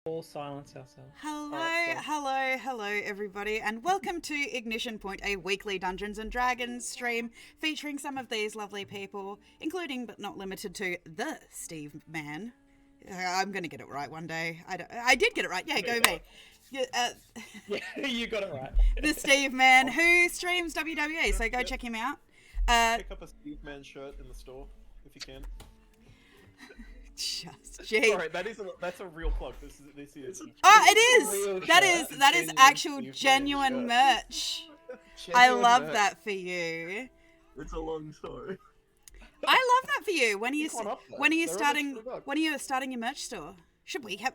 all silence ourselves. Hello, everybody, and welcome to Ignition Point, a weekly Dungeons and Dragons stream featuring some of these lovely people, including but not limited to the Steve Man. I'm going to get it right one day. I did get it right. Yeah, go me. Yeah, you got it right. The Steve Man, who streams WWE, so go check him out. Pick up a Steve Man shirt in the store if you can. Just gee. Sorry, that's a real plug. This is. Oh, it is. That is actual genuine merch. I love that for you. It's a long story. I love that for you. When are you starting your merch store? Should we have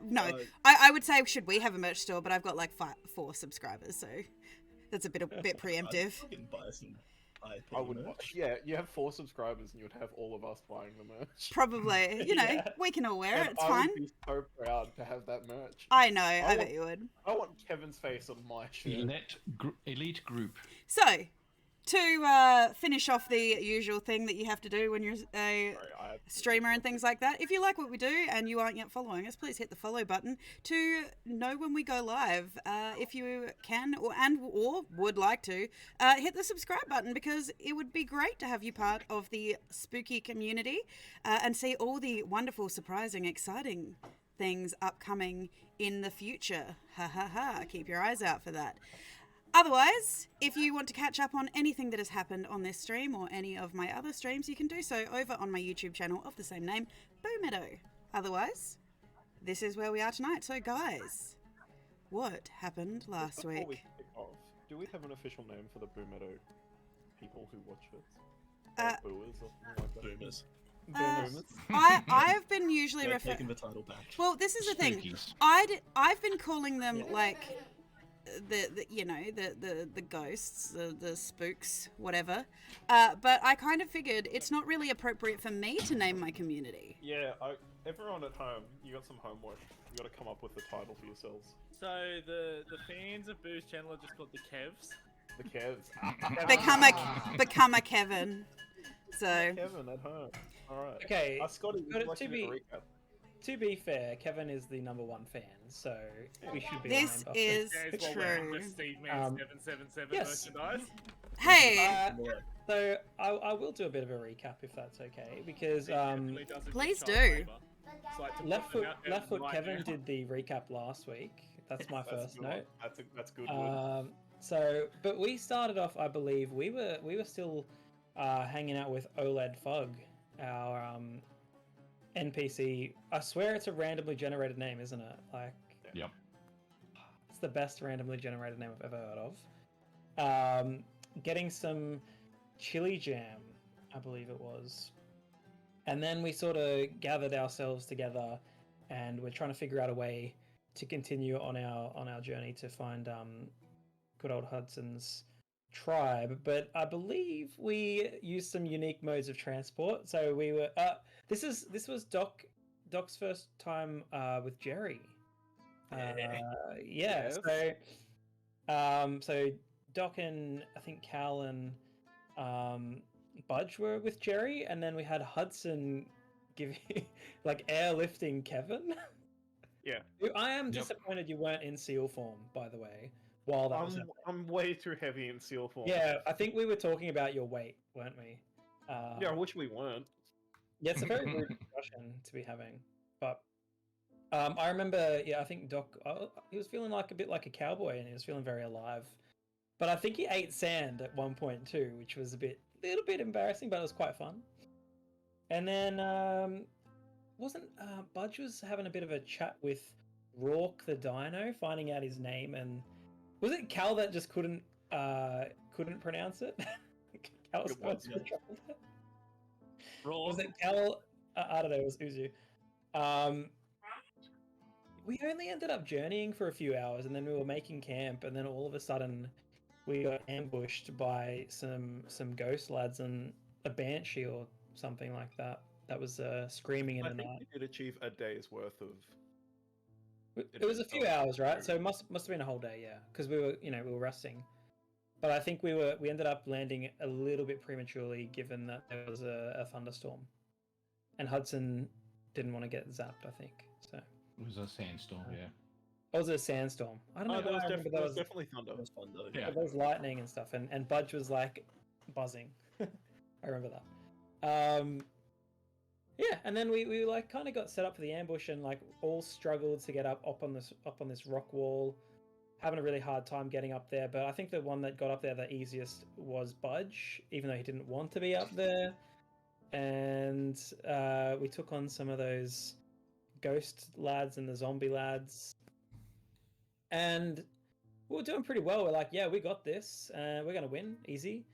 I would say should we have a merch store, but I've got like 4 subscribers, so that's a bit preemptive. I wouldn't. Yeah, you have 4 subscribers, and you would have all of us buying the merch. Probably, we can all wear it. It's fine. I would be so proud to have that merch. I know. I bet you would. I want Kevin's face on my shirt. Elite group. So, to finish off the usual thing that you have to do when you're a streamer and things like that, if you like what we do and you aren't yet following us, please hit the follow button to know when we go live. If you can or would like to, hit the subscribe button, because it would be great to have you part of the spooky community and see all the wonderful, surprising, exciting things upcoming in the future. Ha ha ha, keep your eyes out for that. Otherwise, if you want to catch up on anything that has happened on this stream or any of my other streams, you can do so over on my YouTube channel of the same name, Boomeadow. Otherwise, this is where we are tonight. So guys, what happened last week? Before we kick off, do we have an official name for the Boomeadow people who watch it? Booers or something like that? Boomers. I've been usually taking the title back. Well, this is the thing. Spookies. I've been calling them like the ghosts, the spooks, whatever. But I kind of figured it's not really appropriate for me to name my community. Yeah, everyone at home, you got some homework. You got to come up with the title for yourselves. So the fans of Boo's channel are just called the Kevs. The Kevs. Become a Kevin. So Kevin at home. All right. Okay. Scotty, would you like to do a recap? To be fair, Kevin is the #1 fan, so we should be. This is true. The Steve Man 777 yes. merchandise. Hey, So I will do a bit of a recap if that's okay, because please do. Left Foot Kevin did the recap last week. That's my first note. That's good. But we started off, I believe we were still hanging out with OLED Fug, our NPC. I swear it's a randomly generated name, isn't it? Like, yep. It's the best randomly generated name I've ever heard of. Getting some chili jam, I believe it was. And then we sort of gathered ourselves together, and we're trying to figure out a way to continue on our journey to find good old Hudson's tribe. But I believe we used some unique modes of transport. So we were this was Doc's first time with Jerry. Yes. So Doc and I think Cal and Budge were with Jerry, and then we had Hudson giving like airlifting Kevin. Yeah. I am disappointed you weren't in seal form, by the way. While that was happening. I'm way too heavy in seal form. Yeah, I think we were talking about your weight, weren't we? Yeah, I wish we weren't. Yeah, it's a very rude discussion to be having. But I remember, I think Doc, he was feeling like a bit like a cowboy, and he was feeling very alive. But I think he ate sand at one point too, which was a little bit embarrassing, but it was quite fun. And then Budge was having a bit of a chat with Rourke the Dino, finding out his name, and was it Cal that just couldn't pronounce it? Cal was was it Cal? I don't know. It was Uzu. We only ended up journeying for a few hours, and then we were making camp, and then all of a sudden we got ambushed by some ghost lads and a banshee or something like that. That was screaming in the night. I think we did achieve a day's worth of. It was a few hours, right? So it must have been a whole day, yeah, because we were resting. But I think we ended up landing a little bit prematurely, given that there was a thunderstorm, and Hudson didn't want to get zapped, I think. So It was a sandstorm, yeah. Oh, was it a sandstorm? I don't know. Oh, there was, I remember there was definitely thunder. It was fun though. Yeah. there was lightning and stuff, and Budge was like buzzing. I remember that. Yeah, and then we like kind of got set up for the ambush and like all struggled to get up on this rock wall, having a really hard time getting up there. But I think the one that got up there the easiest was Budge, even though he didn't want to be up there. And we took on some of those ghost lads and the zombie lads, and we were doing pretty well. We're like, yeah, we got this. We're gonna win, easy.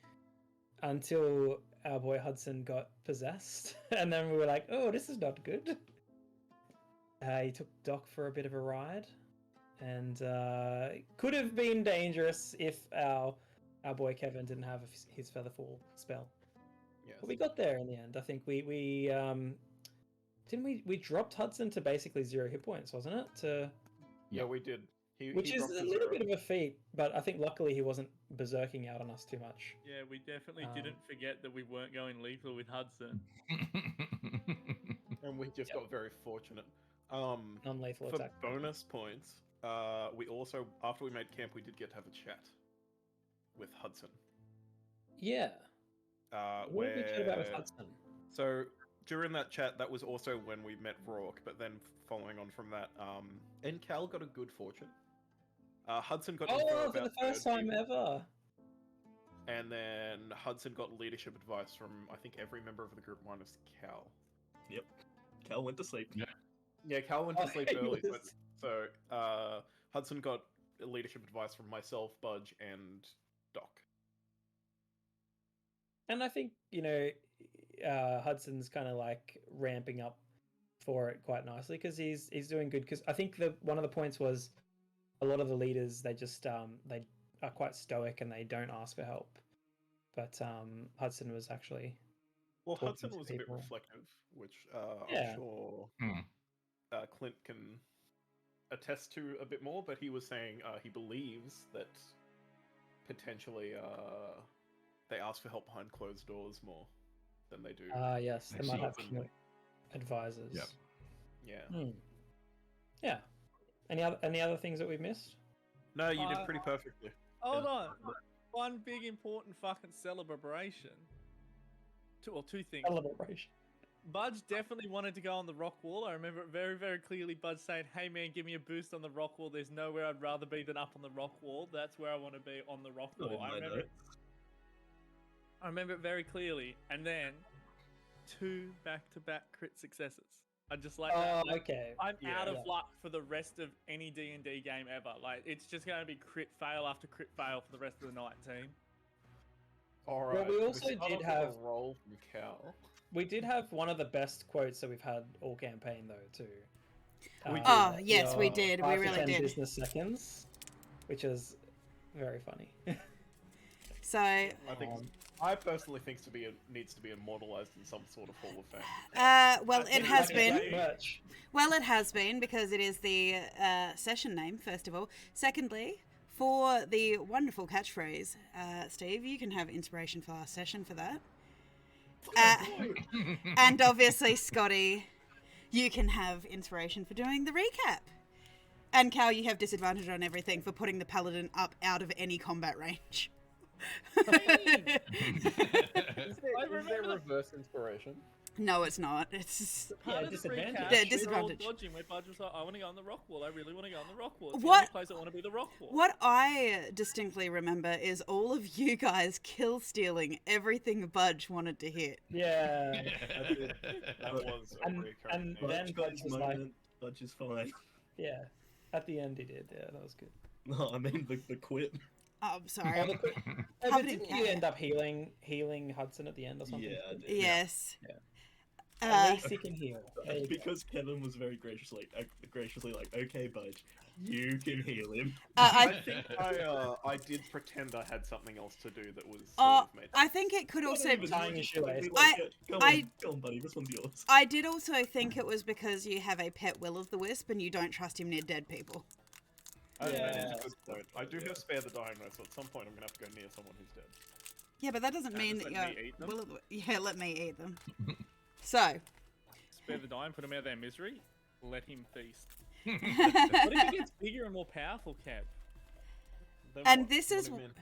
Until our boy Hudson got possessed, and then we were like, oh, this is not good. He took Doc for a bit of a ride, and it could have been dangerous if our boy Kevin didn't have his Featherfall spell. Yes. But we got there in the end. I think we didn't we dropped Hudson to basically 0 hit points, wasn't it? Yeah, we did. Which he is dropped a to little 0. bit of a feat, but I think luckily he wasn't berserking out on us too much. Yeah, we definitely didn't forget that we weren't going lethal with Hudson. And we just got very fortunate. Non-lethal For attack. bonus points, we also, after we made camp, we did get to have a chat with Hudson. Yeah. What did we chat about with where- Hudson? So during that chat, that was also when we met Rourke. But then following on from that, and Cal got a good fortune. Hudson got info Oh, for about the first third time people, ever. and then Hudson got leadership advice from I think every member of the group minus Cal. Cal went to sleep. Yeah, Cal went to Oh, sleep he early, but was- so Hudson got leadership advice from myself, Budge, and Doc. And I think, Hudson's kind of like ramping up for it quite nicely because he's doing good. Because I think one of the points was a lot of the leaders, they just they are quite stoic and they don't ask for help. But Hudson was actually Well, talking Hudson to was a bit people. reflective, which Yeah. I'm sure Hmm. Clint can attest to a bit more, but he was saying he believes that potentially they ask for help behind closed doors more than they do. Yes, I they might see. have few advisors. Yep. Yeah. Yeah. Any other things that we've missed? No, you did Uh, pretty perfectly. Hold on. One big important fucking celebration. Two things. Celebration. Budge definitely wanted to go on the rock wall. I remember it very, very clearly. Budge saying, "Hey man, give me a boost on the rock wall. There's nowhere I'd rather be than up on the rock wall. That's where I want to be, on the rock Not wall." in I my remember. notes. I remember it very clearly. And then 2 back-to-back crit successes. I just like that. Oh, okay. I'm Yeah. out of Yeah. luck for the rest of any D&D game ever. Like, it's just going to be crit fail after crit fail for the rest of the night, team. All right. we also start did off with have- a roll from Cal. We did have one of the best quotes that we've had all campaign though too. We did. Oh, yes, we your did. We 5 to really 10 did. business seconds, which is very funny. So, I think I personally think needs to be immortalized in some sort of Hall of Fame. well, it think has like been. Merch. Well, it has been because it is the session name, first of all. Secondly, for the wonderful catchphrase, Steve, you can have inspiration for our session for that. And obviously, Scotty, you can have inspiration for doing the recap. And Cal, you have disadvantage on everything for putting the paladin up out of any combat range. Is there reverse inspiration? No, it's not. It's Part of the disadvantage. recap, Yeah, we were all disadvantage. dodging where Budge was like, I want to go on the rock wall. I really want to go on the rock wall. It's What- the only place I want to be the rock wall. what I distinctly remember is all of you guys kill stealing everything Budge wanted to hit. Yeah. That was a And- recurring and theme. then Budge got Budge his was like- moment. Budge is fine. Yeah. At the end he did. Yeah, that was good. No, I mean the quit. Oh, I'm sorry. Oh, the quick- Oh, but Covered in didn't you cat. end up healing Hudson at the end or something? Yeah, I did. Yes. Yeah. Uh, At least he can heal. There you go. Because Kevin was very graciously like, okay, Budge, you can heal him. I think I did pretend I had something else to do that was sort of made I think it could also. Not even, tying just your like, shoelace. Go I- on, buddy, this one's yours. I did also think it was because you have a pet Will-o'-the-Wisp and you don't trust him near dead people. That is Yeah. a good point. I do have spare the dying though, so at some point I'm gonna have to go near someone who's dead. Yeah, but that doesn't mean just that let you're. me eat them? Yeah, let me eat them. So, Spare the dying, put them out of their misery, let him feast. What if he gets bigger and more powerful, Cap? Then And what? this is What do you mean?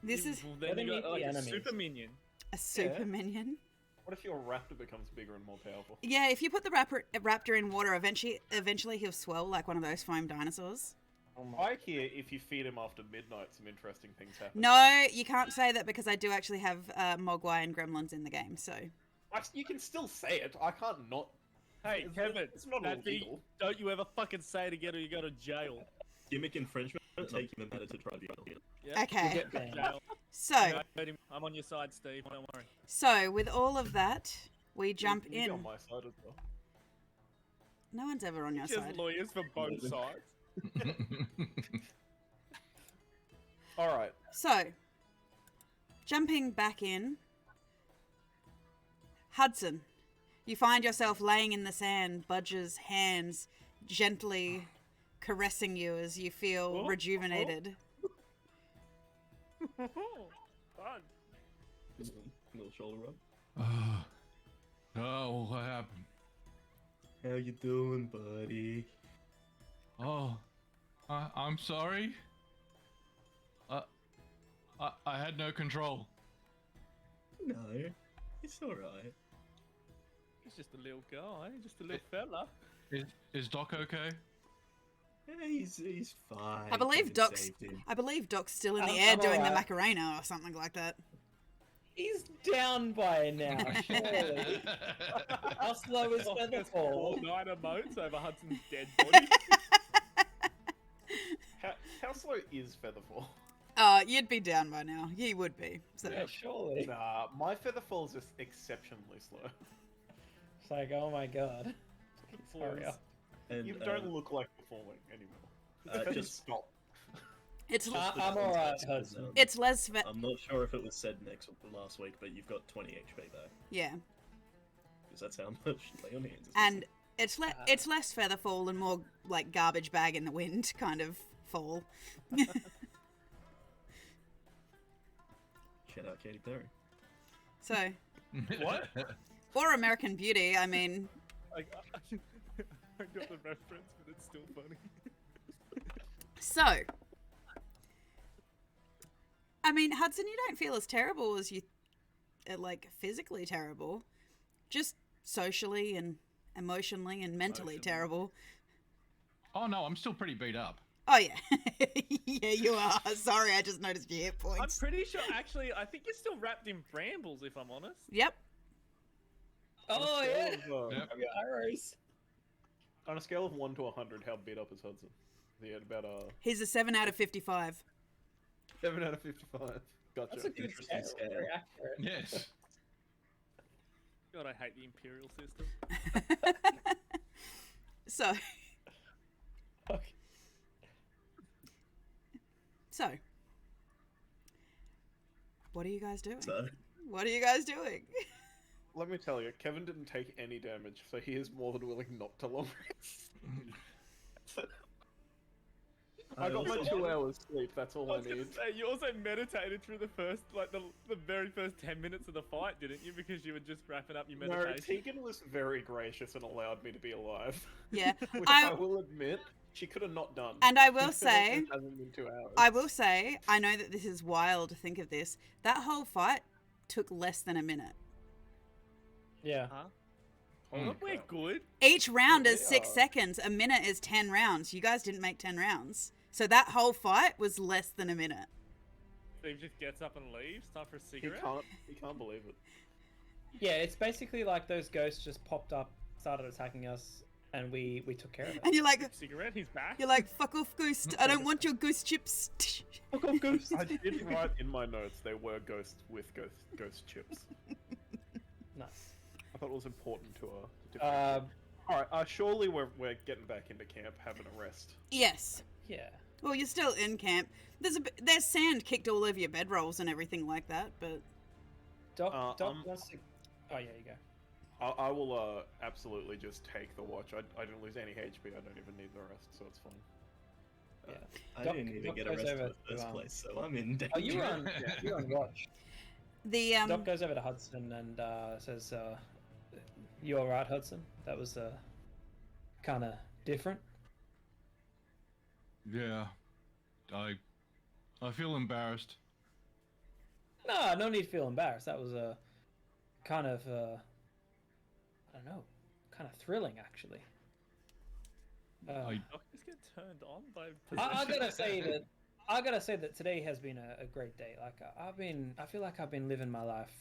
this is Well, then Let you him got eat like the a enemies. super minion. a super Yeah. minion. What if your raptor becomes bigger and more powerful? Yeah, if you put the raptor in water, eventually he'll swell like one of those foam dinosaurs. Oh my. I hear if you feed him after midnight, some interesting things happen. No, you can't say that because I do actually have Mogwai and Gremlins in the game. So You can still say it. I can't not. Hey, Kevin, it's not that thing, illegal. don't you ever fucking say it again or you go to jail. Gimmick infringement, taking the matter to tribunal. Yeah? okay, Get banned. Jail. so No, I'm on your side, Steve. Don't worry. so with all of that, we jump You can be on in. my side as well. No one's ever on your Just side. lawyers for both sides. All right. So, jumping back in, Hudson, you find yourself laying in the sand, Budge's hands gently caressing you as you feel Oh, rejuvenated. Fun. Little shoulder rub. Oh, what happened? How you doing, buddy? Oh, I'm sorry. I had no control. No, it's alright. He's just a little guy, just a little fella. Is Doc okay? Yeah, he's fine. I believe Kevin Doc's. saved him. I believe Doc's still in the I'm air doing the alright. Macarena or something like that. He's down by now. Surely. How slow is All Featherfall? nighter moats over Hudson's dead body. How slow is Featherfall? You'd be down by now. You would be. So. Yeah, surely. Nah, my Featherfall is just exceptionally slow. It's like, oh my god. Hurry up. And, You don't look like you're falling anymore. just- Stop. It's I'm alright, Hudson. it's less. I'm not sure if it was said last week, but you've got 20 HP back. Yeah, Because that's how much lay on hands. is. and it's less Featherfall and more like garbage bag in the wind kind of fall. Shout out Katy Perry. So, What? or American Beauty. I mean, I got the reference, but it's still funny. so. I mean, Hudson, you don't feel as terrible as you, like, physically terrible. Just socially and emotionally and mentally terrible. Oh no, I'm still pretty beat up. Oh, yeah. Yeah, you are. Sorry, I just noticed your hit I'm points. pretty sure, actually, I think you're still wrapped in brambles, if I'm honest. Yep. Oh yeah. Yep. I've got arrows. On a scale of 1 to 100, how beat up is Hudson? He had about He's a 7 out of 55. 7 out of 55. Gotcha. That's a good Interesting scale. scale. Very accurate. Yes. God, I hate the Imperial system. So, Okay. so. What are you guys doing? So, What are you guys doing? Let me tell you, Kevin didn't take any damage, so he is more than willing not to long rest. I got my also- 2 hours sleep, that's all I I was gonna need. say, you also meditated through the first, like, the very first 10 minutes of the fight, didn't you? Because you were just wrapping up your No, meditation. Tegan was very gracious and allowed me to be alive. Yeah. Which I I, will admit, she could have not done. and I will It say, hasn't been 2 hours. I will say, I know that this is wild to think of this. That whole fight took less than a minute. Yeah. Huh? Holy But we're crap. good. Each round is Yeah. 6 seconds. A minute is 10 rounds. You guys didn't make 10 rounds. So that whole fight was less than a minute. Steve just gets up and leaves. Time for a He cigarette. can't believe it. Yeah, it's basically like those ghosts just popped up, started attacking us, and we took care of it. And you're like, Cigarette, he's back. fuck off, ghost. I don't want your ghost chips. Fuck off, ghosts. I did write in my notes they were ghosts with ghost chips. Nice. I thought it was important to differentiate. Alright, surely we're getting back into camp, having a rest. Yes. Yeah. Well, you're still in camp. There's sand kicked all over your bedrolls and everything like that, but Doc I'm- wants to. Oh yeah, you go. I will absolutely just take the watch. I didn't lose any HP, I don't even need the rest, so it's fine. Yeah. I Doc- didn't even Doc get goes arrested over in the first to, place, so I'm in danger. Oh, you were on. You were on watch. the Doc goes over to Hudson and says, "You all right, Hudson? That was kind of different." Yeah. I feel embarrassed. No need to feel embarrassed. That was a kind of, I don't know, kind of thrilling actually. Doctors get turned on by I possession. gotta say that today has been a great day. Like I feel like I've been living my life,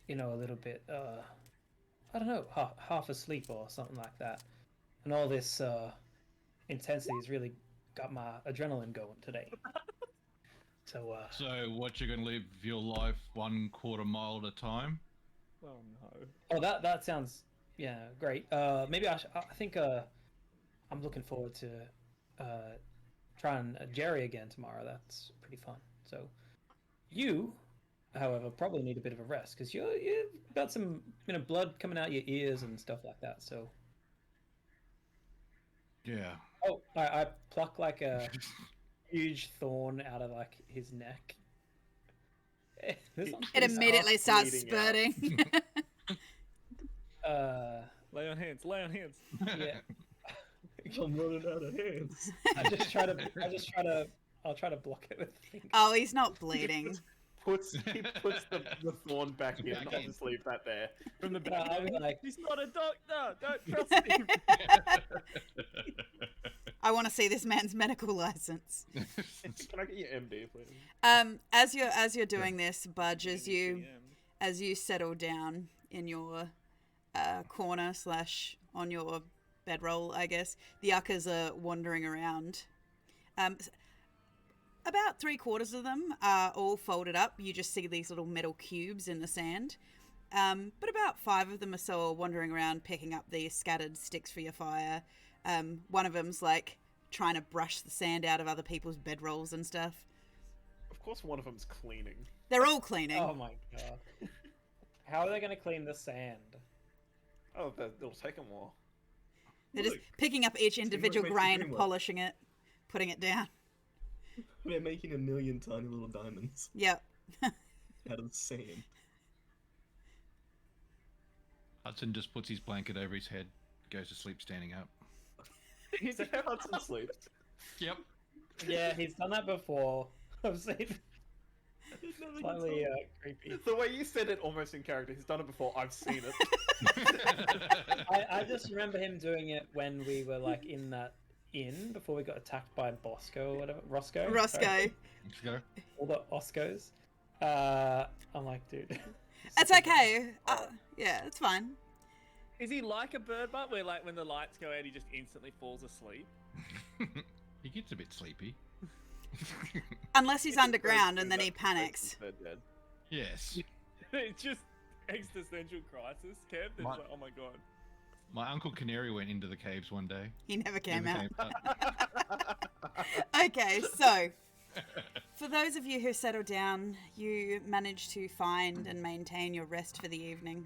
a little bit, I don't know, half asleep or something like that. And all this intensity has really got my adrenaline going today. So what, you're gonna live your life 1/4 mile at a time? Oh no. oh, that sounds great. Maybe I think I'm looking forward to trying Jerry again tomorrow. That's pretty fun. So you, however, probably need a bit of a rest because you've got some blood coming out your ears and stuff like that. So Yeah. oh, I pluck like a huge thorn out of like his neck. This one's It pretty immediately starts bleeding out. spurting. Lay on hands. Lay on hands. yeah. I'm running out of hands. I'll try to block it with fingers. Oh, he's not bleeding. He puts the thorn back in. I'll just leave that there. From the No, back. I'll be like, He's not a doctor. Don't trust him. I want to see this man's medical license. Can I get your MD, please? As you're doing this, Budge, as you settle down in your corner / on your bedroll, I guess the uckers are wandering around. About 3/4 of them are all folded up. You just see these little metal cubes in the sand. But about 5 of them or so are wandering around picking up the scattered sticks for your fire. One of them's like trying to brush the sand out of other people's bedrolls and stuff. Of course, one of them's cleaning. They're all cleaning. oh my god. How are they going to clean the sand? Oh, it'll take them a while. They're just Look, picking up each individual makes the grain, dream work. polishing it, putting it down. We're making a million tiny little diamonds Yep. out of the sand. Hudson just puts his blanket over his head, goes to sleep standing up. He's how Hudson sleeps. Yep. Yeah, he's done that before. I've seen slightly creepy. The way you said it almost in character, he's done it before, I've seen it. I just remember him doing it when we were like in that inn before we got attacked by Bosco or whatever. Roscoe? Roscoe. Sorry. Let's go. All the Oscos. I'm like, dude. That's okay. Yeah, it's fine. Is he like a bird butt where like when the lights go out he just instantly falls asleep? He gets a bit sleepy. Unless he's underground and then he panics. They're dead. Yes. It's just existential crisis, Kev. It's like, oh my god. My Uncle Canary went into the caves one day. He never came Never out. out. Okay, so for those of you who settle down, you manage to find and maintain your rest for the evening.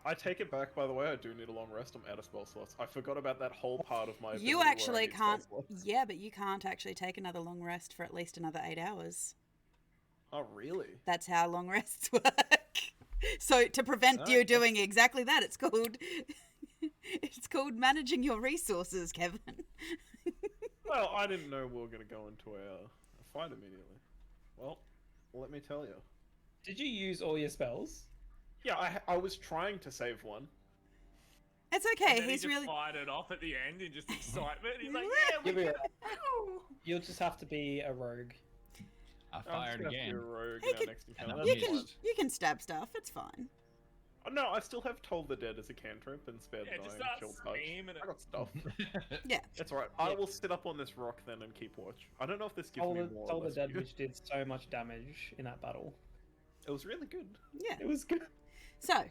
I take it back, by the way, I do need a long rest. I'm out of spell slots. I forgot about that whole part of my ability You where I actually need spell can't. slots. Yeah, but you can't actually take another long rest for at least another 8 hours. Oh, really? That's how long rests work. So to prevent you doing exactly that, it's called managing your resources, Kevin. Well, I didn't know we were going to go into a fight immediately. Well, let me tell you. Did you use all your spells? Yeah, I was trying to save one. It's And okay. then He's he just really. fired it off at the end in just excitement. He's like, yeah, You'll we be can... right. You'll just have to be a rogue. I I'm fired just gonna again. be a rogue He now can- next And encounter. I'm You That's can fine. you can stab stuff. It's fine. Oh, no, I still have Toll the Dead as a cantrip and Spare the Yeah, Dying just and start Chill Touch. screaming I got stuff. Yeah. That's right. I will sit up on this rock then and keep watch. I don't know if this gives me more or Toll the less Dead, view. which did so much damage in that battle. It was really good. Yeah. It was good. So,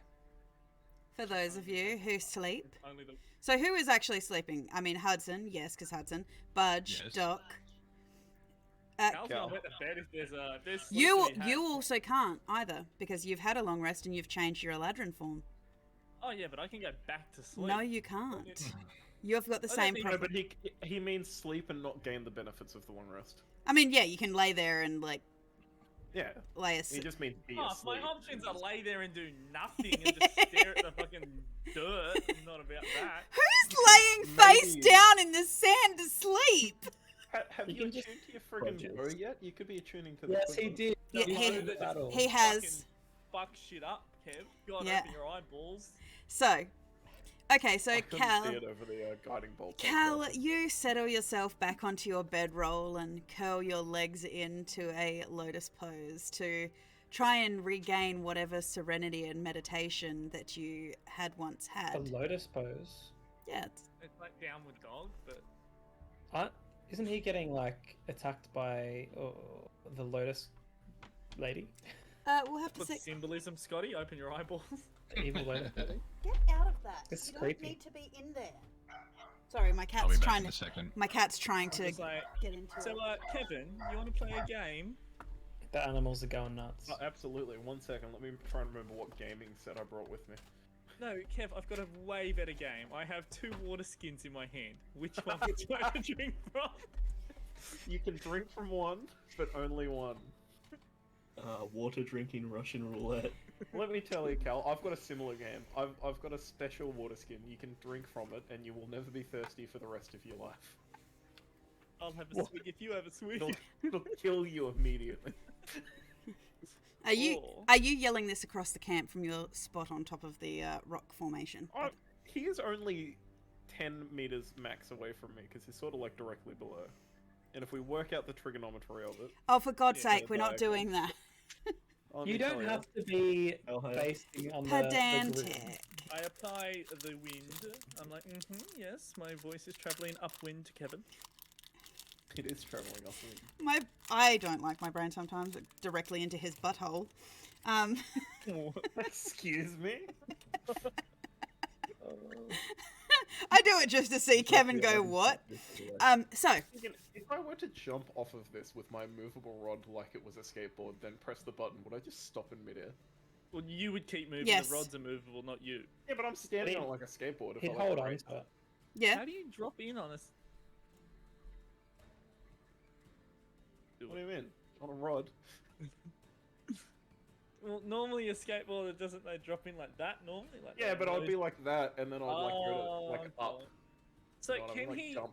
for those of you who sleep, Only the... so who is actually sleeping? I mean, Hudson, yes, because Hudson. Budge, Yes. Doc. Cal's Cal. not wet the bed if there's sleep You to be had. you also can't either because you've had a long rest and you've changed your Eladrin form. Oh yeah, but I can go back to sleep. No, you can't. You've got the I don't same think- No, problem. but he means sleep and not gain the benefits of the long rest. I mean, yeah, you can lay there and like Yeah, lay a. he just means be Oh, if asleep. my options are lay there and do nothing and just stare at the fucking dirt. I'm not about that. Who's laying face Maybe- down in the sand to sleep? Have You you can attuned just- to your friggin' Budgets. bow yet? You could be attuning to the Yes, he quiver. did. Yeah, The he- bow that battle. he has. Fuck shit up, Kev. God, Yeah. open your eyeballs. So, okay, so I couldn't Cal, see it over the guiding bolt. Cal, you settle yourself back onto your bedroll and curl your legs into a lotus pose to try and regain whatever serenity and meditation that you had once A had. lotus pose. It's Yeah, like downward dog, but Isn't he getting like attacked by the lotus lady? we'll have to what's see. symbolism, Scotty? Open your eyeballs. The evil lotus lady? Get out of that. It's you don't creepy. need to be in there. Sorry, my I'll be cat's back trying in a to. second. My cat's trying to It's like, get into so, it. Kevin, you want to play a game? The animals are going nuts. Oh, absolutely. 1 second. Let me try and remember what gaming set I brought with me. No, Kev, I've got a way better game. I have 2 water skins in my hand. Which one would you like to drink from? You can drink from one, but only one. Water drinking Russian roulette. Let me tell you, Cal, I've got a similar game. I've got a special water skin. You can drink from it, and you will never be thirsty for the rest of your life. I'll have a swig if you have a swig. It'll kill you immediately. Are you Or- are you yelling this across the camp from your spot on top of the rock formation? Oh, he is only 10 meters max away from me, because he's sort of like directly below. And if we work out the trigonometry of it, Oh, for God's Yeah, sake, we're not diagonal. doing that. let You me don't tell have to be I'll have- basing on the grid. Pedantic. I apply the wind. I'm like, yes, my voice is travelling upwind to Kevin. It is traveling upwind. I don't like my brain sometimes directly into his butthole. Excuse me? I do it just to see Kevin go what. So If I were to jump off of this with my movable rod like it was a skateboard, then press the button, would I just stop in midair? Well, you would keep moving. Yes. The rods are movable, not you. Yeah, but I'm standing He'd- on it like a skateboard. If He'd I hold like on race. to it. yeah, How do you drop in on us? What do you mean? On a rod? Well, normally a skateboarder doesn't they drop in like that normally? Like Yeah, they but I'd really- be like that, and then I'd like go to like up. okay. So You know what I mean? can Like, he? jump.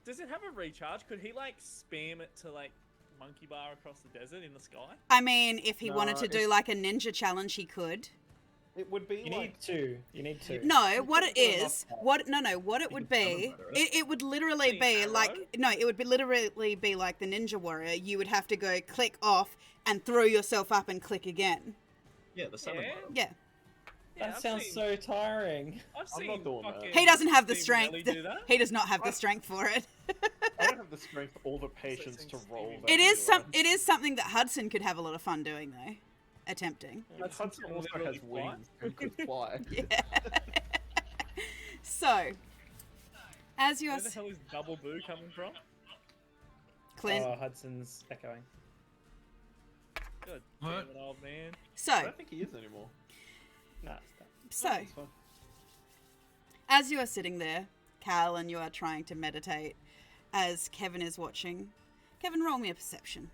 Does it have a recharge? Could he like spam it to like monkey bar across the desert in the sky? I mean, if he No, wanted to do it's- like a ninja challenge, he could. It would be You like need two. You need two. No, what it could've done is, enough. what what it would be, it would literally An be arrow? like it would be literally be like the Ninja Warrior. You would have to go click off and throw yourself up and click again. Yeah, the salmon Yeah. barrel. Yeah, That I've sounds seen- so tiring. I've I'm seen not doing that. fucking he doesn't have the Steve strength. Melly do that. He does not have the strength for it. I don't have the strength or the patience to roll that. It is anyway. it is something that Hudson could have a lot of fun doing though, attempting. But Hudson can also literally has fly. wings and could fly. Yeah. So, as you are Where the hell is Double Boo coming from? Clint, Oh, Hudson's echoing. Good What? damn it, old man. I so don't think he is anymore. Nah, it's done. so It's fine. as you are sitting there, Cal, and you are trying to meditate, as Kevin is watching. Kevin, roll me a perception.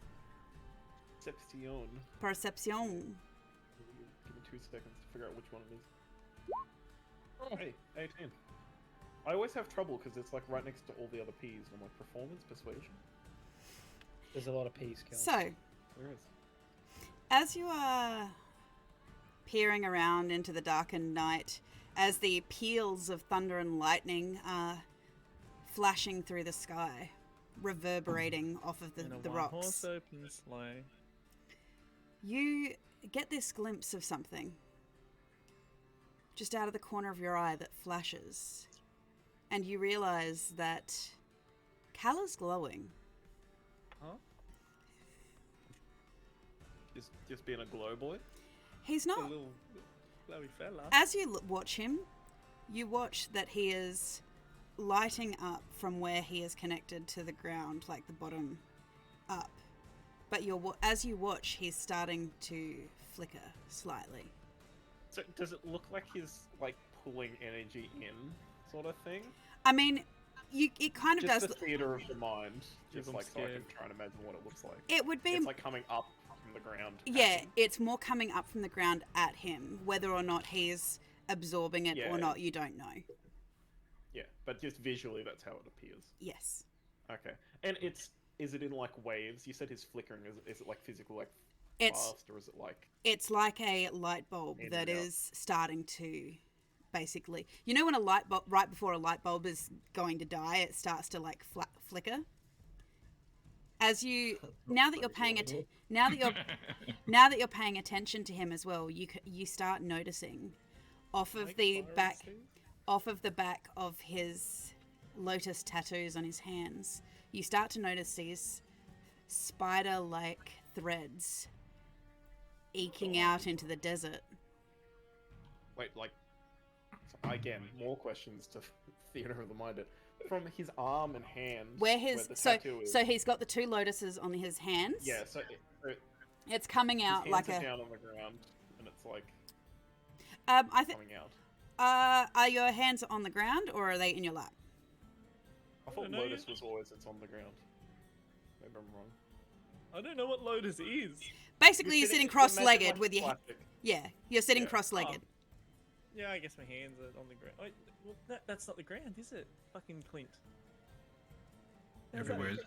Seption. Perception. Give me 2 seconds to figure out which one it is. Oh, hey, 18. I always have trouble because it's like right next to all the other P's. I'm like, performance, persuasion? There's a lot of peas kills. So, There is. as you are peering around into the darkened night, as the peals of thunder and lightning are flashing through the sky, reverberating off of In a the one-horse rocks, open sleigh. you get this glimpse of something just out of the corner of your eye that flashes, and you realize that Cal is glowing. Huh? Just being a glow boy? He's A not. little glowy fella. As you watch him, you watch that he is lighting up from where he is connected to the ground, like the bottom up. But as you watch, he's starting to flicker slightly. So does it look like he's like pulling energy in, sort of thing? I mean, it kind of Just does. the theater of the mind, just I'm like so I can scared. try and imagine what it looks like. It would be. It's like coming up from the ground. at Yeah, him. it's more coming up from the ground at him. Whether or not he's absorbing it Yeah. or not, you don't know. Yeah, but just visually, that's how it appears. Yes. Okay, and it's is it in like waves? You said his flickering. Is it like physical, like It's fast, or is it like? it's like a light bulb In that and out. is starting to, basically, you know when a light bulb, right before a light bulb is going to die, it starts to like flicker. As you now that you're paying now that you're paying attention to him as well, you start noticing off of Like the fire back instead? off of the back of his lotus tattoos on his hands, you start to notice these spider-like threads eking out into the desert. Wait, like, again, more questions to Theater of the Minded. From his arm and hand, Where his the so tattoo is, so he's got the 2 lotuses on his hands. yeah, so It's coming his out hands like are a. down on the ground, and it's like I think. coming out. Are your hands on the ground or are they in your lap? I thought don't know Lotus yet. was always it's on the ground. Maybe I'm wrong. I don't know what Lotus is. Basically, you're sitting imagine cross-legged like with your. plastic. Yeah, you're sitting Yeah. cross-legged. Yeah, I guess my hands are on the ground. Wait, well, that's not the ground, is it? Fucking Clint. How's that- Everywhere.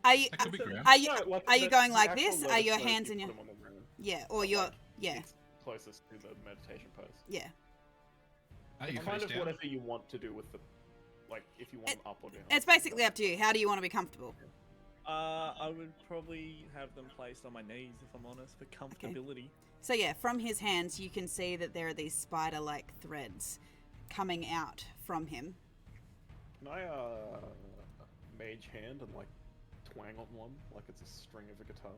Are you? That could be ground. Are you? No, like, Are you the- going the like actual this? Are Lotus your pose, hands you in put your? them on the ground, Yeah, or but, your. like, Yeah, it's closest to the meditation pose. yeah. Are you Kind face of down? whatever you want to do with the, like, if you want It- up or down. It's basically up to you. How do you want to be comfortable? I would probably have them placed on my knees, if I'm honest, for comfortability. So yeah, from his hands, you can see that there are these spider-like threads coming out from him. Can I mage hand and like twang on one like it's a string of a guitar?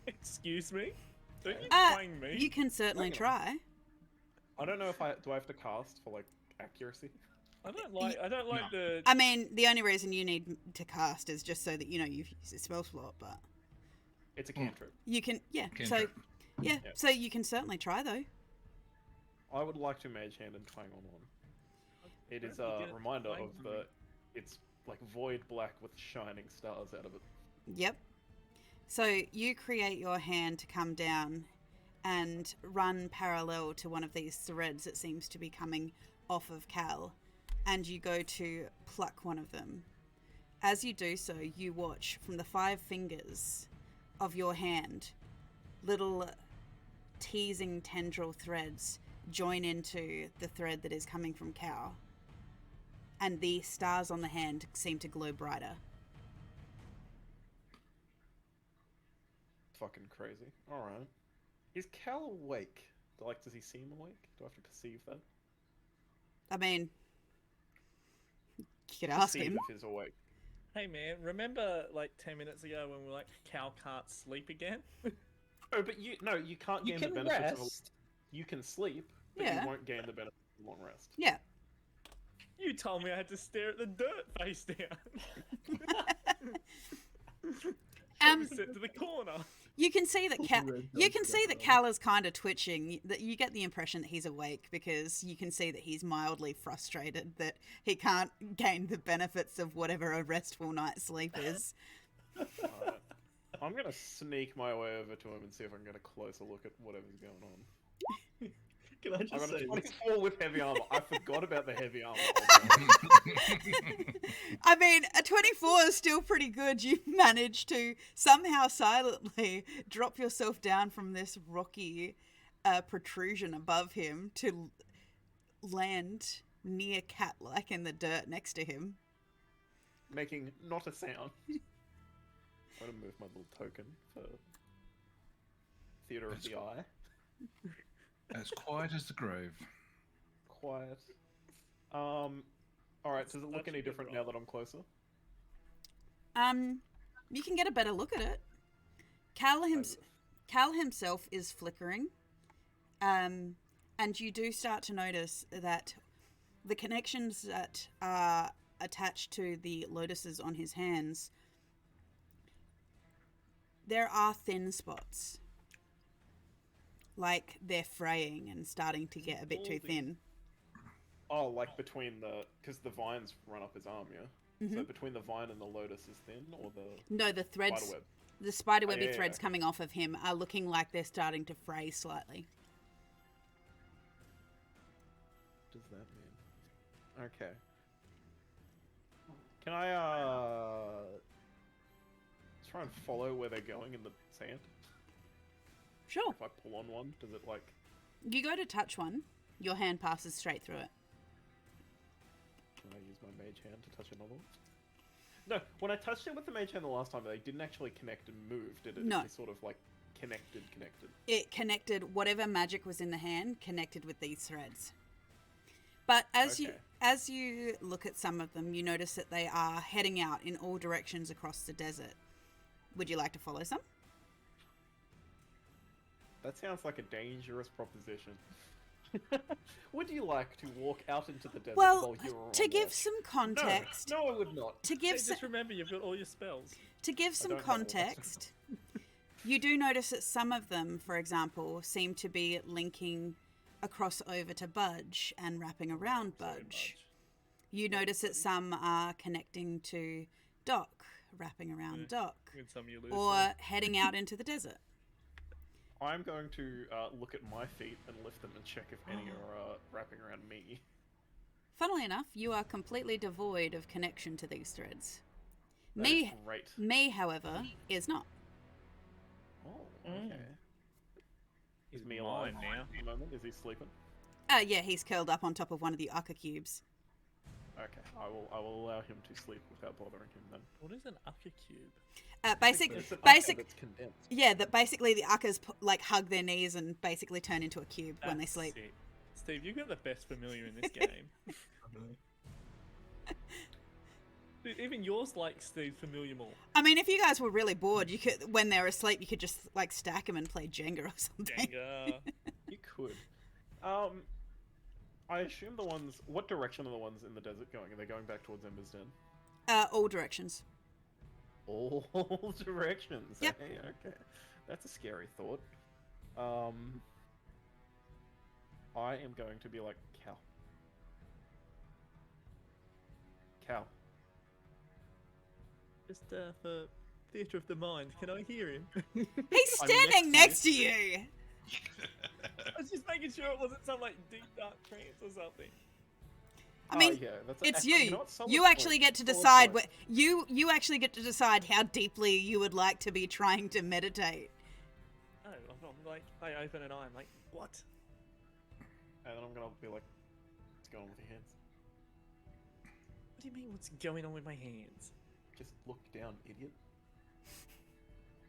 Excuse me? Don't you Uh, twang me? You can certainly Hang try. I don't know if I have to cast for like accuracy. I don't like the. I mean, the only reason you need to cast is just so that you know you've used a spell slot, but It's a cantrip. you can. Yeah. So Cantrip. yeah. Yeah. So you can certainly try though. I would like to mage hand and twang on one. It is Where did you a get reminder twang of from? the. It's like void black with shining stars out of it. Yep. So you create your hand to come down and run parallel to one of these threads that seems to be coming off of Cal, and you go to pluck one of them. As you do so, you watch from the 5 fingers of your hand, little teasing tendril threads join into the thread that is coming from Cal, and the stars on the hand seem to glow brighter. Fucking crazy. Alright. Is Cal awake? Like, does he seem awake? Do I have to perceive that? I mean, you could ask Perceive him. if he's awake. Hey man, remember like 10 minutes ago when we were like, Cal can't sleep again? Oh, but you can't You gain can the benefits of rest. you can sleep, but Yeah. you won't gain the benefits of long rest. Yeah. You told me I had to stare at the dirt face down. Sit to the corner. You can see that Cal. Red You dot can see that dot. Cal is kind of twitching. That you get the impression that he's awake because you can see that he's mildly frustrated that he can't gain the benefits of whatever a restful night's sleep is. Alright. I'm gonna sneak my way over to him and see if I can get a closer look at whatever's going on. Can I I just got a say, 24 with heavy armor. I forgot about the heavy armor. I mean, a 24 is still pretty good. You managed to somehow silently drop yourself down from this rocky protrusion above him to land near cat-like in the dirt next to him. Making not a sound. I'm gonna move my little token for Theater of the Eye. As quiet as the grove. Quiet. Alright, does it look That's any a good different roll. now that I'm closer? You can get a better look at it. Cal himself is flickering, and you do start to notice that the connections that are attached to the lotuses on his hands, there are thin spots. Like they're fraying and starting to get a bit too thin. Oh, like between the... Because the vines run up his arm, yeah? So between the vine and the lotus is thin, or the No, the threads, spiderweb? the spiderwebby yeah, threads yeah. coming off of him are looking like they're starting to fray slightly. What does that mean? Okay. Can I, try and follow where they're going in the sand? Sure. If I pull on one, does it like... You go to touch one, your hand passes straight through it. Can I use my mage hand to touch another one? No, when I touched it with the mage hand the last time, they didn't actually connect and move, did it? No. It just sort of like connected. It connected, whatever magic was in the hand connected with these threads. But as you look at some of them, you notice that they are heading out in all directions across the desert. Would you like to follow some? That sounds like a dangerous proposition. Would you like to walk out into the desert Well, while you're on to give watch? some context, No, I would not. to give Just remember, you've got all your spells. To give some don't have all that context, you do notice that some of them, for example, seem to be linking across over to Budge and wrapping around Budge. You notice that some are connecting to Doc, wrapping around Doc, Win some, you lose or some. heading out into the desert. I'm going to look at my feet and lift them and check if any are wrapping around me. Funnily enough, you are completely devoid of connection to these threads. That is great. Me, however, is not. Oh, okay. Is me mine alive now. at the moment? Is he sleeping? Yeah, he's curled up on top of one of the Akka cubes. Okay, I will allow him to sleep without bothering him then. What is an Akka cube? It's an Basic, that's condensed. yeah, that basically the Akkas like hug their knees and basically turn into a cube when they That's sleep. sick. Steve, you've got the best familiar in this game. Dude, even yours like Steve familiar more. I mean, if you guys were really bored, you could, when they're asleep, you could just like stack them and play Jenga or something. Jenga. You could. I assume the ones... What direction are the ones in the desert going? Are they going back towards Ember's Den? All directions. All directions. Yep. Hey, okay. That's a scary thought. I am going to be like, Cal. Cal. Just for theatre of the mind, can I hear him? He's I'm standing next next to you. I was just making sure it wasn't some like deep dark trance or something. I mean, yeah, that's it's actually, you. know what? Solid You point. actually get to Solid decide point. what you actually get to decide how deeply you would like to be trying to meditate. Oh, I'm like, I open an eye, I'm like, what? And then I'm gonna be like, what's going on with your hands? What do you mean, what's going on with my hands? Just look down, idiot.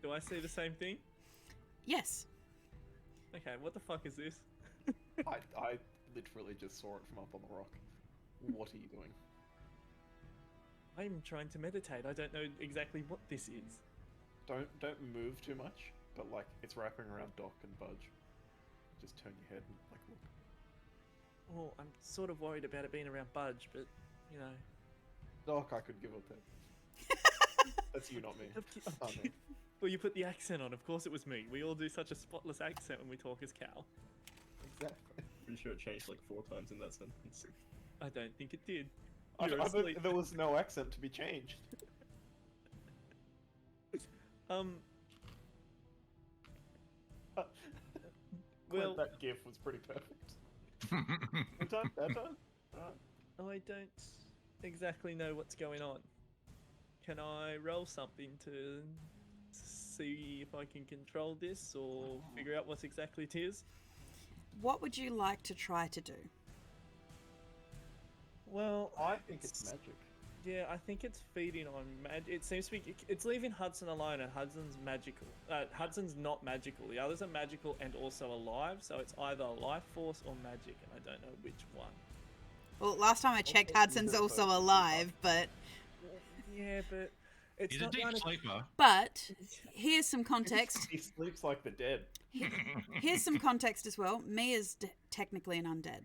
Do I see the same thing? Yes. Okay, what the fuck is this? I literally just saw it from up on the rock. What are you doing? I'm trying to meditate. I don't know exactly what this is. Don't move too much, but like it's wrapping around Doc and Budge. Just turn your head and like look. Well, I'm sort of worried about it being around Budge, but you know. Doc, I could give up that. That's you, not me. Oh, no. Well, you put the accent on. Of course, it was me. We all do such a spotless accent when we talk as Cal. Exactly. Pretty sure it changed like 4 times in that sentence. I don't think it did. I You're thought asleep. there was no accent to be changed. Well, that gif was pretty perfect. That time? Alright. I don't exactly know what's going on. Can I roll something to see if I can control this or figure out what exactly it is? What would you like to try to do? Well, I think it's magic. Yeah, I think it's feeding on magic. It seems to be. It's leaving Hudson alone, and Hudson's magical. Hudson's not magical. The others are magical and also alive, so it's either life force or magic, and I don't know which one. Well, last time I checked, Hudson's also alive, but Yeah, but it's He's a not deep one of- sleeper. here's some context. He sleeps like the dead. Here's some context as well. Me is technically an undead.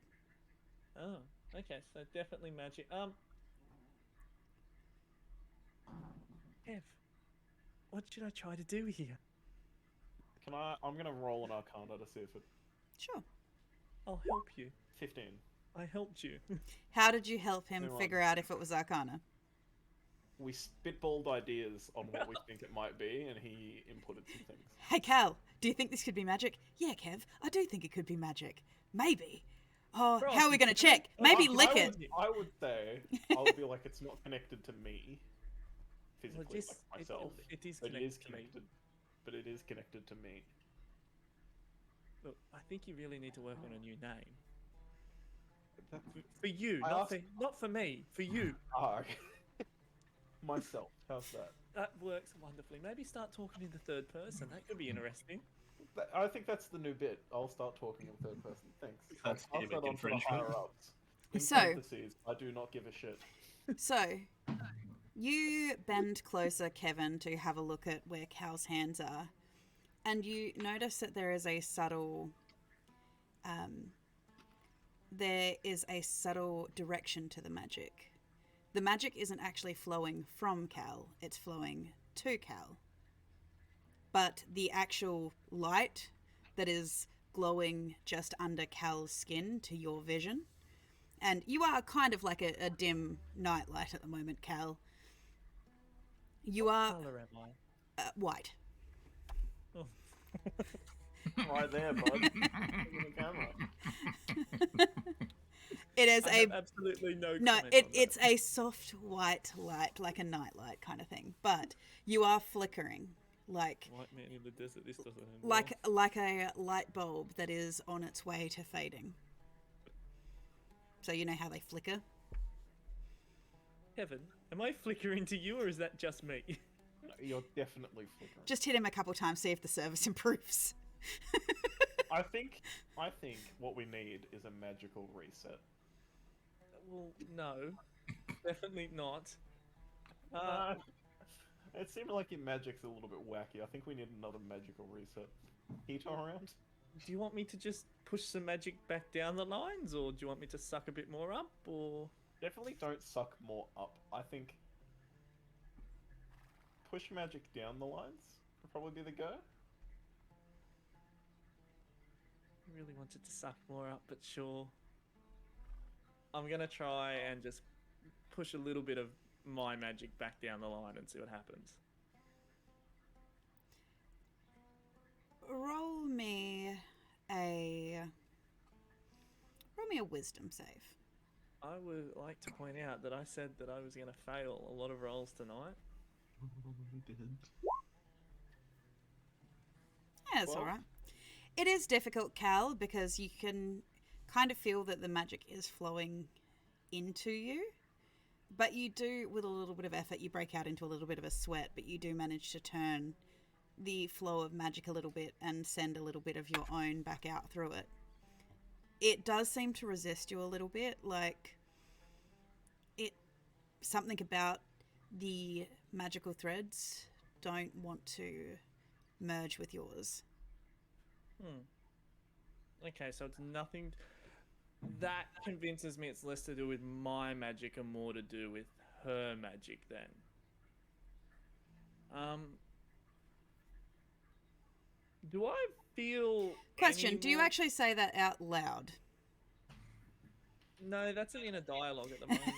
Oh, okay, so definitely magic. Ev, what should I try to do here? Can I? I'm gonna roll an Arcana to see if it. Sure. I'll help you. 15. I helped you. How did you help him Hang on. figure out if it was Arcana? We spitballed ideas on what we think it might be, and he inputted some things. Hey, Cal, do you think this could be magic? Yeah, Kev, I do think it could be magic. Maybe. Oh, Bro, how are we going to check? Maybe lick I it. I would say, I would be like, it's not connected to me. physically just- like myself. it is But it is connected to me. connected. But it is connected to me. Look, I think you really need to work on a new name. That- For you, I not asked- not for me. For you. Ah, okay. Myself. How's that? That works wonderfully. Maybe start talking in the third person. That could be interesting. I think that's the new bit. I'll start talking in third person. Thanks. That's I'll pass gimmick that on to the infringement. higher ups. In So- parentheses, I do not give a shit. So, you bend closer, Kevin, to have a look at where Cal's hands are, and you notice that there is a subtle direction to the magic. The magic isn't actually flowing from Cal, it's flowing to Cal. But the actual light that is glowing just under Cal's skin to your vision, and you are kind of like a dim nightlight at the moment, Cal. You are Colour am I? white. Oh. Right there, bud. Look at the camera. It is I a have absolutely no. no. comment on that. It's a soft white light, like a nightlight kind of thing. But you are flickering, like White man in the desert. This doesn't. End like a light bulb that is on its way to fading. So you know how they flicker. Kevin, am I flickering to you, or is that just me? No, you're definitely flickering. Just hit him a couple times, see if the service improves. I think what we need is a magical reset. Well, no, definitely not. It seemed like your magic's a little bit wacky. I think we need another magical reset. Heat around? Do you want me to just push some magic back down the lines, or do you want me to suck a bit more up, or? Definitely don't suck more up. I think push magic down the lines would probably be the go. I really wanted to suck more up, but sure. I'm gonna try and just push a little bit of my magic back down the line and see what happens. Roll me a wisdom save. I would like to point out that I said that I was gonna fail a lot of rolls tonight. We did. Yeah, that's Well- all right. It is difficult, Cal, because you can kind of feel that the magic is flowing into you. But you do, with a little bit of effort, you break out into a little bit of a sweat, but you do manage to turn the flow of magic a little bit and send a little bit of your own back out through it. It does seem to resist you a little bit, like something about the magical threads don't want to merge with yours. Okay, so it's nothing. That convinces me it's less to do with my magic and more to do with her magic then. Do I feel Question, any do you more- actually say that out loud? No, that's an inner dialogue at the moment.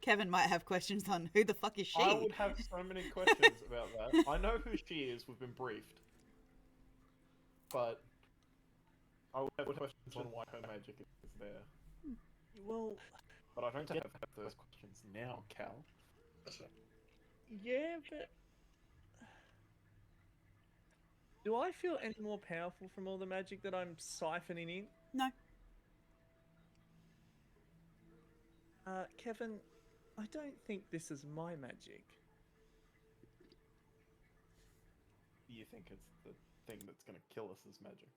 Kevin might have questions on who the fuck is she? I would have so many questions about that. I know who she is, we've been briefed. But I would have questions on why her magic is there. Well, But I don't have those questions now, Cal. yeah, but do I feel any more powerful from all the magic that I'm siphoning in? No. Kevin, I don't think this is my magic. You think it's the thing that's gonna kill us as magic?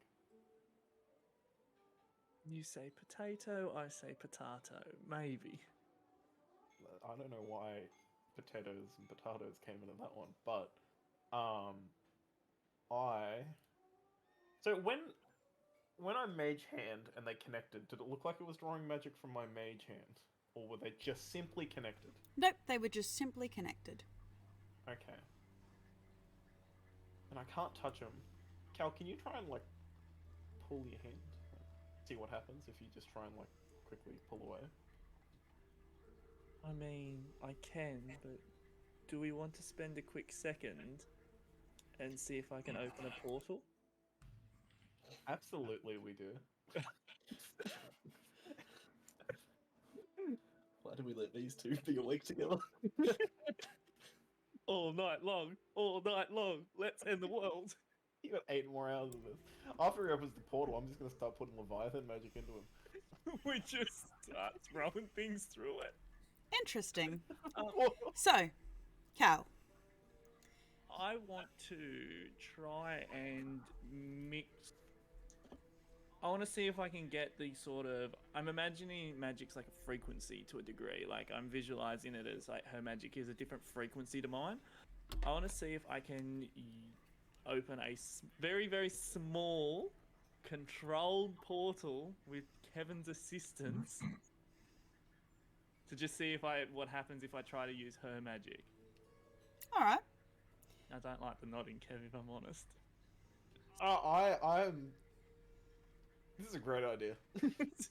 You say potato, I say potato. Maybe. I don't know why potatoes and potatoes came into that one, but so when I mage hand and they connected, did it look like it was drawing magic from my mage hand, or were they just simply connected? Nope, they were just simply connected. Okay. And I can't touch them. Cal, can you try and like pull your hand? See what happens if you just try and like quickly pull away. I mean, I can, but do we want to spend a quick second and see if I can open a portal? Absolutely, we do. Bloody do we let these two be awake together? All night long, let's end the world. You got 8 more hours of this. After he opens the portal, I'm just gonna start putting Leviathan magic into him. We just start throwing things through it. Interesting. So, Cal. I want to try and mix. I want to see if I can get the sort of. I'm imagining magic's like a frequency to a degree. Like I'm visualizing it as like her magic is a different frequency to mine. I want to see if I can open a very, very small, controlled portal with Kevin's assistance to just see if what happens if I try to use her magic. All right. I don't like the nodding, Kev, if I'm honest. I'm. This is a great idea. This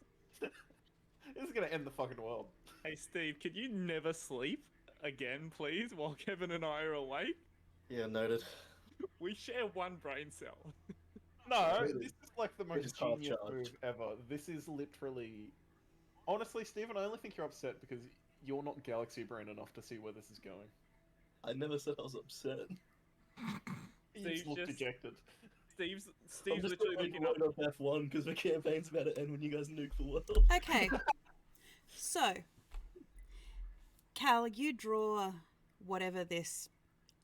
is gonna end the fucking world. Hey, Steve, could you never sleep again, please, while Kevin and I are awake? Yeah, noted. We share one brain cell. No, Really? this is like the most Just half genius charged. move ever. This is literally... Honestly, Stephen, I only think you're upset because you're not galaxy brain enough to see where this is going. I never said I was upset. You Steve just look just- dejected. Steve's I'm just literally looking up. load up F1 because the campaign's about to end when you guys nuke the world. Okay. So, Cal, you draw whatever this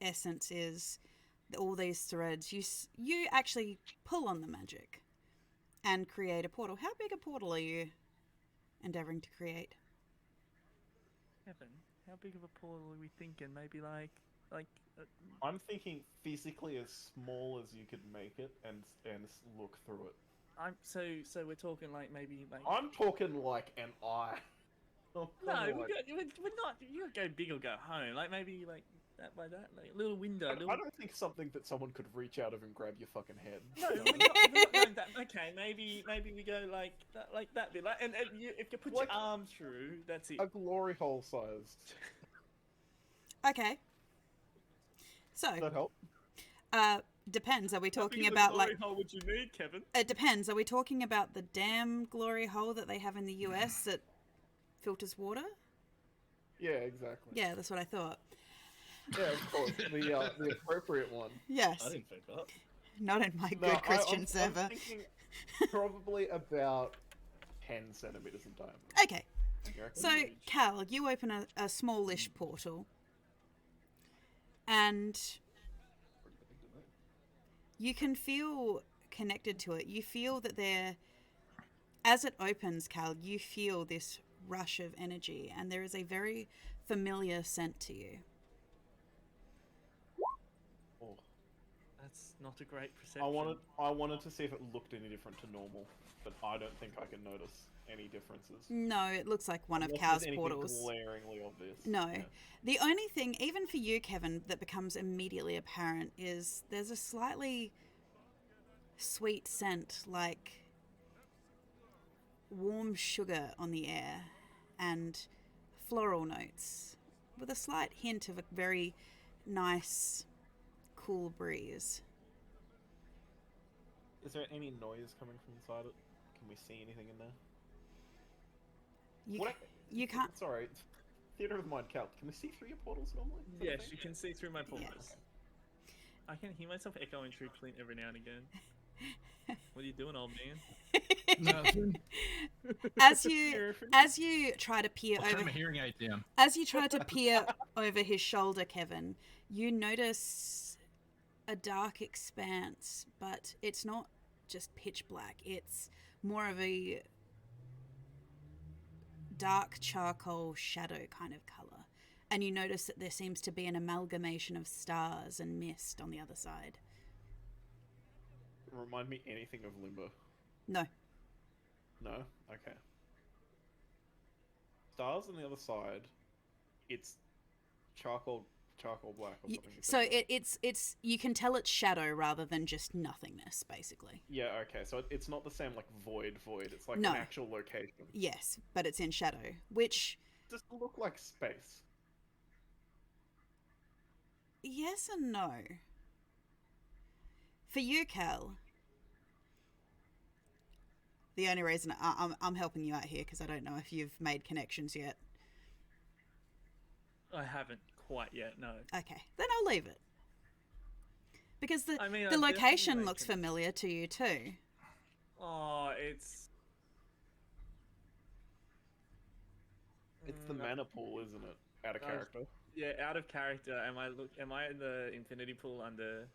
essence is, all these threads. You actually pull on the magic and create a portal. How big a portal are you endeavoring to create? Kevin, how big of a portal are we thinking? Maybe like I'm thinking physically as small as you could make it and look through it. so we're talking like maybe like. I'm talking like an eye. No, we're not. You gotta go big or go home. Like maybe like that by that, like little window. I don't think something that someone could reach out of and grab your fucking head. No, we're not going that. Okay, maybe we go like that bit. Like, and if you put Like- your arm through, that's it. A glory hole sized. Okay. So, Does that help? depends. Are we How talking big of a about glory like? hole would you need, Kevin? It depends. Are we talking about the dam glory hole that they have in the US that filters water? Yeah, exactly. Yeah, that's what I thought. Yeah, of course. The appropriate one. Yes. I didn't think that. Not in my No, good Christian I'm server. thinking probably about 10 centimeters in diameter. Okay. You reckon? So, Cal, you open a smallish portal, and you can feel connected to it. You feel that as it opens, Cal, you feel this rush of energy, and there is a very familiar scent to you. Oh. That's not a great perception. I wanted to see if it looked any different to normal, but I don't think I can notice any differences. No, it looks like one of Unless Cal's there's anything portals. glaringly obvious. No. Yeah. The only thing, even for you, Kevin, that becomes immediately apparent is there's a slightly sweet scent, like warm sugar on the air and floral notes with a slight hint of a very nice, cool breeze. Is there any noise coming from inside it? Can we see anything in there? You can't. Sorry. Theater of the Mind, Cal. Can we see through your portals normally? Is that a Yes, thing? you can see through my portals. Yes. I can hear myself echoing through Clint every now and again. What are you doing, old man? Nothing. As you try to peer I'll turn over my hearing aid down. As you try to peer over his shoulder, Kevin, you notice a dark expanse, but it's not just pitch black. It's more of a dark charcoal shadow kind of color. And you notice that there seems to be an amalgamation of stars and mist on the other side. Remind me anything of Limbo. No. No? Okay. Stars on the other side. It's charcoal black or something. you So said. it's you can tell it's shadow rather than just nothingness, basically. Yeah, okay. So it's not the same like void. It's like No. an actual location. Yes, but it's in shadow, which Does it look like space? yes and no. For you, Cal, the only reason I'm helping you out here because I don't know if you've made connections yet. I haven't quite yet. No. Okay, then I'll leave it. Because the I mean, the I'm location definitely looks making- familiar to you too. Oh, it's the mana pool, isn't it? Out of Nice. character. yeah, out of character. Am I in the infinity pool under?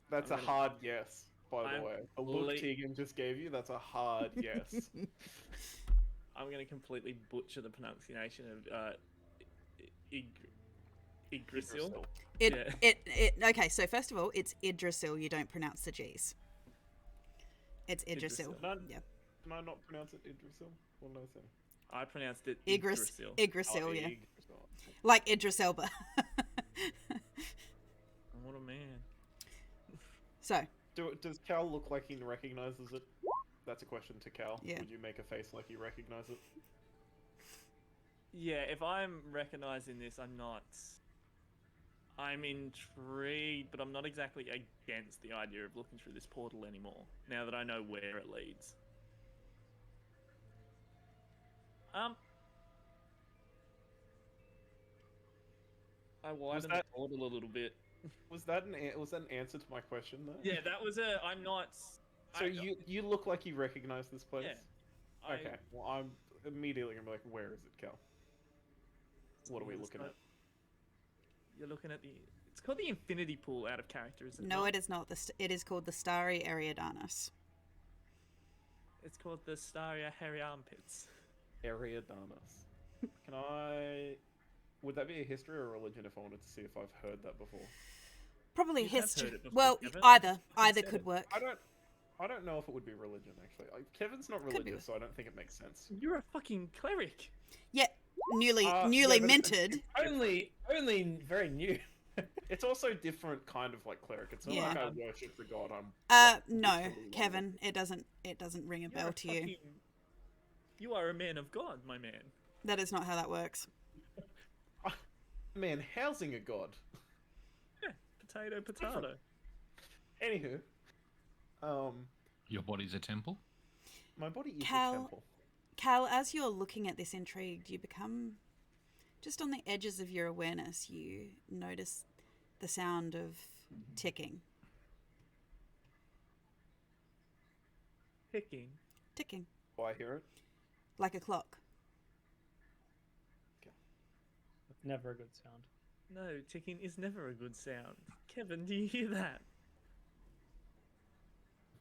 That's I'm a gonna- hard yes, by the I'm way. The look le- Tegan just gave you, that's a hard yes. I'm gonna completely butcher the pronunciation of Yggdrasil. Yeah. Okay, so first of all, it's Yggdrasil. You don't pronounce the G's. It's Yggdrasil. Yggdrasil. No, Yeah. Can I not pronounce it Yggdrasil? What did I say? I pronounced it Yggdrasil. Yggdrasil. Yggdrasil, yeah. Yggdrasil. Like Idris Elba. What a man. So, Does Cal look like he recognizes it? That's a question to Cal. Yeah. Would you make a face like you recognize it? Yeah, if I'm recognizing this, I'm not. I'm intrigued, but I'm not exactly against the idea of looking through this portal anymore, now that I know where it leads. I widened the that- portal a little bit. Was that an answer to my question though? Yeah, that was a. I'm not. So you look like you recognize this place? Yeah. Okay. Well, I'm immediately gonna be like, where is it, Cal? What are we looking at? You're looking at the. It's called the Infinity Pool out of character, isn't it? no, not? it is not. It is called the Starry Eridanus. It's called the Staria Hairy Armpits. Eridanus. Can I? Would that be a history or a religion if I wanted to see if I've heard that before? Probably You have history. heard it before, Well, Kevin. either I either said could it. work. I don't know if it would be religion actually. Kevin's not Could be. religious, so I don't think it makes sense. You're a fucking cleric. Yeah, newly Yeah, newly but minted. Only very new. It's also different kind of like cleric. It's not Yeah. like I worship the god. I'm No, literally Kevin, it doesn't ring a You're bell a to you. fucking- You are a man of God, my man. That is not how that works. man housing a god. Yeah, potato, potato. Anywho, Your body's a temple? my body is Cal- a temple. Cal, as you're looking at this intrigued, you become just on the edges of your awareness. You notice the sound of ticking, Picking. ticking, Do I hear it? like a clock. Never a good sound. No, ticking is never a good sound. Kevin, do you hear that?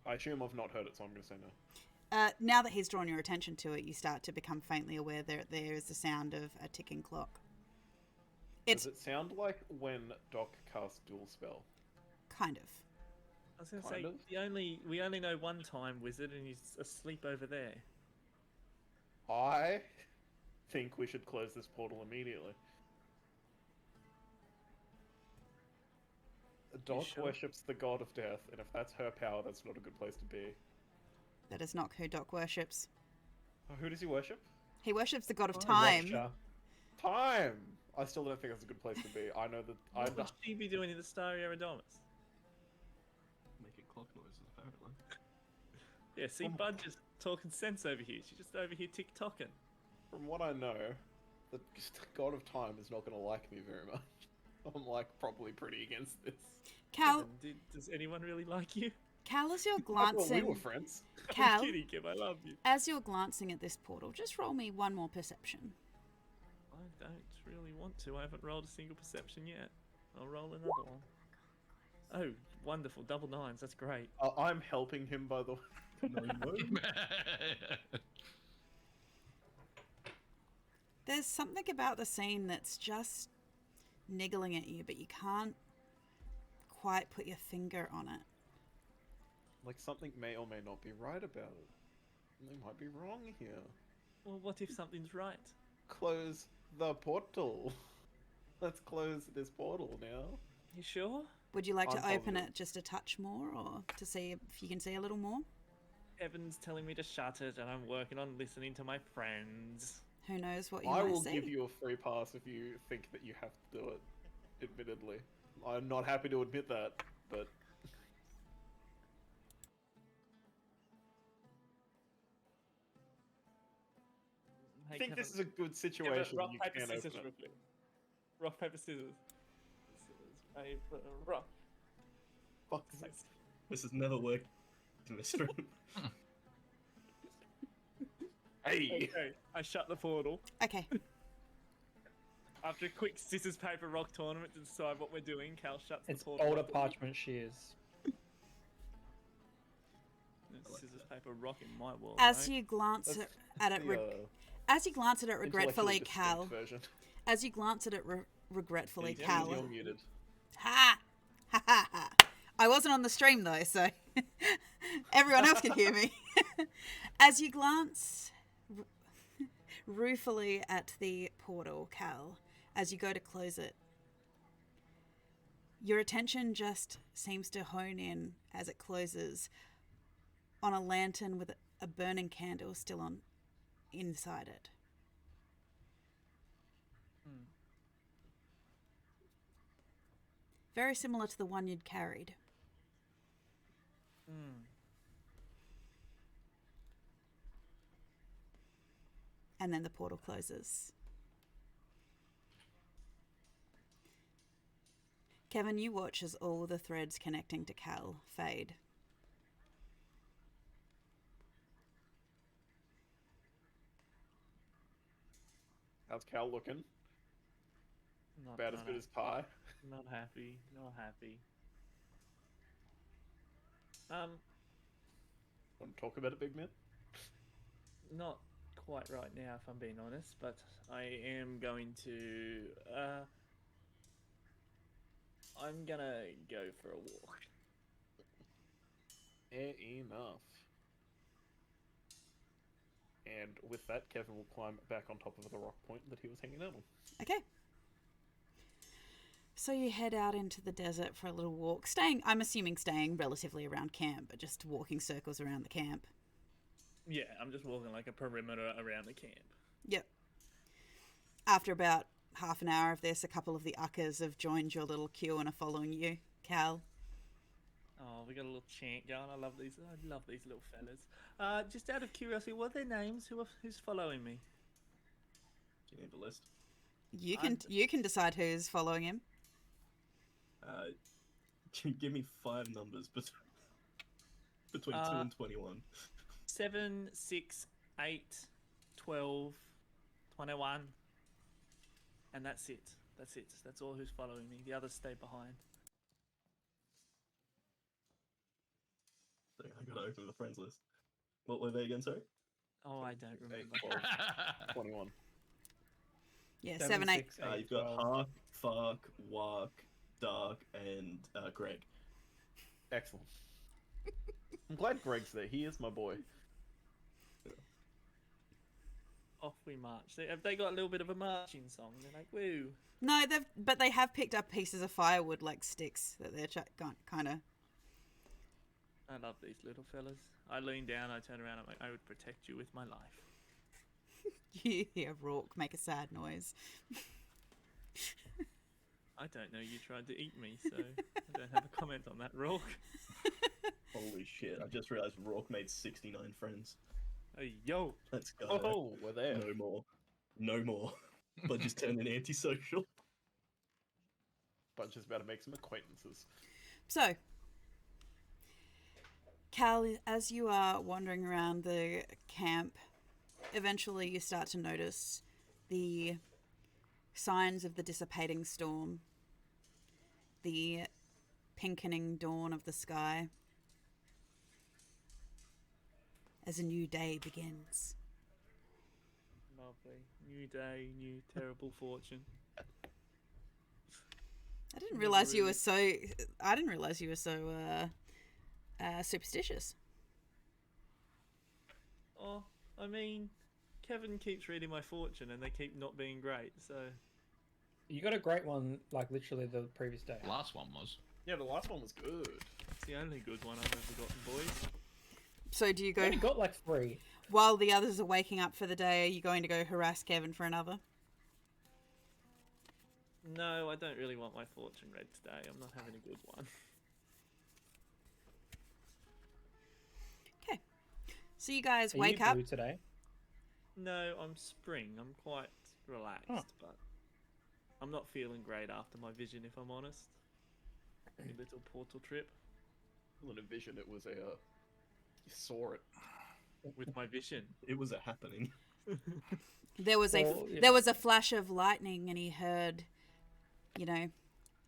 I assume I've not heard it, so I'm going to say no. Now that he's drawn your attention to it, you start to become faintly aware that there is the sound of a ticking clock. It's Does it sound like when Doc casts Dual Spell? kind of. I was going to Kind say, of. we only know one time wizard, and he's asleep over there. I think we should close this portal immediately. Doc sure? worships the god of death, and if that's her power, that's not a good place to be. That is not who Doc worships. Oh, who does he worship? He worships the god of The time. Watcher. Time! I still don't think that's a good place to be. I know that. What would she be doing in the Staria Eridanus? Making clock noises, apparently. Yeah, see, Bud just talking sense over here. She's just over here tick-tocking. From what I know, the god of time is not going to like me very much. I'm like probably pretty against this. Cal, Does anyone really like you? Cal, as you're I thought we were glancing, friends. Cal, I'm kidding, Kim. I love you. as you're glancing at this portal, just roll me one more perception. I don't really want to. I haven't rolled a single perception yet. I'll roll another one. Oh, wonderful. Double nines. That's great. I'm helping him, by the way. No, you won't. There's something about the scene that's just niggling at you, but you can't quite put your finger on it. Like something may or may not be right about it. Something might be wrong here. Well, what if something's right? Close the portal. Let's close this portal now. You sure? Would you like to I'm open positive. it just a touch more, or to see if you can see a little more? Evan's telling me to shut it, and I'm working on listening to my friends. Who knows what you I might will see? give you a free pass if you think that you have to do it. Admittedly, I'm not happy to admit that, but I think this is Kevin. a good Yeah, situation. but rock, You paper, can scissors, open real it. quick. Rock, paper, scissors. Scissors, paper, rock. Fuck's sake. This has never worked in this room. Hey! Okay, I shut the portal. Okay. After a quick scissors, paper, rock tournament to decide what we're doing, Cal shuts It's the portal. older off. parchment shears. Scissors, paper, rock in my world. As mate. you glance That's at it, the, as you glance at it regretfully, intellectually Cal. distinct version. As you glance at it regretfully, Yeah, Cal. you're muted. Ha! Ha ha ha! I wasn't on the stream though, so everyone else could hear me. As you glance ruefully at the portal, Cal, as you go to close it, your attention just seems to hone in as it closes on a lantern with a burning candle still on inside it. Very similar to the one you'd carried. And then the portal closes. Kevin, you watch as all the threads connecting to Cal fade. How's Cal looking? Not, About as not good as Ty. Not happy. Not happy. Want to talk about it, big man? Not quite right now, if I'm being honest, but I am going to. I'm gonna go for a walk. Fair enough. And with that, Kevin will climb back on top of the rock point that he was hanging out on. Okay. So you head out into the desert for a little walk, I'm assuming staying relatively around camp, but just walking circles around the camp. Yeah, I'm just walking like a perimeter around the camp. Yep. After about half an hour of this, a couple of the uckers have joined your little queue and are following you, Cal. Oh, we got a little chant going. I love these little fellas. Just out of curiosity, what are their names? Who's following me? Do you need the list? You can decide who's following him. Give me 5 numbers between 2 and 21. 7, 6, 8, 12, 21. And that's it. That's all who's following me. The others stay behind. So I gotta open the friends list. What were they again, sorry? Oh, I don't 8, remember. 12, 21. Yeah, 7, 8. 6, You've got Hark, Fark, Wark, Dark, and Greg. Excellent. I'm glad Greg's there. He is my boy. Off we march. Have they got a little bit of a marching song? They're like, woo. No, but they have picked up pieces of firewood like sticks that they're kind of. I love these little fellas. I lean down, I turn around, I'm like, I would protect you with my life. You hear Rourke make a sad noise. I don't know, you tried to eat me, so I don't have a comment on that, Rourke. Holy shit, I just realized Rourke made 69 friends. Hey, yo! Let's go. Oh, we're there. No more. No more. But just turn an antisocial. Bunch is about to make some acquaintances. So, Cal, as you are wandering around the camp, eventually you start to notice the signs of the dissipating storm, the pinkening dawn of the sky, as a new day begins. Lovely. New day, new terrible fortune. I didn't realize you were so. Superstitious. Oh, I mean, Kevin keeps reading my fortune and they keep not being great, so... You got a great one, like literally the previous day. Last one was. Yeah, the last one was good. It's the only good one I've ever gotten, boys. So do you You go only got like 3. while the others are waking up for the day? Are you going to go harass Kevin for another? No, I don't really want my fortune read today. I'm not having a good one. Okay. So you guys Are wake you up. blue today? No, I'm spring. I'm quite relaxed, but I'm not feeling great after my vision, if I'm honest. A little portal trip Well, in a vision, it was a. You saw it. with my vision. It was a happening. There was a flash of lightning, and he heard, you know,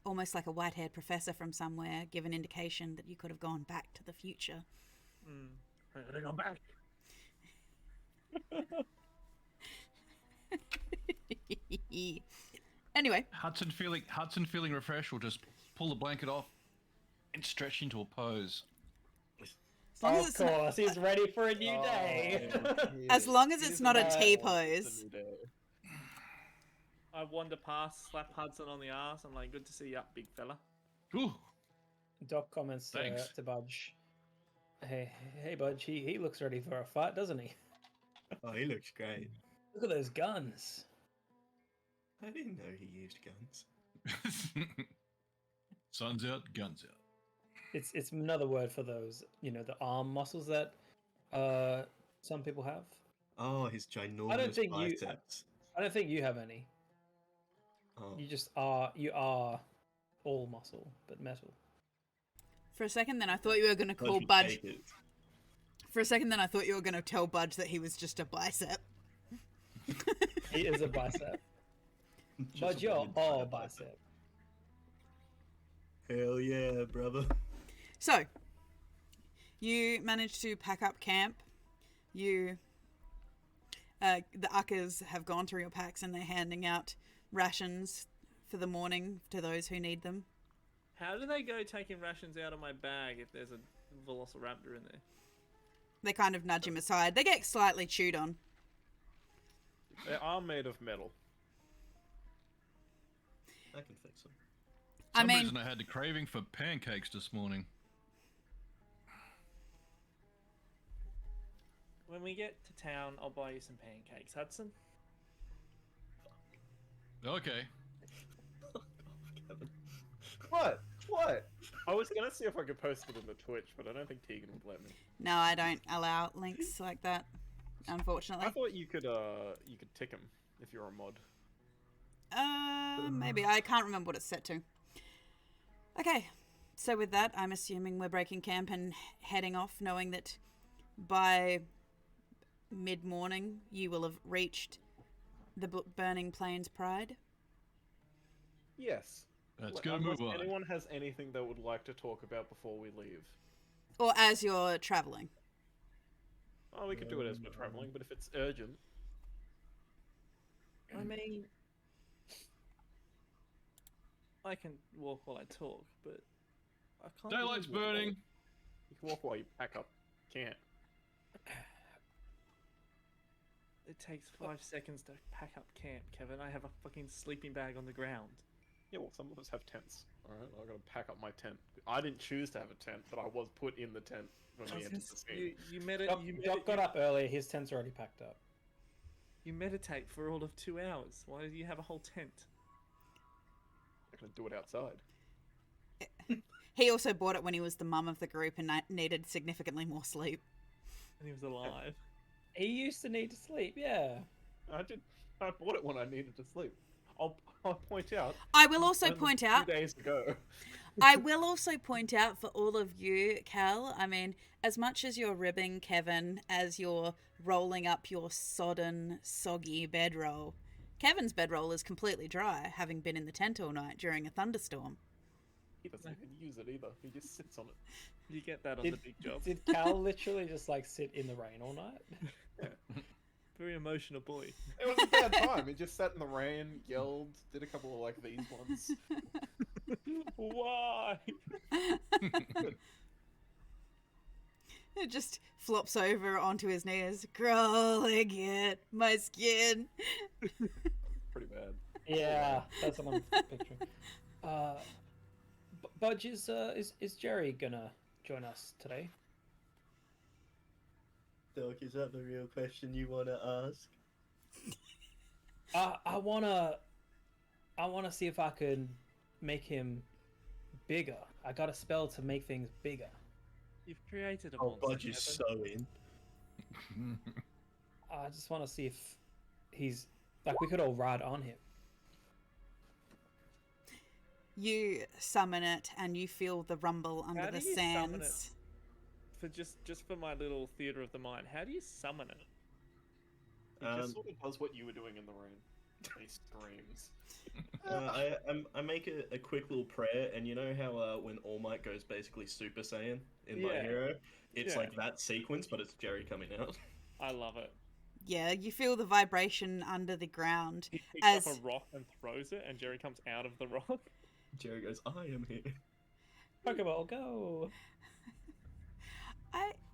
almost like a white-haired professor from somewhere give an indication that you could have gone back to the future. I'm gonna go back. Anyway, Hudson feeling refreshed, will just pull the blanket off and stretch into a pose. as long as Of it's not, course, he's ready for a new day. as long as It it's is not a a T new pose. day. I wander past, slap Hudson on the ass. I'm like, good to see you up, big fella. Ooh, Doc comments Thanks. to Budge. Hey, Budge. He looks ready for a fight, doesn't he? Oh, he looks great. Look at those guns. I didn't know he used guns. sun's out, guns out. It's another word for those, the arm muscles that some people have. Oh, his ginormous think you- biceps. I don't think you have any. Oh, You are all muscle, but metal. For a second, then I thought you were going to Budge call would Budge. take it. For a second, then I thought you were going to tell Budge that he was just a bicep. He is a bicep. Just Budge, a you're fucking all giant bicep. Hell yeah, brother. So, you managed to pack up camp. The uckers have gone through your packs and they're handing out rations for the morning to those who need them. How do they go taking rations out of my bag if there's a velociraptor in there? They kind of nudge him aside. They get slightly chewed on. They are made of metal. I can fix them. I Some mean- reason I had the craving for pancakes this morning. When we get to town, I'll buy you some pancakes, Hudson. Okay. Kevin. What? What? I was gonna see if I could post it in the Twitch, but I don't think Tegan would let me. No, I don't allow links like that, unfortunately. I thought you could tick him if you're a mod. Maybe. I can't remember what it's set to. Okay, so with that, I'm assuming we're breaking camp and heading off, knowing that by mid-morning you will have reached the Burning Plains Pride. Yes. Let's go move Unless on. anyone has anything they would like to talk about before we leave. Or as you're traveling. Oh, we could do it as we're traveling, but if it's urgent, I mean, I can walk while I talk, but I can't. really Daylight's walk while- burning. you can walk while you pack up. Can't. It takes 5 seconds to pack up camp, Kevin. I have a fucking sleeping bag on the ground. Yeah, well, some of us have tents. Alright, I gotta pack up my tent. I didn't choose to have a tent, but I was put in the tent when we entered the scene. You, medit- Doc, you, Doc medit- got up early. His tent's already packed up. you meditate for all of 2 hours. Why do you have a whole tent? I'm gonna do it outside. He also bought it when he was the mum of the group and needed significantly more sleep. And he was alive. He used to need to sleep. Yeah. I bought it when I needed to sleep. I'll point out. I will also only point 2 out days ago. I will also point out for all of you, Cal, I mean, as much as you're ribbing Kevin as you're rolling up your sodden, soggy bedroll, Kevin's bedroll is completely dry, having been in the tent all night during a thunderstorm. He doesn't even use it either. He just sits on it. You get that on the big job. Did Cal literally just sit in the rain all night? Very emotional boy. It was a bad time. He just sat in the rain, yelled, did a couple of these ones. Why? It just flops over onto his knees, crawling at my skin. Pretty bad. Yeah, that's what I'm picturing. Budge, is Jerry gonna join us today? Doc, is that the real question you want to ask? I wanna see if I could make him bigger. I got a spell to make things bigger. You've created a Oh, monster. Budge is Kevin. so in. I just want to see if he's like we could all ride on him. You summon it, and you feel the rumble under How the do you summon sands. For just for my little theater of the mind, how do you summon it? He just sort of does what you were doing in the rain. He screams. I make a quick little prayer, and you know how when All Might goes basically Super Saiyan in My Yeah. Hero? It's Yeah. like that sequence, but it's Jerry coming out. I love it. Yeah, you feel the vibration under the ground. He picks As- up a rock and throws it, and Jerry comes out of the rock. Jerry goes, I am here. Pokeball, go!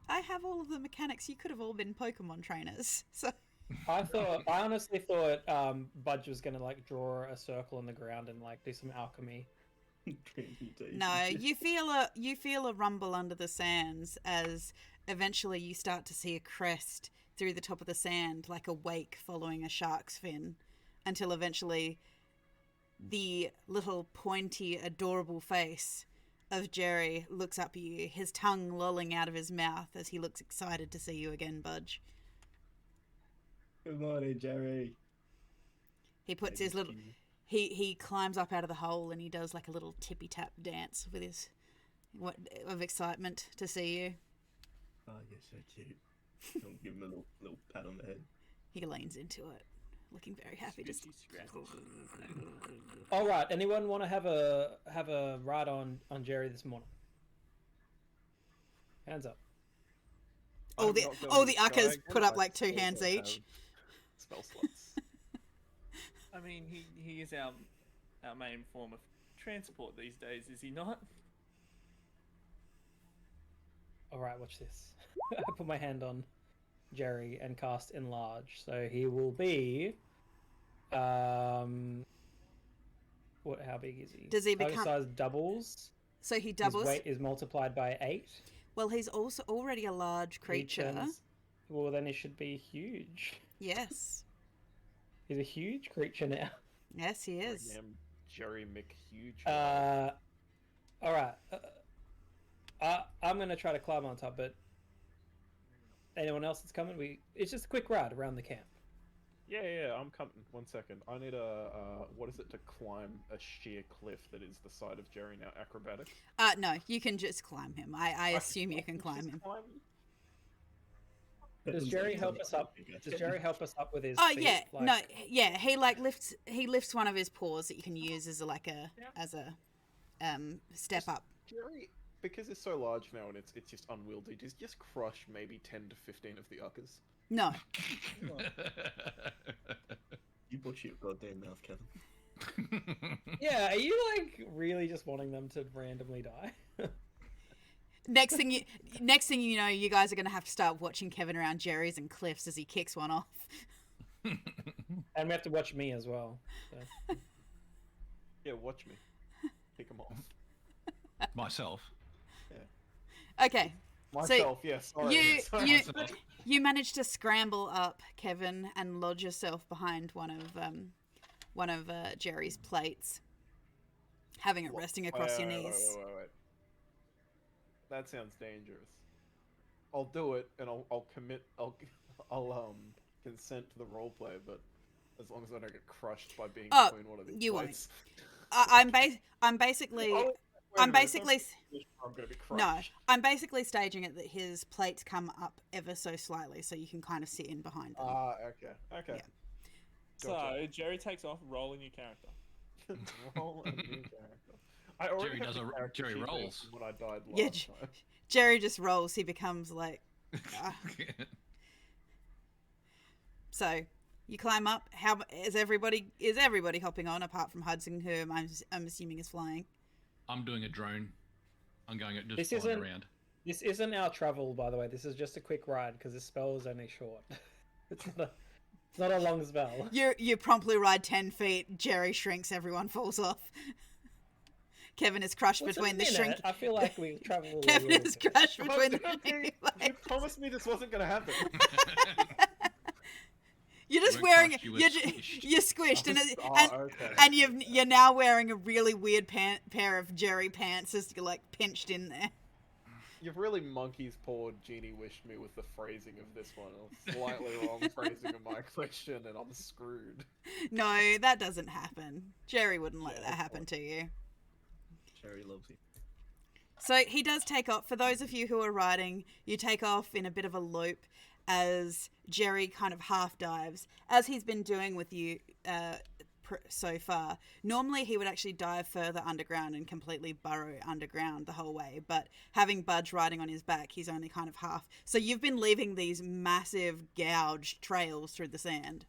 I have all of the mechanics. You could have all been Pokemon trainers. So I honestly thought Budge was gonna like draw a circle on the ground and like do some alchemy. Transmutation. no, you feel a rumble under the sands as eventually you start to see a crest through the top of the sand, like a wake following a shark's fin, until eventually the little pointy, adorable face of Jerry looks up at you, his tongue lolling out of his mouth as he looks excited to see you again, Budge. Good morning, Jerry. He puts his little... He climbs up out of the hole and he does like a little tippy tap dance with his of excitement to see you. Oh, you're so cute. I'll give him a little pat on the head. He leans into it, looking very happy. Just All right, anyone want to have a ride on Jerry this morning? Hands up. all the uckers put up like 2 hands each. Spell slots. I mean, he is our main form of transport these days, is he not? All right, watch this. I put my hand on Jerry and cast enlarge, so he will be. How big is he? Does he Target become- size doubles? So he doubles. His weight is multiplied by 8. Well, he's also already a large He creature. well, then he should be huge. Yes. He's a huge creature now. Yes, he is. Damn Jerry McHuge. All right. I'm gonna try to climb on top, but anyone else that's coming, it's just a quick ride around the camp. Yeah, I'm coming. 1 second. I need what is it to climb a sheer cliff that is the side of Jerry now? Acrobatic? No, you can just climb him. I assume you can climb him. Does Jerry help us up? Does Jerry help us up with his? Oh feet? yeah, Like- no, yeah. He lifts one of his paws that you can use as a step up. Jerry, because it's so large now and it's just unwieldy, just crush maybe 10 to 15 of the uckers. No, You watch your goddamn mouth, Kevin. Yeah, are you like really just wanting them to randomly die? next thing you know, you guys are gonna have to start watching Kevin around Jerry's and Cliff's as he kicks one off. And we have to watch me as well. So. Yeah, watch me. Pick them off. Myself. Okay, Myself, yes. Yeah, you sorry. you Myself. you managed to scramble up, Kevin, and lodge yourself behind one of Jerry's plates, having it resting across your knees. Wait. That sounds dangerous. I'll do it, and I'll commit. I'll consent to the roleplay, but as long as I don't get crushed by being between one of these you won't. plates. I'm basically I'm Wait a minute, basically I'm gonna be no, crushed. I'm basically staging it that his plates come up ever so slightly, so you can kind of sit in behind them. Okay. Yeah. So Jerry takes off. Roll a new character. Roll a new character. I already Jerry have does the a- character Jerry sheet there rolls. from when I died Yeah, last time. Jerry just rolls. He becomes like. So you climb up. How is everybody? Is everybody hopping on apart from Hudson, who I'm assuming is flying? I'm doing a drone. I'm going at This just flying isn't- around. This isn't our travel, by the way. This is just a quick ride because this spell is only short. It's not a long spell. You promptly ride 10 feet. Jerry shrinks. Everyone falls off. Kevin is crushed What's a between the minute? shrink. I feel like we travel. Kevin is crushed between the You shrinking legs. promised me this wasn't gonna happen. You're just You wearing weren't crushed, you were squished. you're squished, Okay. and you're now wearing a really weird pair of Jerry pants, just like pinched in there. You've really monkey's pawed Genie wished me with the phrasing of this one. A slightly wrong phrasing of my question, and I'm screwed. No, that doesn't happen. Jerry wouldn't let Yeah, that that's happen to you. Cherry loves you. So he does take off. For those of you who are riding, you take off in a bit of a loop as Jerry kind of half dives, as he's been doing with you so far. Normally he would actually dive further underground and completely burrow underground the whole way, but having Budge riding on his back, he's only kind of half. So you've been leaving these massive gouged trails through the sand.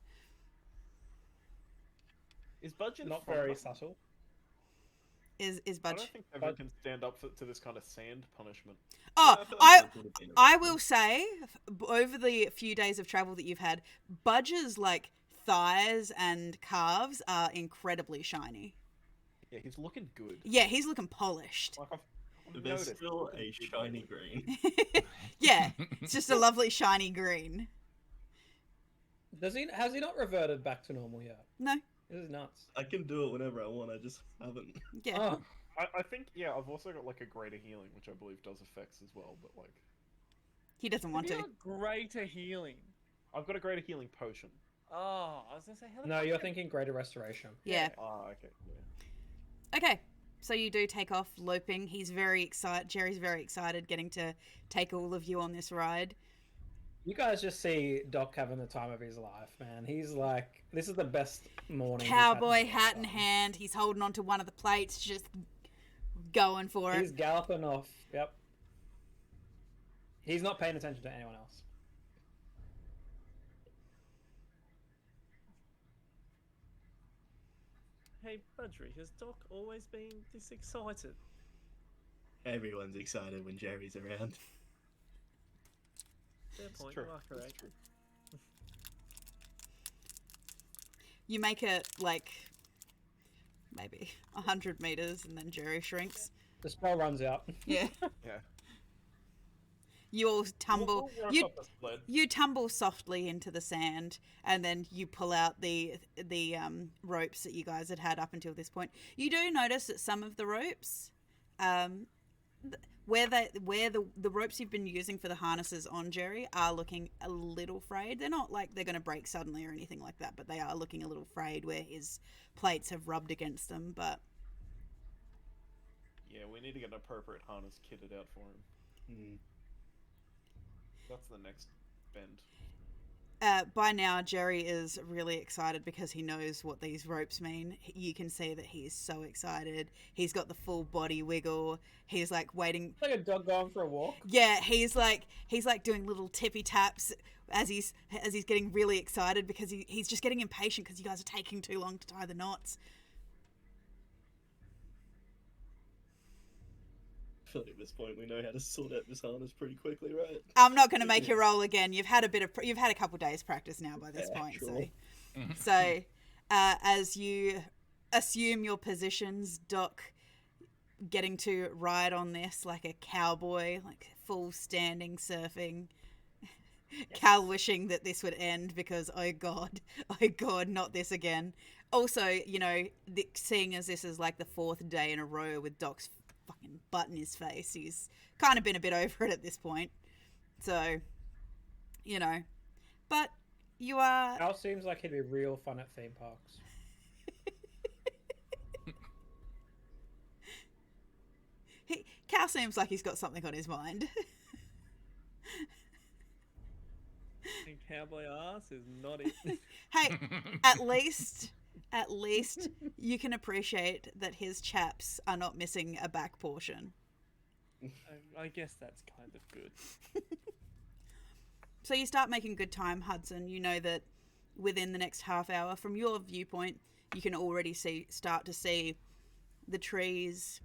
Is Budge in Not front very of us? subtle. Is I Budge? don't think Evan can stand up to this kind of sand punishment. Oh, Yeah, feel like I that would have been a bit I fun. will say, over the few days of travel that you've had, Budge's like thighs and calves are incredibly shiny. Yeah, he's looking good. Yeah, he's looking polished. Like I've There's noticed. still a shiny green. Yeah, it's just a lovely shiny green. Has he not reverted back to normal yet? No, This is nuts. I can do it whenever I want. I just haven't. yeah. Oh, I think, yeah, I've also got like a greater healing, which I believe does effects as well, but like, He doesn't want Have to. you got greater healing. I've got a greater healing potion. Oh, I was gonna say, how the no, fuck you're did- thinking greater restoration. Yeah. Ah, okay. Yeah. Okay. So you do take off loping. He's very excited. Jerry's very excited getting to take all of you on this ride. You guys just see Doc having the time of his life, man. He's like, this is the best morning. Cowboy hat in hand. He's holding onto one of the plates, just going for He's it. galloping off. Yep. He's not paying attention to anyone else. Hey, Budgery, has Doc always been this excited? Everyone's excited when Jerry's around. Fair It's point, true. you are It's correct. true. You make it like maybe 100 meters, and then Jerry shrinks. The spell runs out. Yeah. Yeah. You all tumble. We'll work You up the sled. you tumble softly into the sand, and then you pull out the ropes that you guys had up until this point. You do notice that some of the ropes, where the ropes you've been using for the harnesses on Jerry are looking a little frayed. They're not like they're going to break suddenly or anything like that, but they are looking a little frayed where his plates have rubbed against them. But Yeah, we need to get an appropriate harness kitted out for him. Mm. That's the next bend. by now, Jerry is really excited because he knows what these ropes mean. You can see that he's so excited. He's got the full body wiggle. He's like waiting. It's like a dog going for a walk. Yeah, he's like doing little tippy taps as he's getting really excited because he's just getting impatient because you guys are taking too long to tie the knots. I feel like at this point we know how to sort out this harness pretty quickly, right? I'm not going to make you roll again. You've had a couple days practice now by this Yeah, point. sure. So as you assume your positions, Doc getting to ride on this like a cowboy, like full standing surfing. Cal wishing that this would end because oh god, not this again. Also, you know, seeing as this is like the 4th day in a row with Doc's fucking butt in his face, he's kind of been a bit over it at this point. So, you know, but you are. Al seems like he'd be real fun at theme parks. Cal seems like he's got something on his mind. And cowboy ass is not it. Hey, at least you can appreciate that his chaps are not missing a back portion. I guess that's kind of good. So you start making good time, Hudson. You know that within the next half hour, from your viewpoint, you can already start to see the trees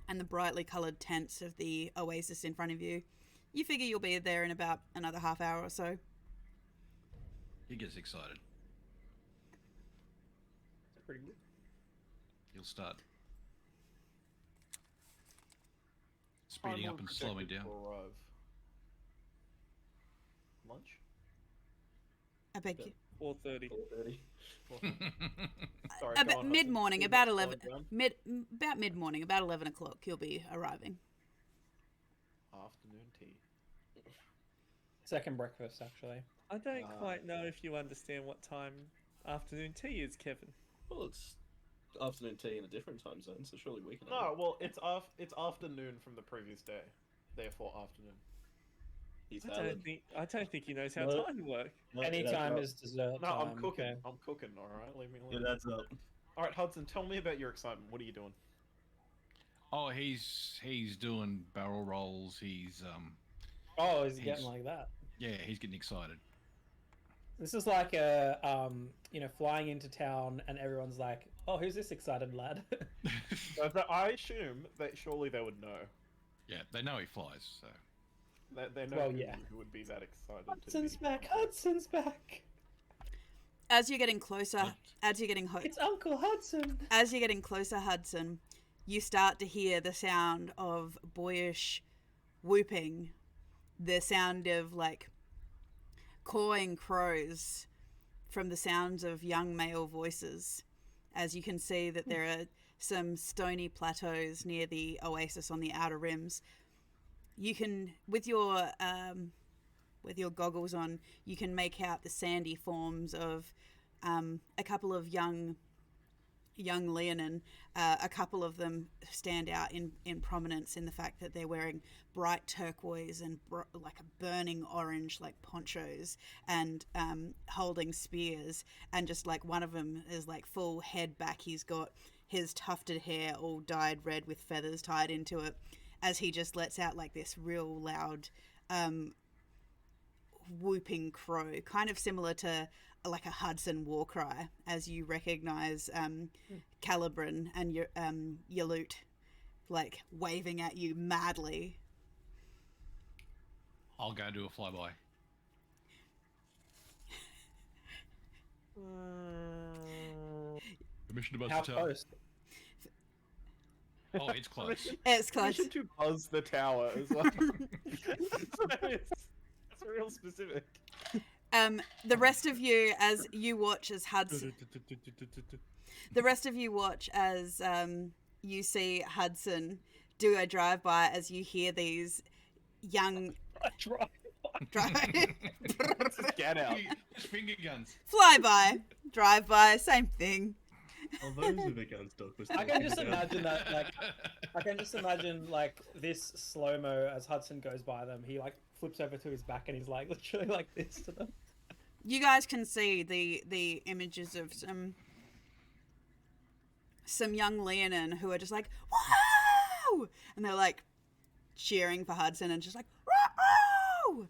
and the brightly coloured tents of the oasis in front of you. You figure you'll be there in about another half hour or so. He gets excited. It's pretty good. He'll start speeding Time up and we're slowing projected down. to arrive. Lunch? I beg you. 4:30. 4:30. Sorry, About go on, Hudson. mid-morning, We've about got 11. slowing down. Mid-morning, about 11 o'clock. You'll be arriving. Ah, Second breakfast, actually. I don't quite know if you understand what time afternoon tea is, Kevin. Well, it's afternoon tea in a different time zone, so surely we can. No, well, it's afternoon from the previous day, therefore afternoon. He's I don't think he knows how No. time works. Any time is dessert No, time. I'm cooking. okay. I'm cooking. All right, leave me alone. Yeah, that's up. All right, Hudson, tell me about your excitement. What are you doing? Oh, he's doing barrel rolls. He's Oh, is he He's- getting like that? yeah, he's getting excited. This is like a flying into town and everyone's like, "Oh, who's this excited lad?" I assume that surely they would know. Yeah, they know he flies. So They know Well, who, yeah. who would be that excited Hudson's to be. back. Hudson's back. As you're getting closer, as you're getting It's Uncle Hudson. as you're getting closer, Hudson, you start to hear the sound of boyish whooping, the sound of like cawing crows from the sounds of young male voices. As you can see that there are some stony plateaus near the oasis on the outer rims. You can, with your goggles on, you can make out the sandy forms of a couple of young Leonin. A couple of them stand out in prominence in the fact that they're wearing bright turquoise and like a burning orange like ponchos and holding spears, and just like one of them is like full head back. He's got his tufted hair all dyed red with feathers tied into it, as he just lets out like this real loud whooping crow, kind of similar to like a Hudson war cry, as you recognize Calibran and your Yalut like waving at you madly. I'll go do a flyby. Permission to buzz How the tower. close? Oh, it's close. It's close. Permission to buzz the tower as well. It's real specific. The rest of you, as you watch as Hudson, the rest of you watch as you see Hudson do a drive-by as you hear these young Get out. Just finger guns. fly-by, drive-by, same thing. Oh, those are the guns, Doc. I can just imagine that, like, I can just imagine like this slow mo as Hudson goes by them. He like flips over to his back and he's like literally like this to them. You guys can see the images of some young Leonin who are just like, wow! And they're like cheering for Hudson and just like, wow!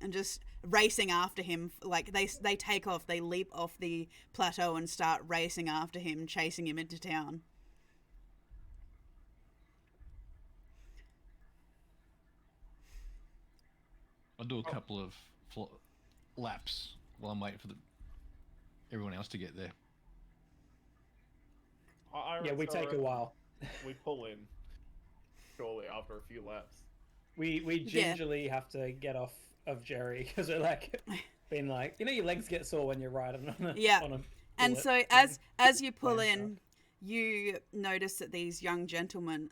And just racing after him. Like they take off, they leap off the plateau and start racing after him, chasing him into town. I'll do a couple of laps while I'm waiting for everyone else to get there. Yeah, we take a while. We pull in surely after a few laps. We gingerly have to get off of Jerry because we're like being like, you know, your legs get sore when you're riding on a Yeah. on a And bullet so thing. as you pull Flying in, you notice that these young gentlemen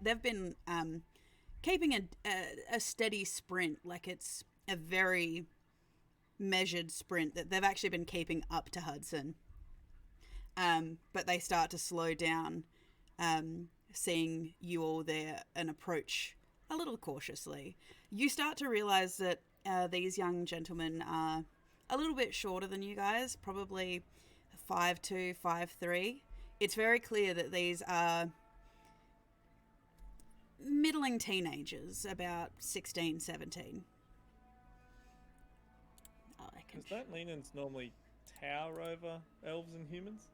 they've been keeping a steady sprint, like it's a very measured sprint that they've actually been keeping up to Hudson. But they start to slow down, seeing you all there and approach a little cautiously. You start to realize that these young gentlemen are a little bit shorter than you guys, probably 5'2", 5'3". It's very clear that these are middling teenagers, about 16, 17. Because don't Lenins normally tower over elves and humans?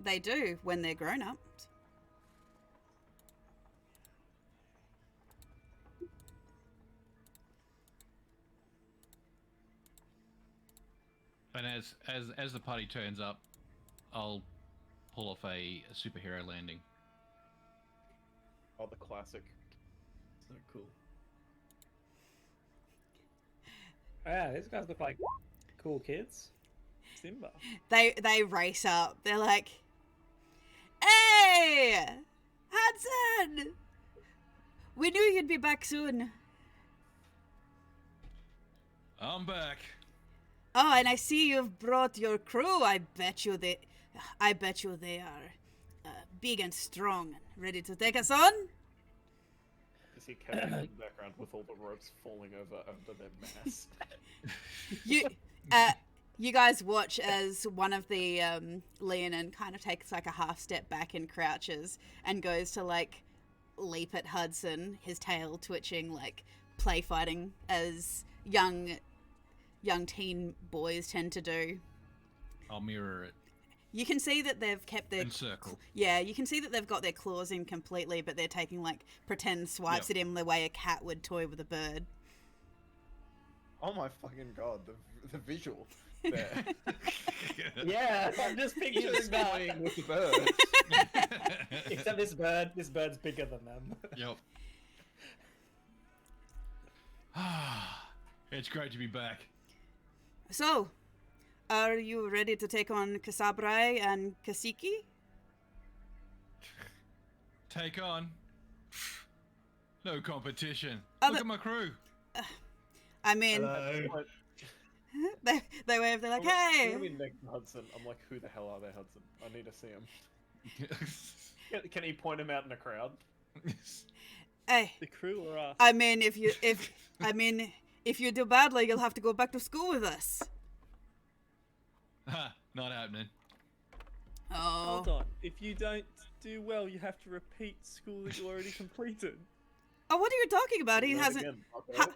They do when they're grown up. And as the party turns up, I'll pull off a superhero landing. Oh, the classic. So cool. Yeah, these guys look like cool kids. Simba. They race up. They're like, "Hey, Hudson! We knew you'd be back soon." I'm back. Oh, and I see you've brought your crew. I bet you they are big and strong, ready to take us on. You see Kevin in the background with all the ropes falling over under their mass. You guys watch as one of the Leonin kind of takes like a half step back and crouches and goes to like leap at Hudson, his tail twitching, like play fighting as young teen boys tend to do. I'll mirror it. You can see that they've kept their Encircle. Yeah, you can see that they've got their claws in completely, but they're taking like pretend swipes at him the way a cat would toy with a bird. Oh my fucking god, the visual there. Yeah, I'm just picturing that. Playing with the birds. Except this bird's bigger than them. Yep. It's great to be back. So, are you ready to take on Kasabrai and Kasiki? Take on. No competition. Oh, Look at my crew. I mean, Hello. they wave, they're like, I'm hey! gonna be next to Hudson. I'm like, who the hell are they, Hudson? I need to see him. Can he point him out in a crowd? Hey, The crew or us? I mean, if you do badly, you'll have to go back to school with us. Ha, not happening. Oh. Hold on. If you don't do well, you have to repeat school that you already completed. Oh, what are you talking about? He Do it hasn't. again, fucker.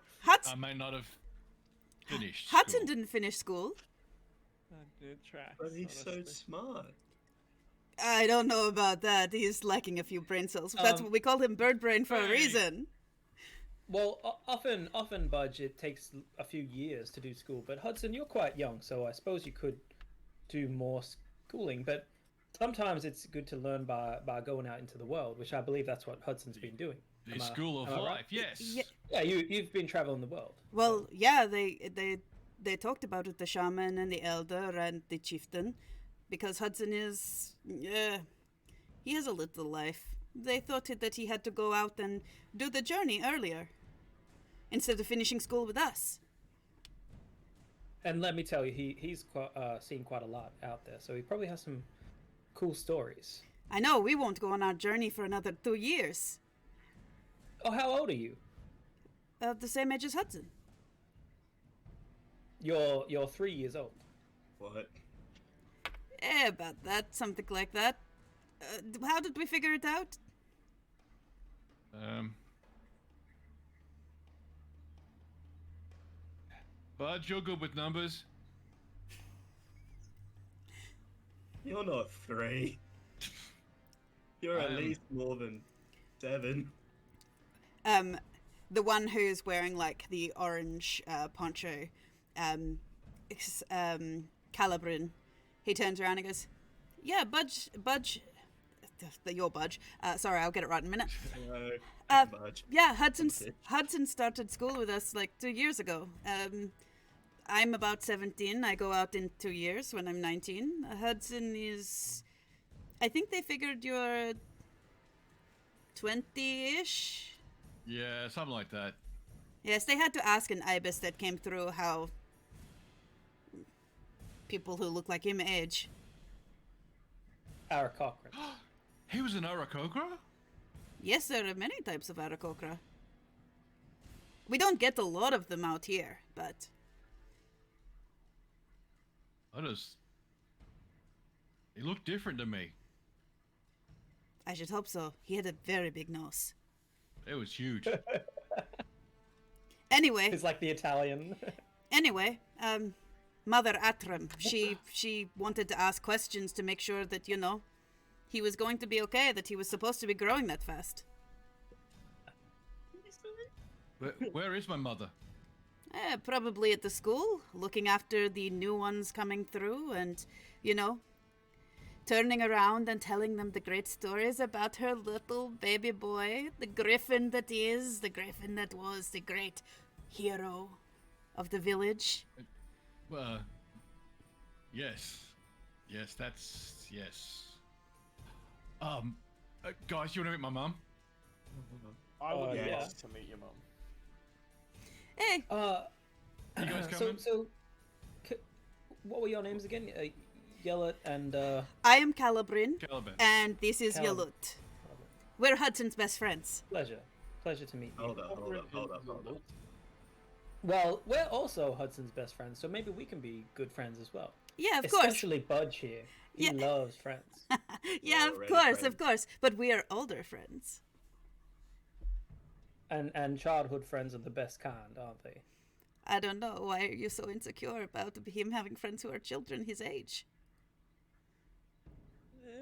I may not have finished. Hudson school. didn't finish school. Tracks, But he's so honestly. smart. I don't know about that. He's lacking a few brain cells. That's what we called him, bird brain, for a Hey. reason. Well, often, Budge, it takes a few years to do school. But Hudson, you're quite young, so I suppose you could do more schooling. But sometimes it's good to learn by going out into the world, which I believe that's what Hudson's been doing. The Am I- school of am I right? life, yes. Yeah. Yeah, you've been traveling the world. Well, yeah, they talked about it, the shaman and the elder and the chieftain, because Hudson is, he has a little life. They thought that he had to go out and do the journey earlier, instead of finishing school with us. And let me tell you, he's seen quite a lot out there, so he probably has some cool stories. I know, we won't go on our journey for another 2 years. Oh, how old are you? The same age as Hudson. You're 3 years old. What? About that, something like that. How did we figure it out? Bud, you're good with numbers. You're not 3. You're I at am. least more than 7. The one who's wearing like the orange poncho, Calibrin, he turns around and goes, "Yeah, Budge, your Budge. Sorry, I'll get it right in a minute. Much. Yeah, Okay. Hudson started school with us like 2 years ago. I'm about 17. I go out in 2 years when I'm 19. Hudson is, I think they figured you're 20-ish. Yeah, something like that. Yes, they had to ask an ibis that came through how people who look like him age. Aarakocra. He was an Aarakocra? Yes, there are many types of Aarakocra. We don't get a lot of them out here, but He looked different to me. I should hope so. He had a very big nose. It was huge. Anyway, He's like the Italian. Mother Atram, she wanted to ask questions to make sure that, you know, he was going to be okay, that he was supposed to be growing that fast. Where is my mother? Probably at the school, looking after the new ones coming through and, you know, turning around and telling them the great stories about her little baby boy, the griffin that is, the griffin that was the great hero of the village. Yes. Yes, that's... yes. Guys, you want to meet my mum? I would yeah. love to meet your mum. Hey, You guys coming? What were your names again? Yellet and I am Calibrin, Caliban. and this is Calib- Yalut. We're Hudson's best friends. Pleasure to meet you. Hold up. Well, we're also Hudson's best friends, so maybe we can be good friends as well. Yeah, of course. Especially Budge here. He Yeah. loves friends. Yeah, We're of already course, friends. of course. But we are older friends. And childhood friends are the best kind, aren't they? I don't know. Why are you so insecure about him having friends who are children his age?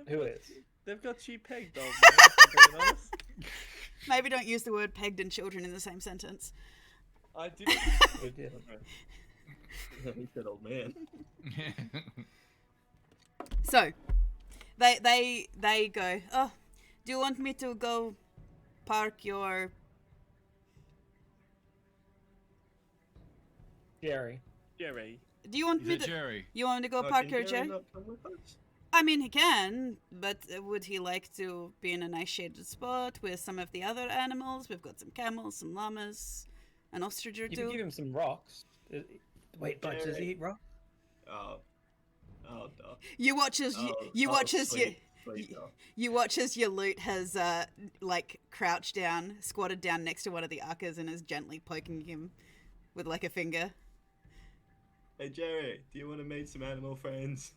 Who is? They've got you pegged, old man, if I'm being honest. Maybe don't use the word pegged and children in the same sentence. I didn't. We did. He said, old man. So, they go, oh, do you want me to go park your... Jerry. Jerry. Do you want Is me it to... Jerry? You want me to go Oh, park can your Jerry Jerry? not come with us? I mean, he can, but would he like to be in a nice shaded spot with some of the other animals? We've got some camels, some llamas, an ostrich or You can two. give him some rocks. Wait, Budge, does he eat rocks? Oh, no. You watch as Sweet, no. you watch as your loot has like crouched down, squatted down next to one of the uckers and is gently poking him with like a finger. Hey Jerry, do you want to meet some animal friends?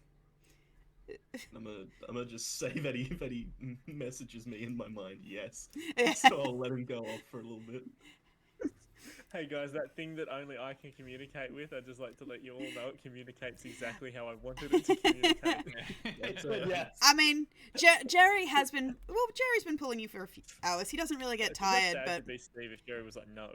I'm gonna just say that he messages me in my mind, yes. So I'll let him go off for a little bit. Hey guys, that thing that only I can communicate with, I'd just like to let you all know it communicates exactly how I wanted it to communicate. Yes. I mean, Jerry's been pulling you for a few hours. He doesn't really get It's not tired, sad but to be Steve if Jerry was like, no.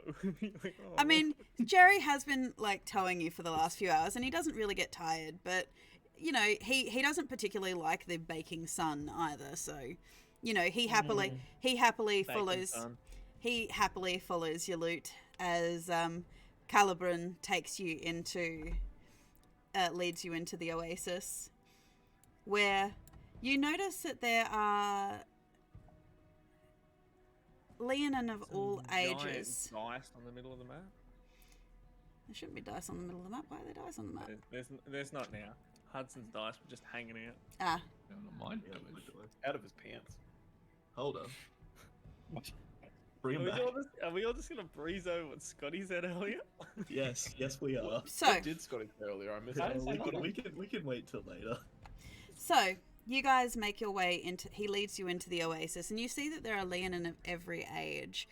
Like, I "Oh." mean, Jerry has been like towing you for the last few hours, and he doesn't really get tired. But you know, he doesn't particularly like the baking sun either. So, you know, he happily Bacon follows son. he happily follows your loot as Calibran takes you into leads you into the oasis, where you notice that there are Leonin of all Giant ages. dice on the middle of the map. There shouldn't be dice on the middle of the map. Why are there dice on the map? There's not now. Hudson's dice were just hanging out. Ah, No, not mine. Yeah, Out of his pants. hold on. Bring Are him we, back. are we all just gonna breeze over what Scotty said earlier? Yes, we are. so I did Scotty earlier. I missed I it. didn't say We can wait till later. So, you guys make your way into... He leads you into the oasis, and you see that there are Leonin of every age.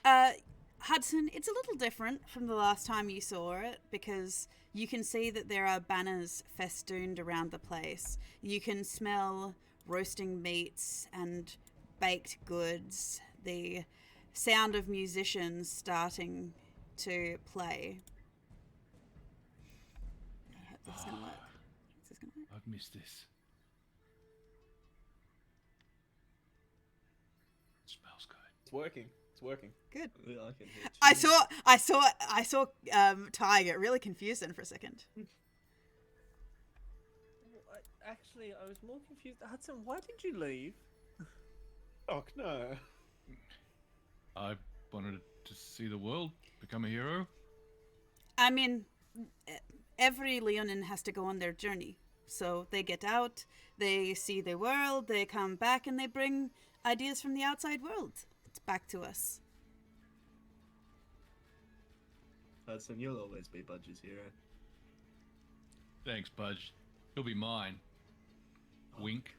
Hudson, it's a little different from the last time you saw it, because you can see that there are banners festooned around the place. You can smell roasting meats and baked goods, the sound of musicians starting to play. I hope this is going to work. Is this going to work? I've missed this. It smells good. It's working. It's working. Good. Yeah, I can hear I saw Ty get really confused then for a second. Actually, I was more confused. Hudson, why did you leave? Oh no. I wanted to see the world, become a hero. I mean, every Leonin has to go on their journey. So they get out, they see the world, they come back, and they bring ideas from the outside world. It's back to us. Hudson, you'll always be Budge's hero. Thanks, Budge. He'll be mine. Wink.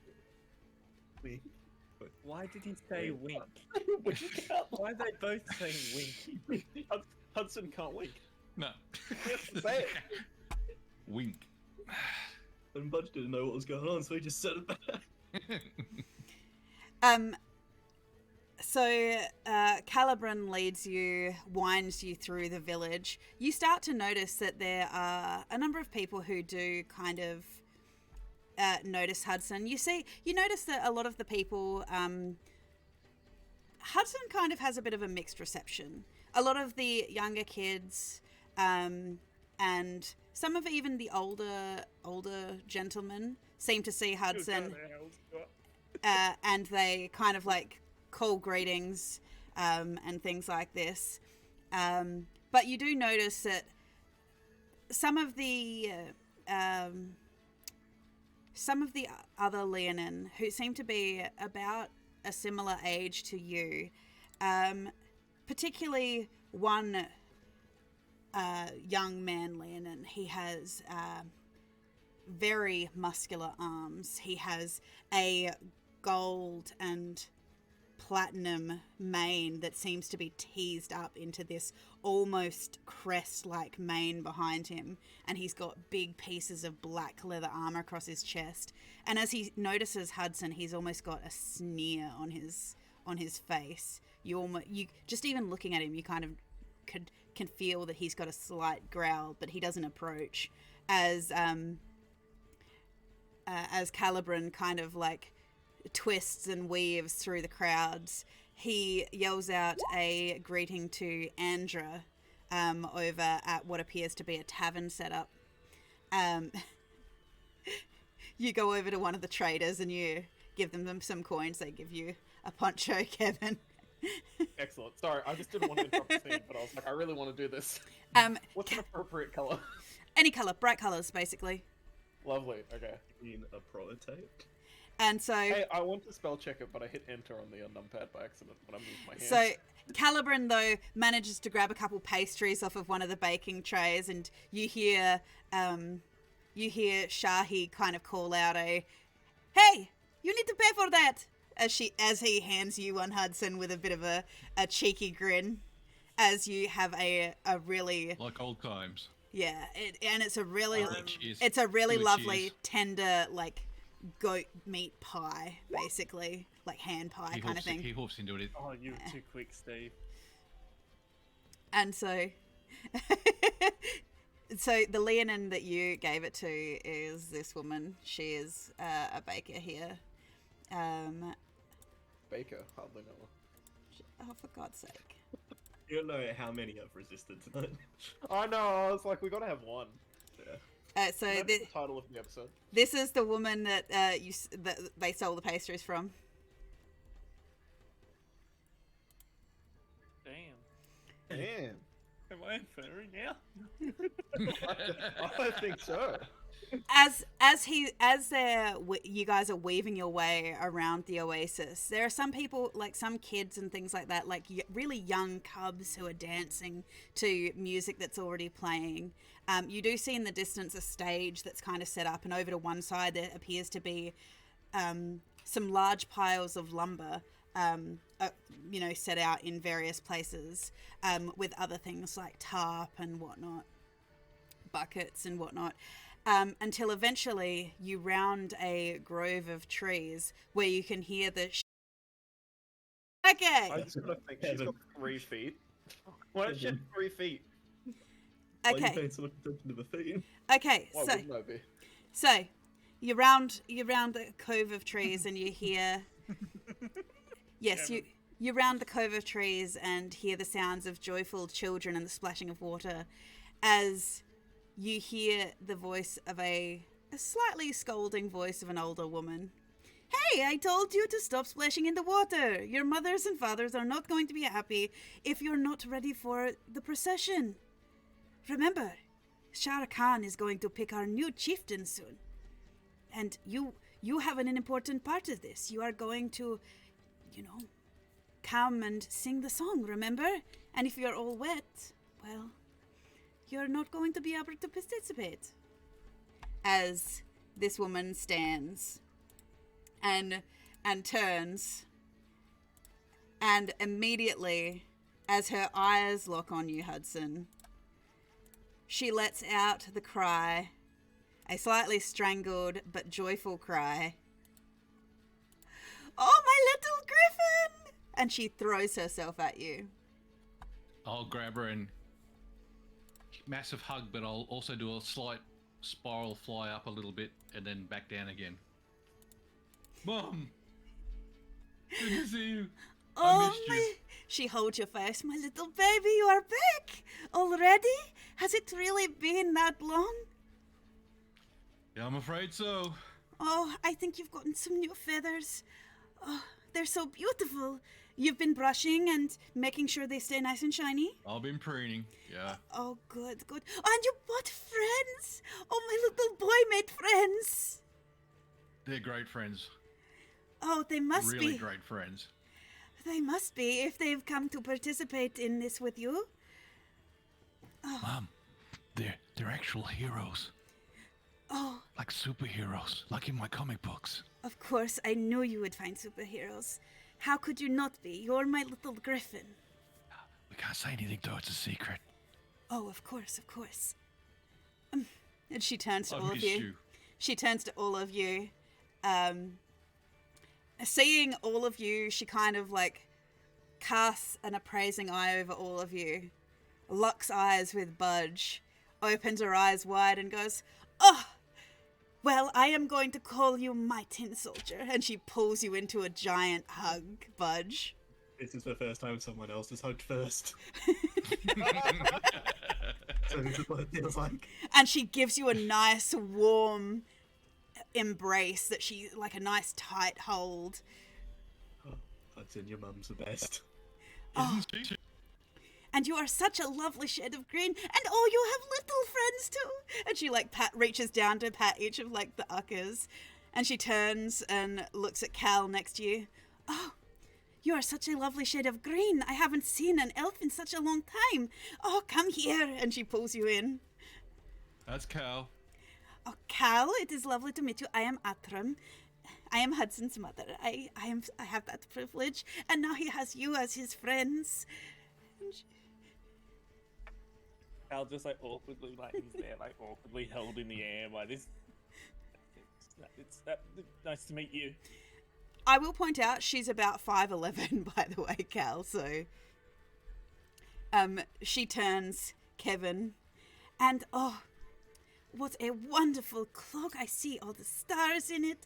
Why did he say wink? Wink. Why are they both saying wink? Hudson can't wink. No. Say it. Wink. And Budge didn't know what was going on, so he just said it back. So Calibran leads you, winds you through the village. You start to notice that there are a number of people who do kind of notice Hudson. You notice that a lot of the people, Hudson kind of has a bit of a mixed reception. A lot of the younger kids, and some of even the older gentlemen seem to see Hudson, and they kind of like call greetings and things like this. But you do notice that some of the other Leonin who seem to be about a similar age to you, particularly one young man Leonin. He has very muscular arms. He has a gold and platinum mane that seems to be teased up into this almost crest-like mane behind him, and he's got big pieces of black leather armor across his chest. And as he notices Hudson, he's almost got a sneer on his face. You just even looking at him, you kind of can feel that he's got a slight growl, but he doesn't approach. As Calibran kind of like twists and weaves through the crowds, he yells out a greeting to Andra over at what appears to be a tavern setup. You go over to one of the traders and you give them some coins. They give you a poncho, Kevin. Excellent. Sorry, I just didn't want to interrupt the scene, but I was like, I really want to do this. What's an appropriate color? Any color, bright colors, basically. Lovely. Okay. You mean a prototype? And so, Hey, I want to spell check it, but I hit enter on the numpad by accident when I moved my hands. so Calibran, though, manages to grab a couple pastries off of one of the baking trays, and you hear Shahi kind of call out a, "Hey, you need to pay for that!" as he hands you one, Hudson, with a bit of a cheeky grin, as you have a really Like old times. yeah, it's a really Cheers. it's a really Good lovely cheers. tender like goat meat pie, basically like hand pie kind of thing. He hoofs into it. Oh, you were too quick, Steve. And so so the Leonin that you gave it to is this woman. She is a baker here. Baker, hardly know. Oh, for God's sake. You don't know how many I've resisted tonight. I know, I was like, we gotta have one. Yeah. So That's the title of the episode. this is the woman that that they sold the pastries from. Damn. Damn. Am I inferring now? I think so. As you guys are weaving your way around the oasis, there are some people, like some kids and things like that, like really young cubs who are dancing to music that's already playing. You do see in the distance a stage that's kind of set up, and over to one side there appears to be some large piles of lumber, set out in various places, with other things like tarp and whatnot, buckets and whatnot. Until eventually you round a grove of trees where you can hear the Okay. I just gotta think, she's got 3 feet. Why does she have 3 feet? Why are you Okay. paying so much attention to the theme? Okay. Why wouldn't I be? So you round the cove of trees and you hear Yes, you round the cove of trees and hear the sounds of joyful children and the splashing of water as you hear the voice of a slightly scolding voice of an older woman. Hey, I told you to stop splashing in the water. Your mothers and fathers are not going to be happy if you're not ready for the procession. Remember, Shah Khan is going to pick our new chieftain soon. And you have an important part of this. You are going to, come and sing the song, remember? And if you're all wet, well, you're not going to be able to participate. As this woman stands and turns, and immediately, as her eyes lock on you, Hudson, she lets out the cry, a slightly strangled but joyful cry. Oh, my little griffin! And she throws herself at you. I'll grab her and massive hug, but I'll also do a slight spiral fly up a little bit and then back down again. Mom! Good to see you. I missed you. She holds your face. My little baby, you are back already? Has it really been that long? Yeah, I'm afraid so. Oh, I think you've gotten some new feathers. Oh, they're so beautiful. You've been brushing and making sure they stay nice and shiny? I've been preening. Yeah. Oh, good. And you bought friends? Oh, my little boy made friends. They're great friends. Oh, they must be. Really great friends. They must be if they've come to participate in this with you. Oh. Mom, they're actual heroes. Oh. Like superheroes, like in my comic books. Of course, I knew you would find superheroes. How could you not be? You're my little griffin. We can't say anything though, it's a secret. Oh, of course. And she turns to I all of missed you. She turns to all of you. Seeing all of you, she kind of like casts an appraising eye over all of you, locks eyes with Budge, opens her eyes wide and goes, "Oh, well, I am going to call you my tin soldier." And she pulls you into a giant hug, Budge. This is the first time someone else has hugged first. So this is what it feels like. And she gives you a nice warm embrace that she, like a nice tight hold. Oh, Hudson, your mum's the best. Oh. And you are such a lovely shade of green, and oh, you have little friends too. And she like reaches down to pat each of like the uckers, and she turns and looks at Cal next to you. "Oh, you are such a lovely shade of green. I haven't seen an elf in such a long time. Oh, come here." And she pulls you in. That's Cal. "Oh, Cal, it is lovely to meet you. I am Atram. I am Hudson's mother. I have that privilege, and now he has you as his friends." Cal just like awkwardly, like he's there, like awkwardly held in the air by this. It's nice to meet you. I will point out she's about 5'11", by the way, Cal. So, she turns Kevin, and oh, what a wonderful cloak! I see all the stars in it.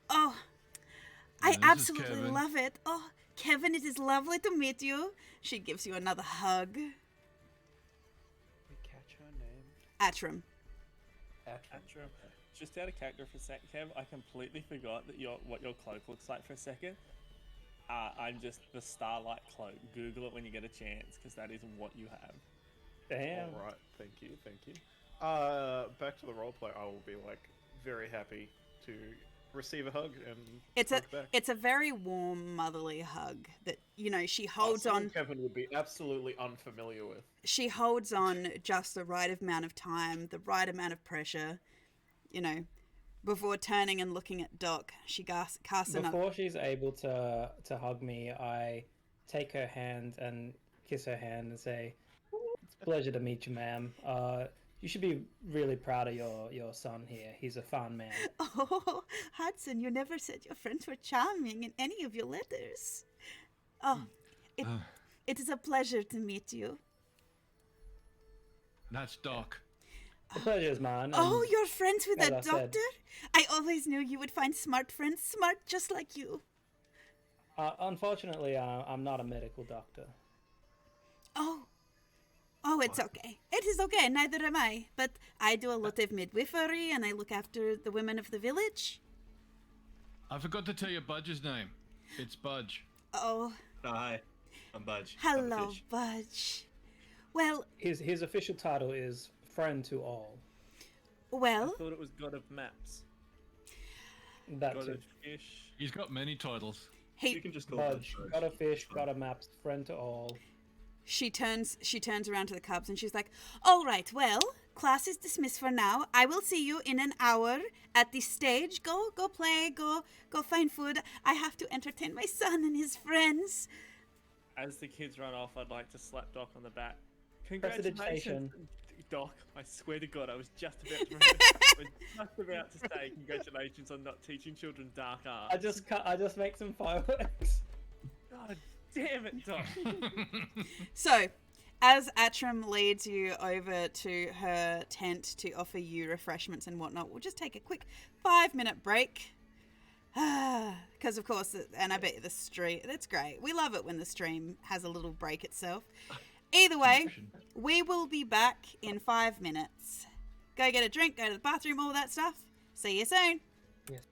Oh, I absolutely love it. Oh, Kevin, it is lovely to meet you. She gives you another hug. Catch her name. Atram. Atram. Just out of character for a sec, Kev, I completely forgot that what your cloak looks like for a second. I'm just the Starlight cloak. Google it when you get a chance, because that is what you have. Damn. All right, thank you. Back to the roleplay. I will be like very happy to receive a hug and hug back. It's a very warm motherly hug that, you know, she holds on. Kevin would be absolutely unfamiliar with. She holds on just the right amount of time, the right amount of pressure, you know, before turning and looking at Doc. She casts another. Before she's able to hug me, I take her hand and kiss her hand and say, "It's a pleasure to meet you, ma'am. You should be really proud of your son here. He's a fun man." Oh, Hudson, you never said your friends were charming in any of your letters. Oh, it is a pleasure to meet you. That's Doc. The pleasure is mine. Oh, you're friends with a as I said- doctor? I always knew you would find smart friends, smart just like you. Unfortunately, I'm not a medical doctor. Oh, it's okay. It is okay, neither am I. But I do a lot of midwifery, and I look after the women of the village. I forgot to tell you Budge's name. It's Budge. Oh. Hi, I'm Budge. I'm a Hello, fish. Budge. Well... His official title is Friend to All. Well... I thought it was God of Maps. That God too. of Fish. He's got many titles. You can just call Budge, Budge. got a fish, got a maps, friend to all. She turns around to the cubs and she's like, "All right, well, class is dismissed for now. I will see you in an hour at the stage. Go play, go find food. I have to entertain my son and his friends." As the kids run off, I'd like to slap Doc on the back. Prestidigitation. Congratulations, Doc. I swear to God, I was just about to say congratulations on not teaching children dark arts. I just make some fireworks. God damn it, Doc. So, as Atram leads you over to her tent to offer you refreshments and whatnot, we'll just take a quick 5-minute break. Because, of course, and I bet you the stream, that's great. We love it when the stream has a little break itself. Either way, we will be back in 5 minutes. Go get a drink, go to the bathroom, all that stuff. See you soon. Yes.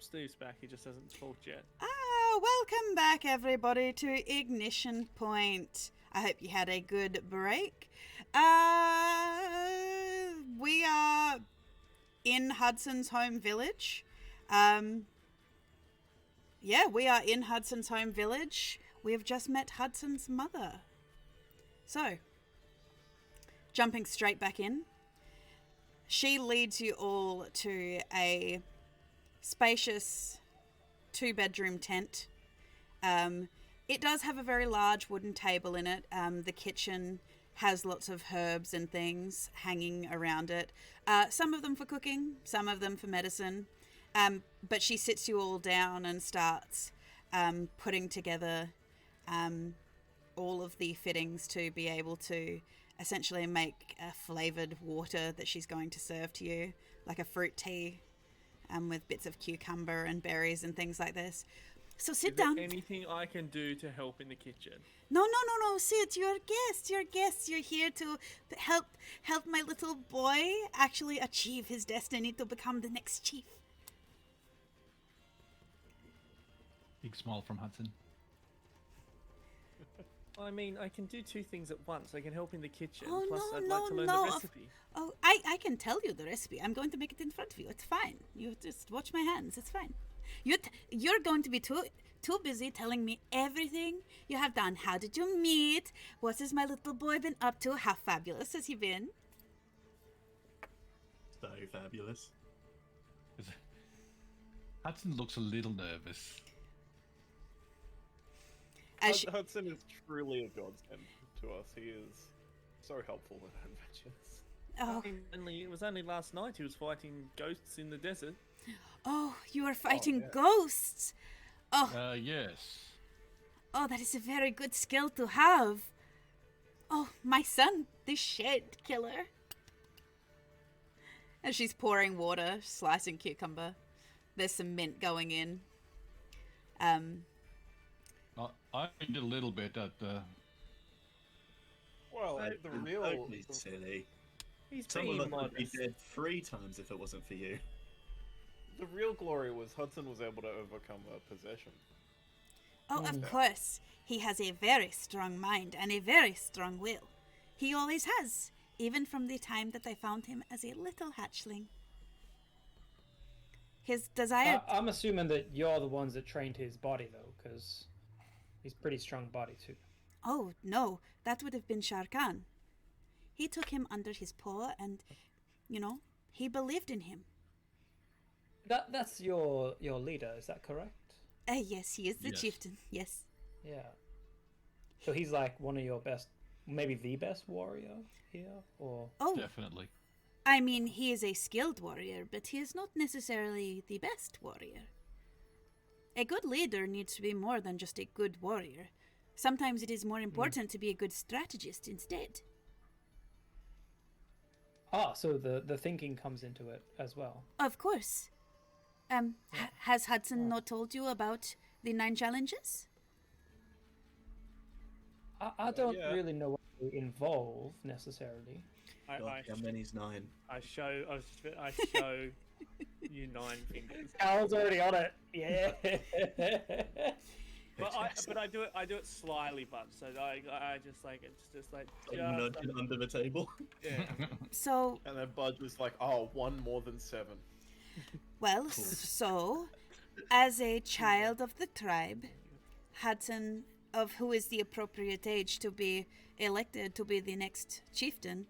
Steve's back. He just hasn't talked yet. Welcome back, everybody, to Ignition Point. I hope you had a good break. We are in Hudson's home village. We are in Hudson's home village. We have just met Hudson's mother. So, jumping straight back in, she leads you all to a spacious 2-bedroom tent. It does have a very large wooden table in it. The kitchen has lots of herbs and things hanging around it. Some of them for cooking, some of them for medicine. But she sits you all down and starts putting together all of the fittings to be able to essentially make a flavoured water that she's going to serve to you, like a fruit tea with bits of cucumber and berries and things like this. So sit down. Anything I can do to help in the kitchen? No. Sit. You're a guest. You're here to help my little boy actually achieve his destiny to become the next chief. Big smile from Hudson. I mean, I can do 2 things at once. I can help in the kitchen, Oh, plus no, I'd no, like to learn no. the recipe. Oh, I can tell you the recipe. I'm going to make it in front of you. It's fine. You just watch my hands. It's fine. You're going to be too busy telling me everything you have done. How did you meet? What has my little boy been up to? How fabulous has he been? So fabulous. Hudson looks a little nervous. Hudson is truly a godsend to us. He is so helpful in our adventures. Oh, It was only last night he was fighting ghosts in the desert. oh, you are fighting yeah. ghosts. Oh, Yes. oh, that is a very good skill to have. Oh, my son, the shed killer. And she's pouring water, slicing cucumber. There's some mint going in. I did a little bit at the... Well, the real... Don't be silly. He's Some being of us would be modest. dead 3 times if it wasn't for you. The real glory was Hudson was able to overcome a possession. Oh, of course. He has a very strong mind and a very strong will. He always has, even from the time that I found him as a little hatchling. His desire... I'm assuming that you're the ones that trained his body, though, because he's pretty strong body, too. Oh, no, that would have been Shar Khan. He took him under his paw and, he believed in him. That's your leader, is that correct? Yes, he is the Yes. chieftain, yes. Yeah. So he's like one of your best, maybe the best warrior here, or... Oh, Definitely. I mean, he is a skilled warrior, but he is not necessarily the best warrior. A good leader needs to be more than just a good warrior. Sometimes it is more important to be a good strategist instead. Ah, so the thinking comes into it as well. Of course. Has Hudson not told you about the 9 challenges? I don't yeah. really know what they involve, necessarily. I How many's 9? show you 9 fingers. Al's already on it. Yeah. But I do it slyly, but so I just like it's just like Nudge it under the table. yeah. So, And then Budge was like, oh, 1 more than 7. well, so, as a child of the tribe, Hudson, of who is the appropriate age to be elected to be the next chieftain,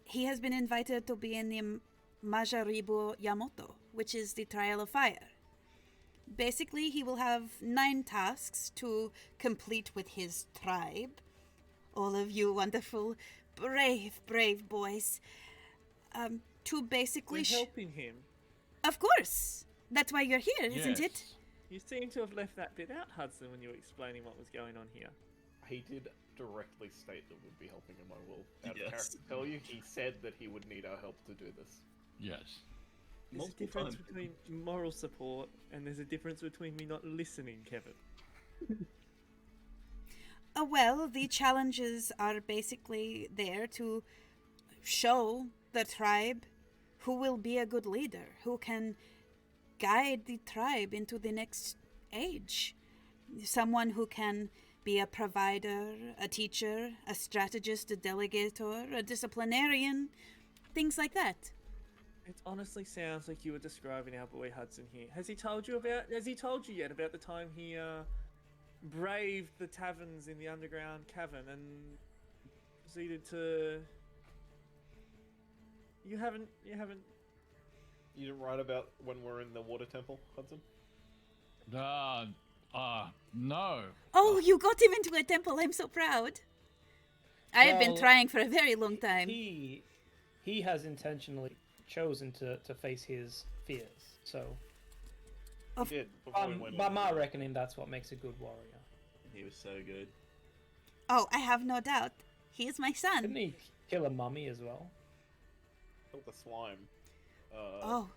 he has been invited to be in the Majaribu Yamoto, which is the trial of fire. Basically, he will have 9 tasks to complete with his tribe. All of you wonderful, brave boys. To basically... We're helping him. Of course! That's why you're here, isn't it? Yes. You seem to have left that bit out, Hudson, when you were explaining what was going on here. He did directly state that we'd be helping him, I will. Out of Yes. character tell you, he said that he would need our help to do this. Yes. There's a Multiple difference times. between moral support and there's a difference between me not listening, Kevin. Well, the challenges are basically there to show the tribe who will be a good leader, who can guide the tribe into the next age. Someone who can be a provider, a teacher, a strategist, a delegator, a disciplinarian, things like that. It honestly sounds like you were describing our boy Hudson here. Has he told you yet about the time he braved the taverns in the underground cavern and proceeded to... You haven't You didn't write about when we're in the water temple, Hudson? No. Oh, you got him into a temple. I'm so proud. I have been Well, trying for a very long time. He has intentionally chosen to face his fears. So, He did. Before we went by in. my reckoning, that's what makes a good warrior. He was so good. Oh, I have no doubt. He is my son. Didn't he kill a mummy as well? Killed the slime. Oh,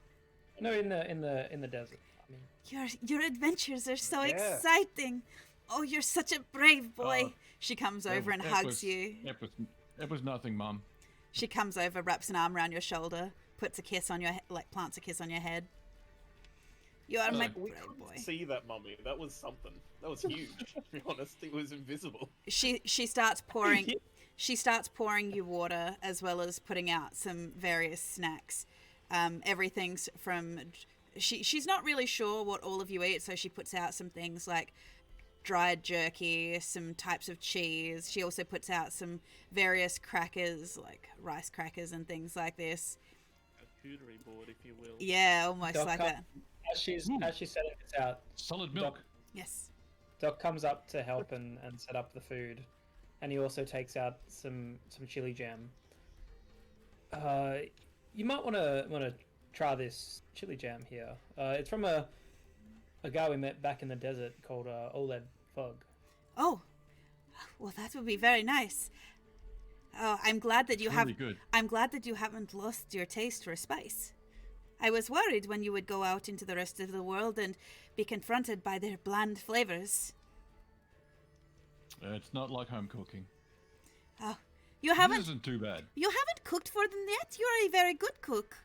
No, in the desert. I mean, your adventures are so Yeah. exciting. Oh, you're such a brave boy. Oh, She comes over and hugs you. It was nothing, Mum. She comes over, wraps an arm around your shoulder, puts a kiss on your plants a kiss on your head. You are my We brave couldn't boy. see that mummy. That was something. That was huge. To be honest, it was invisible. She starts pouring. She starts pouring you water as well as putting out some various snacks. Everything's from. She's not really sure what all of you eat, so she puts out some things like dried jerky, some types of cheese. She also puts out some various crackers, like rice crackers and things like this. a charcuterie board, if you will. Yeah, almost Doc like up. that. as she's setting this out, Solid milk. Yes. Doc comes up to help and set up the food, and he also takes out some chili jam. You might want to try this chili jam here. It's from a guy we met back in the desert called Oled Fug. Oh, well, that would be very nice. Oh, I'm glad that you It's have. really good. I'm glad that you haven't lost your taste for spice. I was worried when you would go out into the rest of the world and be confronted by their bland flavors. It's not like home cooking. Oh, you It haven't. isn't too bad. You haven't cooked for them yet. You are a very good cook.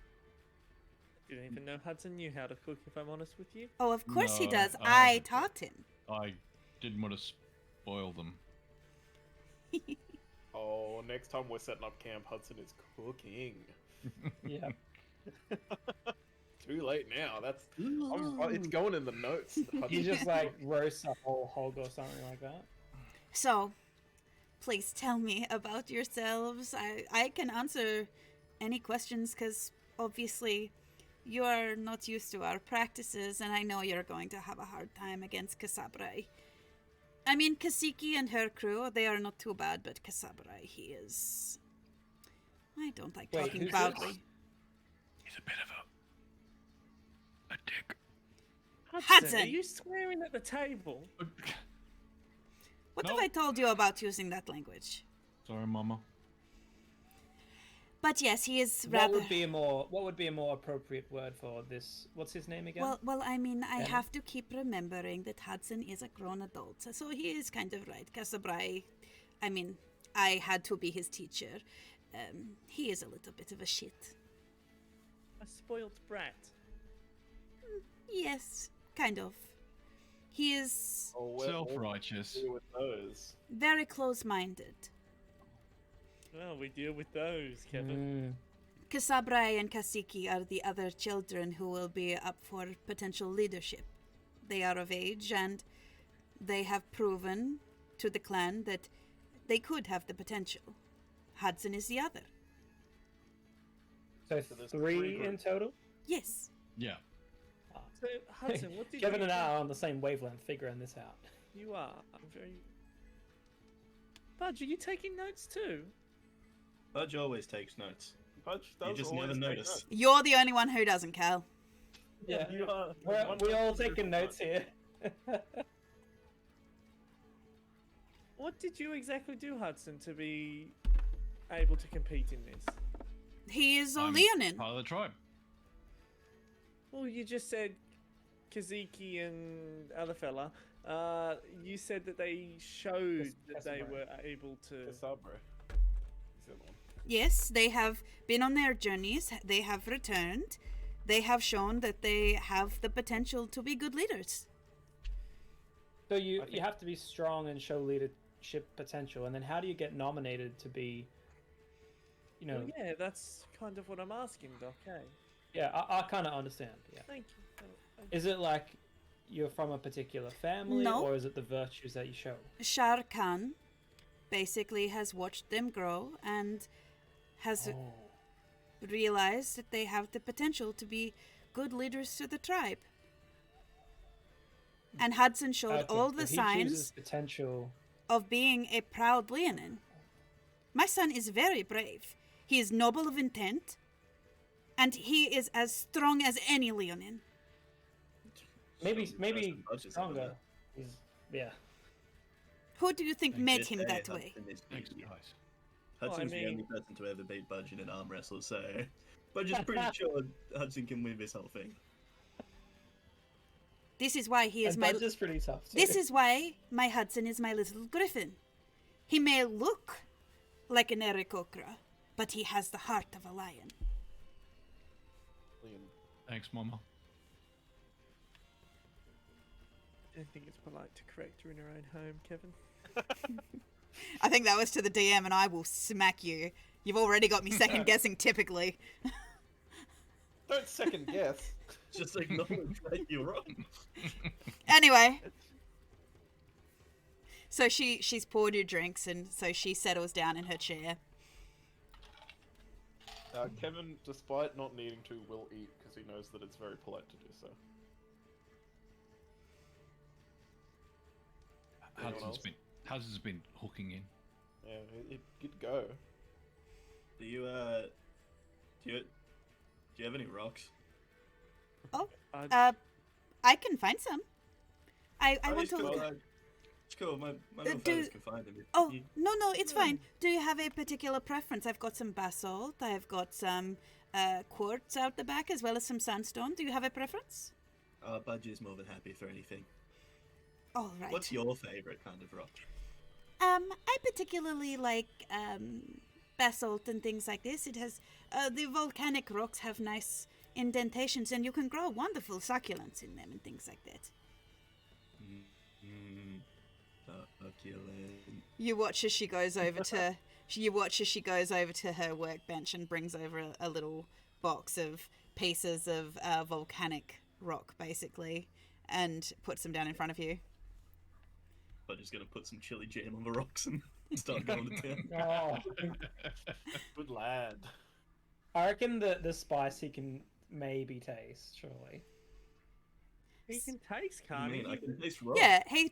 Didn't even know Hudson knew how to cook, if I'm honest with you. Oh, of course he No, does. I I haven't. taught him. I didn't want to spoil them. Oh, next time we're setting up camp, Hudson is cooking. Yeah. Too late now. It's going in the notes. He just like roasts a whole hog or something like that. So, please tell me about yourselves. I can answer any questions because obviously you are not used to our practices, and I know you're going to have a hard time against Kasabre. I mean, Kasiki and her crew, they are not too bad, but Kasabre, he is... I don't like Wait, talking who's loudly. this? He's a bit of a dick. Hudson! Are you swearing at the table? What No. have I told you about using that language? Sorry, Mama. But yes, he is What rather... would be a more appropriate word for this? What's his name again? Well, I mean, I Yeah. have to keep remembering that Hudson is a grown adult, so he is kind of right. Kasabrai, I mean, I had to be his teacher. He is a little bit of a shit. A spoilt brat. Yes, kind of. He is Oh, Self-righteous. With those. very close-minded. Well, we deal with those, Kevin. Kasabrai and Kasiki are the other children who will be up for potential leadership. They are of age, and they have proven to the clan that they could have the potential. Hudson is the other. So there's three three in groups. total. Yes. Yeah. So, Hudson, what did Kevin you and I are on the same wavelength figuring this out. You are. I'm very... Budge, are you taking notes too? Budge always takes notes. Budge You does just always never take notice. notes. You're the only one who doesn't, Cal. Yeah, You are. we all taking notes here. What did you exactly do, Hudson, to be able to compete in this? He is I'm Oleanin. part of the tribe. Well, you just said Kaziki and other fella. You said that they showed that they Casimiro. were able to. Casabre. He's the other one. Yes, they have been on their journeys. They have returned. they have shown that they have the potential to be good leaders. So you have to be strong and show leadership potential, and then how do you get nominated to be, you know? Well, yeah, that's kind of what I'm asking, Doc. Hey, Yeah, I kind of understand. Yeah. thank you. Is it like you're from a particular family, No. or is it the virtues that you show? Shah Khan basically has watched them grow and has realized that they have the potential to be good leaders to the tribe. And Hudson showed Okay, all so the he signs chooses potential. of being a proud Leonin. My son is very brave. He is noble of intent, and he is as strong as any Leonin. Maybe Preston Budge is over stronger. there. Yeah. Who do you think made This him day, that way? Hudson is Thanks, beating you. guys. Hudson's Well, I the only mean- person to ever beat Budge in an arm wrestle, so Budge is pretty sure Hudson can win this whole thing. This is why he is And my. Budge is pretty tough too. This is why my Hudson is my little griffin. He may look like an Aarakocra, but he has the heart of a lion. Thanks, Mama. I don't think it's polite to correct her in her own home, Kevin. I think that was to the DM, and I will smack you. You've already got me second guessing. Typically, Don't second guess. Just acknowledge that you're wrong. anyway. So she's poured your drinks, and so she settles down in her chair. Kevin, despite not needing to, will eat because he knows that it's very polite to do so. Anyone else? Hudson's been hooking in. Yeah, it'd go. Do you have any rocks? Oh, I I can find some. I Oh, want it's to cool. look. It's cool. My little do- fellas can find them. Oh, no, it's fine. Do you have a particular preference? I've got some basalt. I've got some quartz out the back, as well as some sandstone. Do you have a preference? Budge is more than happy for anything. All right. What's your favorite kind of rock? I particularly like basalt and things like this. It has the volcanic rocks have nice indentations, and you can grow wonderful succulents in them and things like that. Succulent. You watch as she goes over to her workbench and brings over a little box of pieces of volcanic rock, basically, and puts them down in front of you. Budge is gonna put some chili jam on the rocks and start going to town. Oh, Good lad. I reckon the spice he can maybe taste. Surely. he can taste, I can't he? mean, I can taste rock. Yeah, he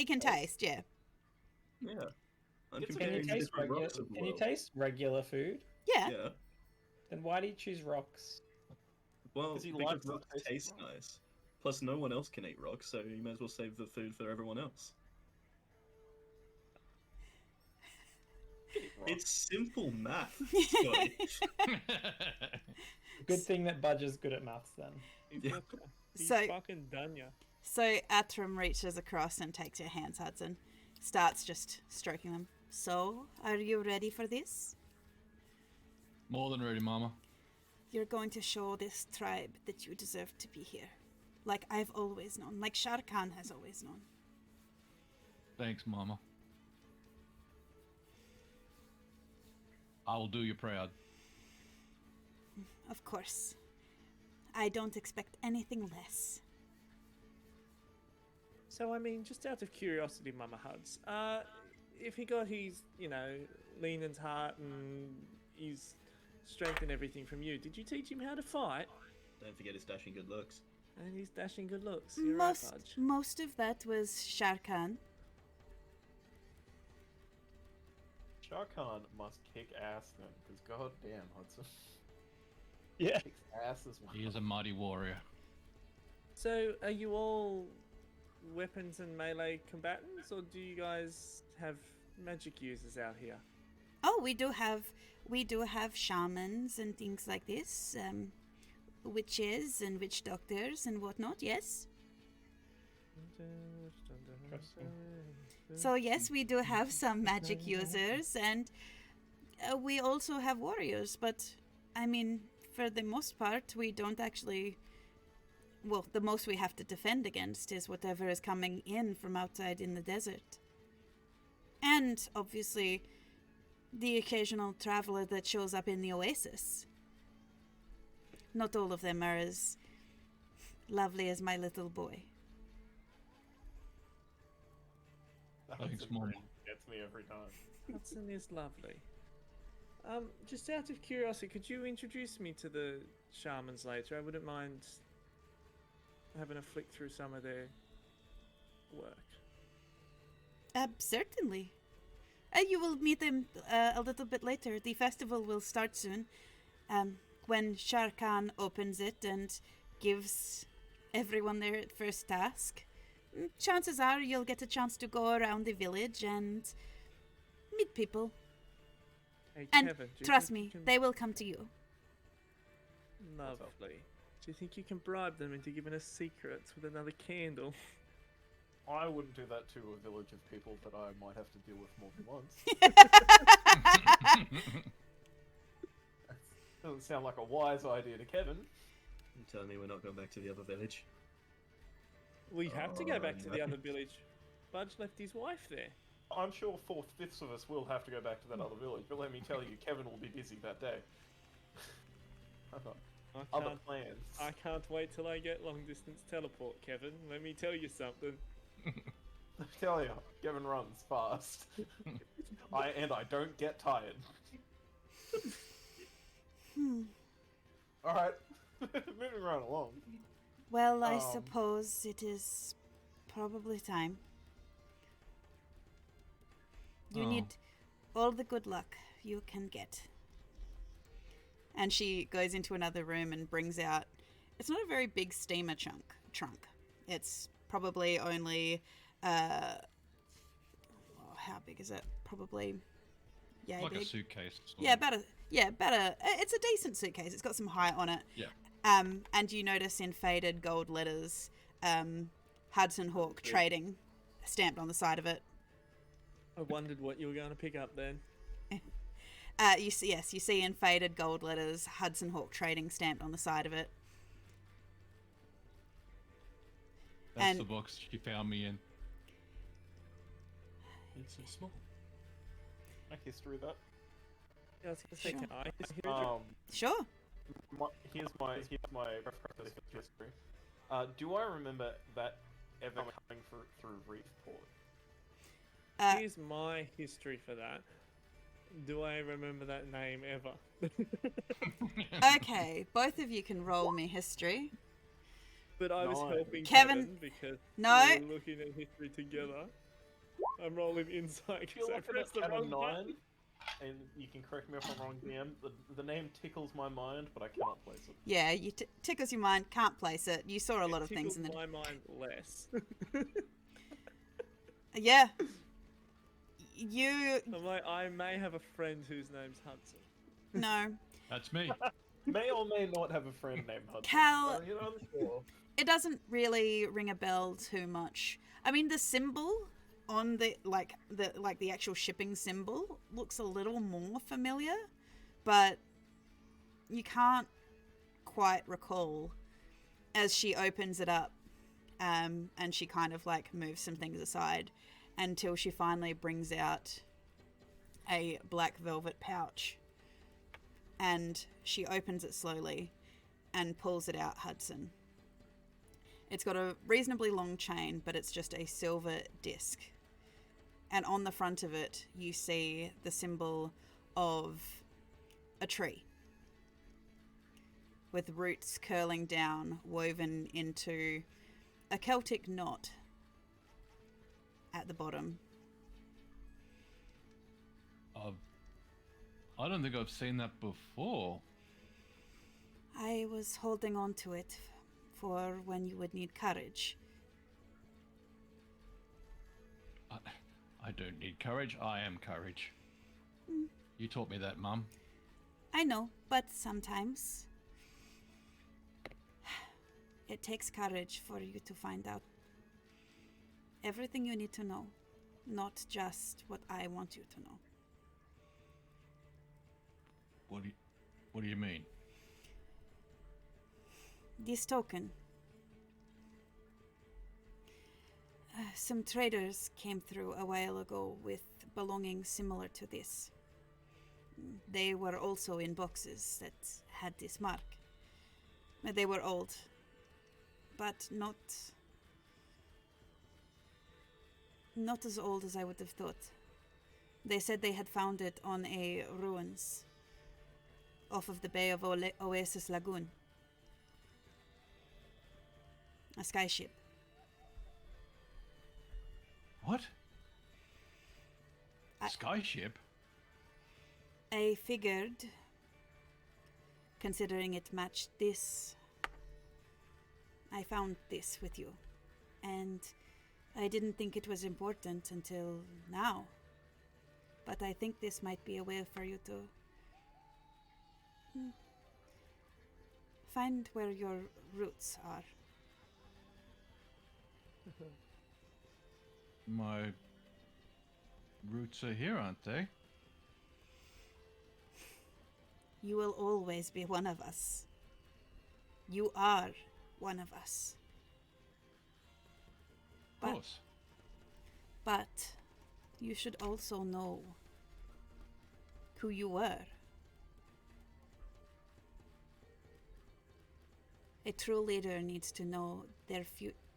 can taste. Yeah, Yeah. I'm It's Can you comparing taste different regular? rocks of the Can you world. taste regular food? yeah. Yeah. Then why do you choose rocks? Well, 'Cause he because likes rocks the taste of taste rock. nice. Plus, no one else can eat rocks, so you may as well save the food for everyone else. It's simple math, Scotty. Good thing that Budge is good at maths then. Yeah. He's So- fucking done ya. So Atram reaches across and takes your hands, Hudson. Starts just stroking them. So, are you ready for this? More than ready, Mama. You're going to show this tribe that you deserve to be here. Like I've always known. Like Shah Khan has always known. Thanks, Mama. I will do you proud. Of course. I don't expect anything less. So, I mean, just out of curiosity, Mama Huds, if he got his, Lenon's heart and his strength and everything from you, did you teach him how to fight? Don't forget his dashing good looks. And his dashing good looks. You're right, Budge. Most of that was Shah Khan. Shah Khan must kick ass then, because goddamn, Hudson Yeah. kicks ass as well. He is a mighty warrior. So, are you all weapons and melee combatants, or do you guys have magic users out here? Oh, we do have shamans and things like this, witches and witch doctors and whatnot. Yes. So yes, we do have some magic users, and we also have warriors. But I mean, for the most part, we don't actually... Well, the most we have to defend against is whatever is coming in from outside in the desert. And, obviously, the occasional traveler that shows up in the oasis. Not all of them are as lovely as my little boy. Thanks, Mom. Gets me every time. Hudson is lovely. Just out of curiosity, could you introduce me to the shamans later? I wouldn't mind having a flick through some of their work. Certainly. You will meet them a little bit later. The festival will start soon. When Shah Khan opens it and gives everyone their first task, chances are you'll get a chance to go around the village and meet people. Hey, And Kevin, do you trust think me, you can... they will come to you. Lovely. Do you think you can bribe them into giving us secrets with another candle? I wouldn't do that to a village of people that I might have to deal with more than once. Doesn't sound like a wise idea to Kevin. You telling me we're not going back to the other village? We have to go back to the no. other village. Budge left his wife there. I'm sure 4/5 of us will have to go back to that other village, but let me tell you, Kevin will be busy that day. I've got other plans. I can't wait till I get long distance teleport, Kevin. Let me tell you something. I tell you, Kevin runs fast. I don't get tired. Alright, moving right along. Well, I suppose it is probably time. You need all the good luck you can get. And she goes into another room and brings out... It's not a very big steamer trunk. It's probably only... how big is it? Probably... Yeah, Like big. a suitcase. Yeah, about a... It's a decent suitcase. It's got some height on it. Yeah. And you notice in faded gold letters, Hudson Hawk Trading stamped on the side of it. I wondered what you were going to pick up then. You see in faded gold letters, Hudson Hawk Trading stamped on the side of it. That's the box she found me in. It's so small. I history that. Yeah, I was going to say, Sure. can I hear Sure. Here's my reference history. Do I remember that ever coming through Reefport? Here's my history for that. Do I remember that name ever? Okay, both of you can roll me history. But I was helping Kevin, because no. we were looking at history together. I'm rolling insight If you're because I looking pressed at the Canon wrong 9, button. and you can correct me if I'm wrong, DM, the name tickles my mind, but I cannot place it. Yeah, you tickles your mind, can't place it. You saw a lot of things in the... my mind less. Yeah. You... I'm like, I may have a friend whose name's Hudson. No. That's me. May or may not have a friend named Hudson. Cal- You're unsure. It doesn't really ring a bell too much. I mean, the symbol on the actual shipping symbol looks a little more familiar, but you can't quite recall as she opens it up, and she kind of like moves some things aside until she finally brings out a black velvet pouch, and she opens it slowly and pulls it out, Hudson. It's got a reasonably long chain, but it's just a silver disc. And on the front of it, you see the symbol of a tree with roots curling down, woven into a Celtic knot at the bottom. I don't think I've seen that before. I was holding on to it for when you would need courage. I don't need courage. I am courage. You taught me that, Mum. I know, but sometimes it takes courage for you to find out everything you need to know, not just what I want you to know. What do you mean? This token. Some traders came through a while ago with belongings similar to this. They were also in boxes that had this mark. They were old, but not as old as I would have thought. They said they had found it on a ruins off of the bay of Oasis Lagoon. A skyship. What? Skyship? I figured, considering it matched this, I found this with you. And I didn't think it was important until now. But I think this might be a way for you to find where your roots are. My roots are here, aren't they? You will always be one of us. You are one of us. Of course. But you should also know who you were. A true leader needs to know their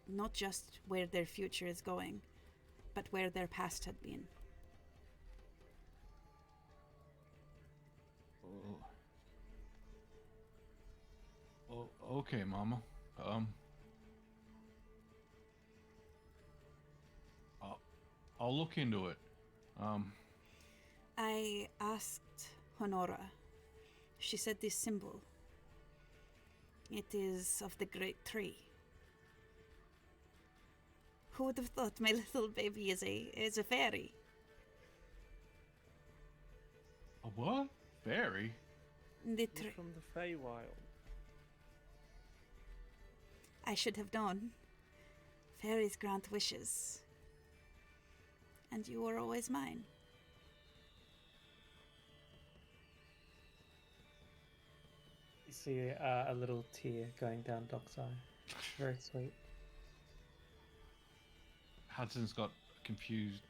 not just where their future is going, but where their past had been. Okay, Mama. I'll look into it. I asked Honora. She said this symbol. It is of the great tree. Who would have thought my little baby is a fairy? A what? Fairy? The You're from the Feywild. I should have known. Fairies grant wishes. And you were always mine. You see a little tear going down Doc's eye. Very sweet. Hudson's got a confused,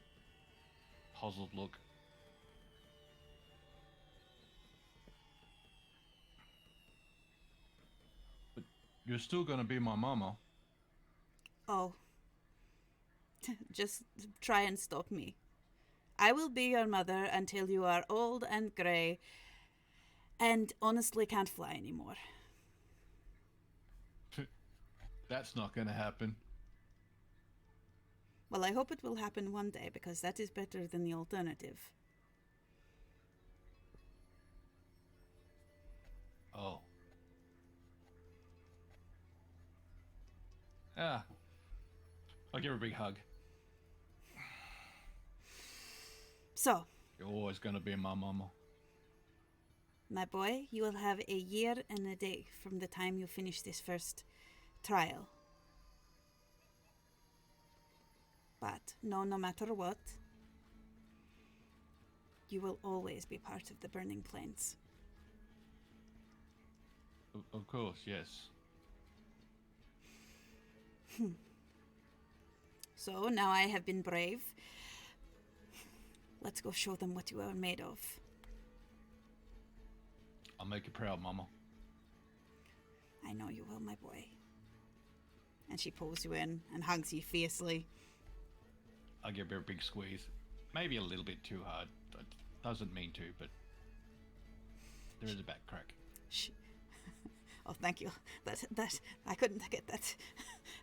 puzzled look. But you're still gonna be my mama. Oh. Just try and stop me. I will be your mother until you are old and grey and honestly can't fly anymore. That's not gonna happen. Well, I hope it will happen one day, because that is better than the alternative. Oh. Ah. I'll give her a big hug. So, You're always gonna be my mama. my boy, you will have a year and a day from the time you finish this first trial. But no matter what, you will always be part of the Burning Plains. Of course, yes. So now I have been brave. Let's go show them what you are made of. I'll make you proud, mama. I know you will, my boy. And she pulls you in and hugs you fiercely. I'll give her a big squeeze. Maybe a little bit too hard. Doesn't mean to, but there is a back crack. Oh, thank you. That I couldn't get that.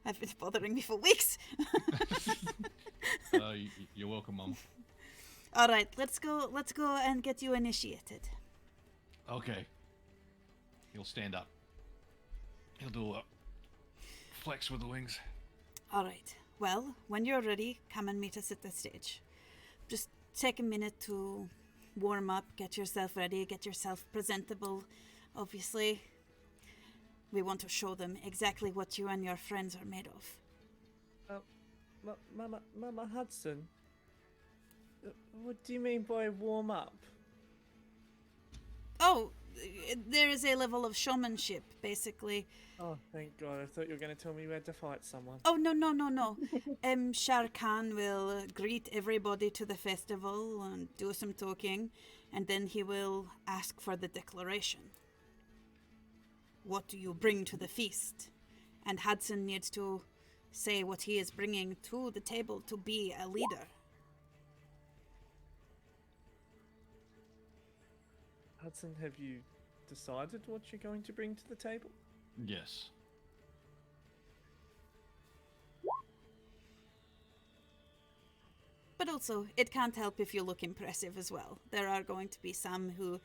I've been bothering me for weeks. You're welcome, Mom. All right, let's go and get you initiated. Okay. He'll stand up. He'll do a flex with the wings. All right. Well, when you're ready, come and meet us at the stage. Just take a minute to warm up, get yourself ready, get yourself presentable. Obviously, we want to show them exactly what you and your friends are made of. Mama Hudson, what do you mean by warm up? Oh, there is a level of showmanship, basically. Oh, thank God. I thought you were going to tell me we had to fight someone. Oh, no. Shah Khan will greet everybody to the festival and do some talking, and then he will ask for the declaration. What do you bring to the feast? And Hudson needs to say what he is bringing to the table to be a leader. Hudson, have you decided what you're going to bring to the table? Yes. But also, it can't help if you look impressive as well. There are going to be some who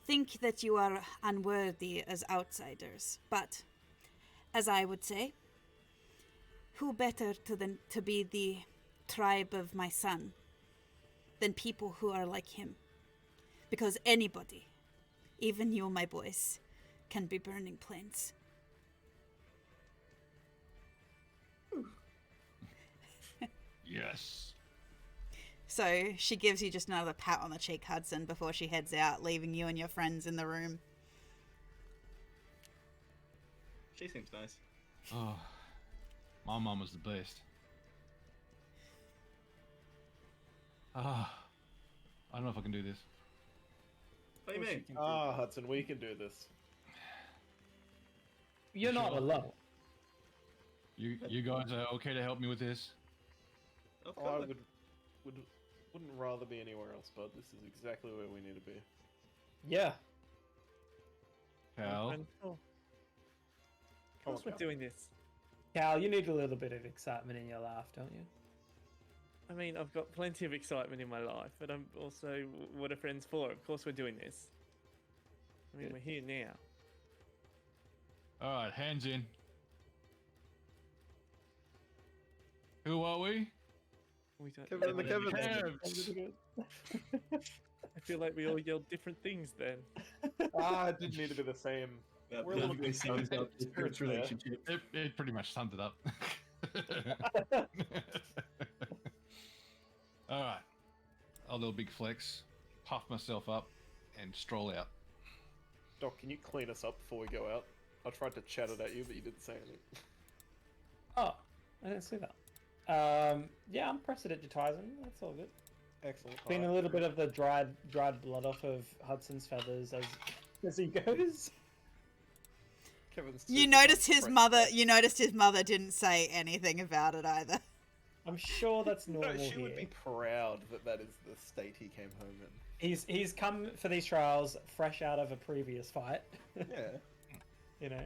think that you are unworthy as outsiders. But, as I would say, who better to be the tribe of my son than people who are like him? Because anybody, even you, my boys, can be burning plains. Yes. So she gives you just another pat on the cheek, Hudson, before she heads out, leaving you and your friends in the room. She seems nice. Oh, my mum was the best. I don't know if I can do this. What do you mean? Hudson, we can do this. You're not Sure. alone. You guys are okay to help me with this? Of I course. wouldn't rather be anywhere else, bud. This is exactly where we need to be. Yeah. Cal? And, oh, of course we're Cal. doing this. Cal, you need a little bit of excitement in your life, don't you? I mean, I've got plenty of excitement in my life, but I'm also, what are friends for? Of course we're doing this. I mean, Yeah. we're here now. Alright, hands in. Who are we? We don't Kevin and the Kevin Kevin. I feel like we all yelled different things then. It didn't need to be the same. That We're a little perfectly bit sums up the spirits group's there. relationship. It pretty much summed it up. Alright. A little big flex, puff myself up, and stroll out. Doc, can you clean us up before we go out? I tried to chat it at you, but you didn't say anything. Oh, I didn't see that. Yeah, I'm prestidigitizing. That's all good. Excellent. Clean a little bit of the dried blood off of Hudson's feathers as he goes. Kevin's You super noticed his fresh. mother. You noticed his mother didn't say anything about it either. I'm sure that's No, normal she here. would be proud that that is the state he came home in. He's come for these trials fresh out of a previous fight. Yeah, You know.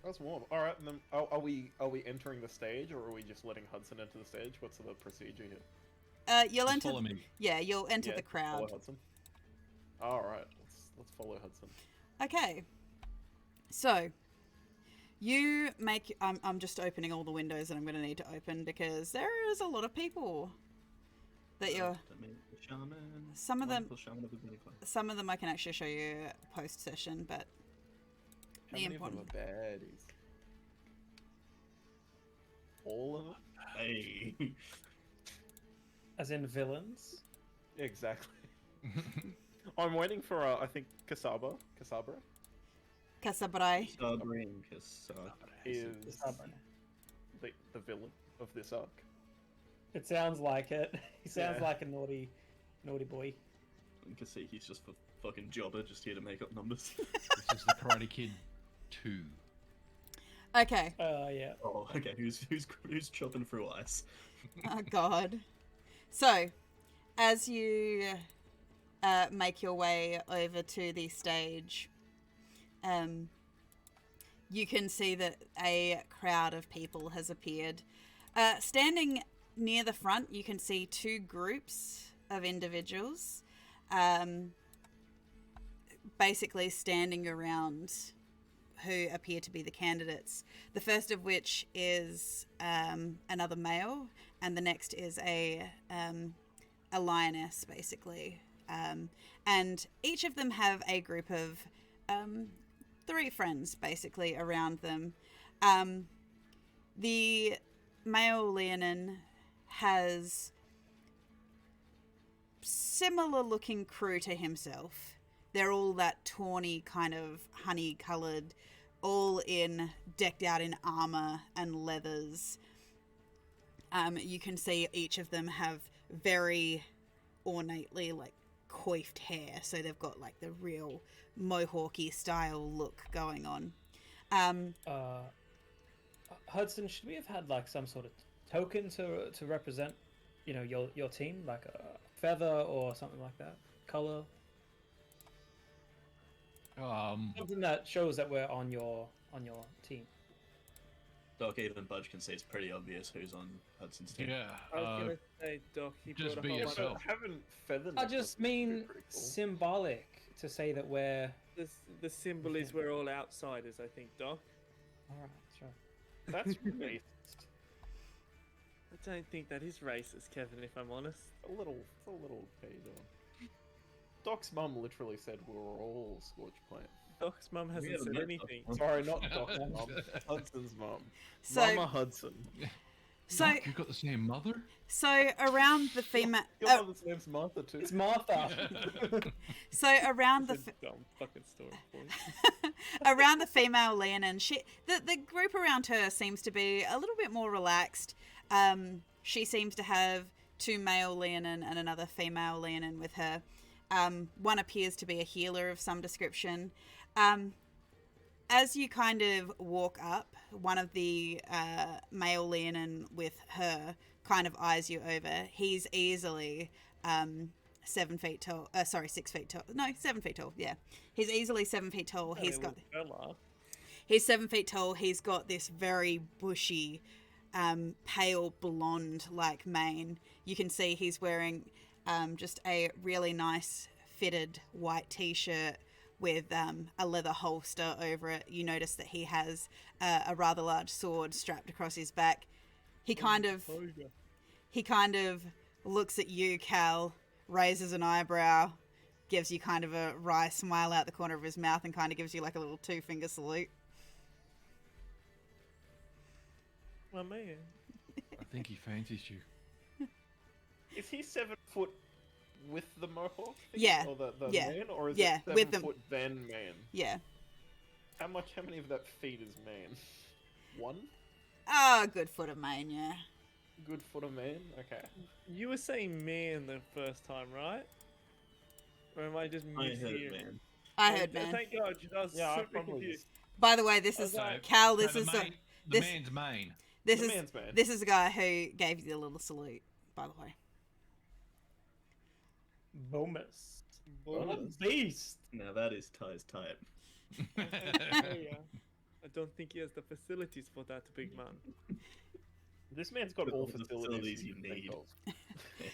that's warm. All right, and then are we entering the stage, or are we just letting Hudson enter the stage? What's the procedure here? You'll Just enter. follow me. Yeah, you'll enter the Follow crowd. Hudson. All right, let's follow Hudson. Okay. So, you make. I'm just opening all the windows that I'm going to need to open because there is a lot of people that you're. The shaman. Some of them- wonderful shaman of the Butterfly. Some of them I can actually show you post session, but How The many of them important- are baddies? All of them? Hey. As in villains. Exactly. I'm waiting for I think Casabra Casabrai. Sabrin Casar. is Casabra. the villain of this arc. It sounds like it. He sounds Yeah. like a naughty boy. You can see he's just a fucking jobber, just here to make up numbers. This is the Karate Kid 2. Okay. Yeah. Oh, okay. Who's chopping through ice? Oh God. So, as you make your way over to the stage, you can see that a crowd of people has appeared. Standing near the front, you can see two groups of individuals, basically standing around who appear to be the candidates. The first of which is another male, and the next is a lioness, basically. And each of them have a group of 3 friends, basically, around them. The male Leonin has similar looking crew to himself. they're all that tawny kind of honey-coloured, all decked out in armour and leathers. You can see each of them have very ornately like coiffed hair, so they've got like the real mohawky style look going on. Hudson, should we have had like some sort of token to represent, your team, like a feather or something like that, color, something that shows that we're on your team? Doc, even Budge can see it's pretty obvious who's on Hudson's team. Yeah. I was gonna say, Doc, he just brought be a whole yourself. bunch Having feather. I just necklaces would be mean pretty cool. symbolic to say that we're. the symbol is we're all outsiders, I think, Doc. All right, sure. That's racist. I don't think that is racist, Kevin, if I'm honest. It's a little pedo. Doc's mum literally said we're all Scorch Plant. Doc's mum hasn't haven't said met anything. Doc's Sorry, not Doc's mum. Hudson's mum. So, Mama Hudson. so, Doc, you've got the same mother? so around the female, Your mother's name's Martha too. It's Martha. so around the It's a dumb fucking story. boys. around the female Leonin, the group around her seems to be a little bit more relaxed. She seems to have 2 male Leonin and another female Leonin with her. One appears to be a healer of some description. As you kind of walk up, one of the male Leonin with her kind of eyes you over. He's easily 7 feet tall. 6 feet tall. No, 7 feet tall. Yeah, he's easily 7 feet tall. He's He's 7 feet tall. He's got this very bushy, pale blonde like mane. You can see he's wearing just a really nice fitted white t-shirt with a leather holster over it. You notice that he has a rather large sword strapped across his back. He kind of looks at you, Cal, raises an eyebrow, gives you kind of a wry smile out the corner of his mouth, and kind of gives you like a little 2-finger salute. My man. I think he fancies you. Is he 7 foot with the mohawk? thing? Yeah. Or the Yeah. man? Or is Yeah, it 7 with them. foot then man? Yeah. How many of that feet is man? 1? Ah, good foot of mane, yeah. Good foot of man? Okay. You were saying man the first time, right? Or am I just I heard mishearing? man. I heard, man. Thank God, I was Yeah, I super probably confused. By the way, this is So- Cal. So This the is main, the this- man's main. this The is man's man. this is the guy who gave you the little salute. By the way, Bomus. Bonus. Beast. Now that is Ty's type. Yeah. I don't think he has the facilities for that, big man. This man's got With all all the facilities facilities you you can think need. of.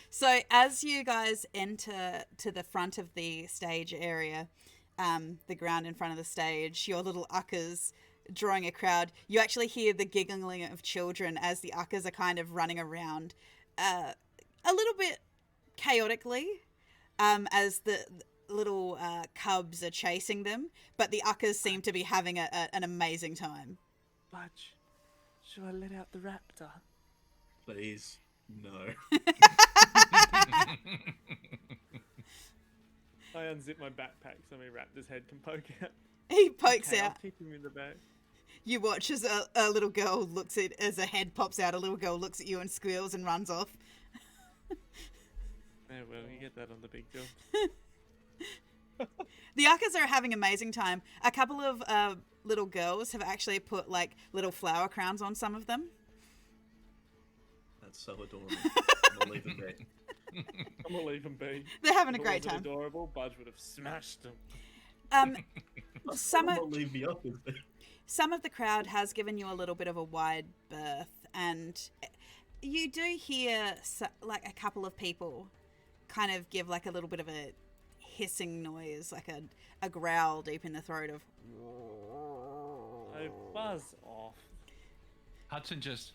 so as you guys enter to the front of the stage area, the ground in front of the stage, your little uckers drawing a crowd, you actually hear the giggling of children as the uckers are kind of running around, a little bit chaotically, as the little cubs are chasing them, but the uckers seem to be having an amazing time. Budge, should I let out the raptor? Please, no. I unzip my backpack so my raptor's head can poke out. He pokes Okay, out. I'll kick him in the back. You watch as a little girl looks at, as a head pops out, a little girl looks at you and squeals and runs off. Yeah, well, you get that on the big job. The uckers are having an amazing time. A couple of little girls have actually put like little flower crowns on some of them. That's so adorable. I'll leave it there. I'm gonna leave him be. They're having a If it great wasn't time. adorable, Budge would have smashed him. Some Don't leave me up with it. some of the crowd has given you a little bit of a wide berth, and you do hear like a couple of people kind of give like a little bit of a hissing noise, like a growl deep in the throat of. Oh, buzz off. Hudson just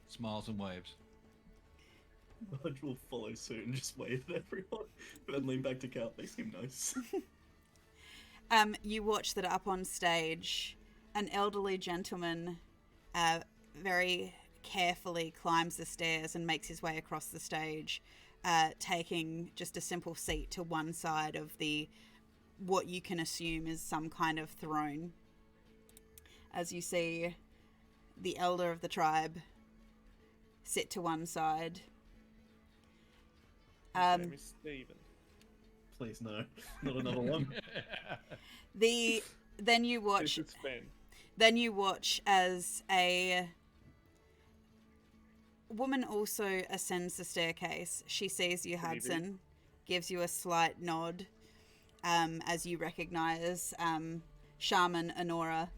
smiles and waves. Budge will follow suit and just wave at everyone, but then lean back to Cal. They seem nice. You watch that up on stage, an elderly gentleman very carefully climbs the stairs and makes his way across the stage, taking just a simple seat to one side of the what you can assume is some kind of throne. As you see the elder of the tribe sit to one side. His name is Stephen. Please no, not another one. Then you watch. This is Ben. Then you watch as a woman also ascends the staircase. She sees you, Hudson, gives you a slight nod, as you recognize Shaman Honora.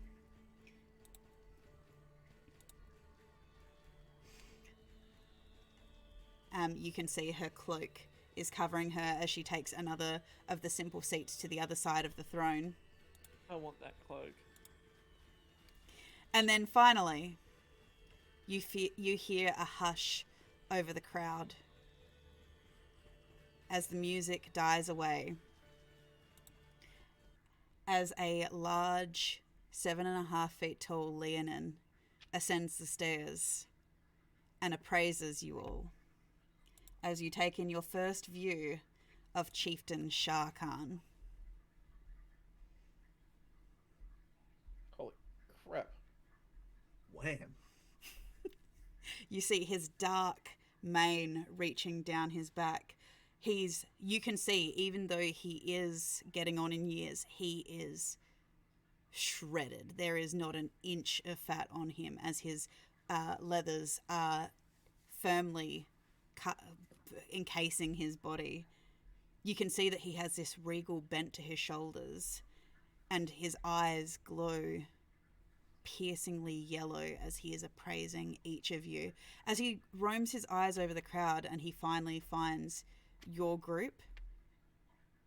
You can see her cloak is covering her as she takes another of the simple seats to the other side of the throne. I want that cloak. And then finally, you hear a hush over the crowd as the music dies away, as a large 7.5 feet tall Leonin ascends the stairs and appraises you all as you take in your first view of Chieftain Shah Khan. Holy crap. Wham. You see his dark mane reaching down his back. You can see, even though he is getting on in years, he is shredded. There is not an inch of fat on him, as his leathers are firmly encasing his body. You can see that he has this regal bent to his shoulders, and his eyes glow piercingly yellow as he is appraising each of you. As he roams his eyes over the crowd and he finally finds your group,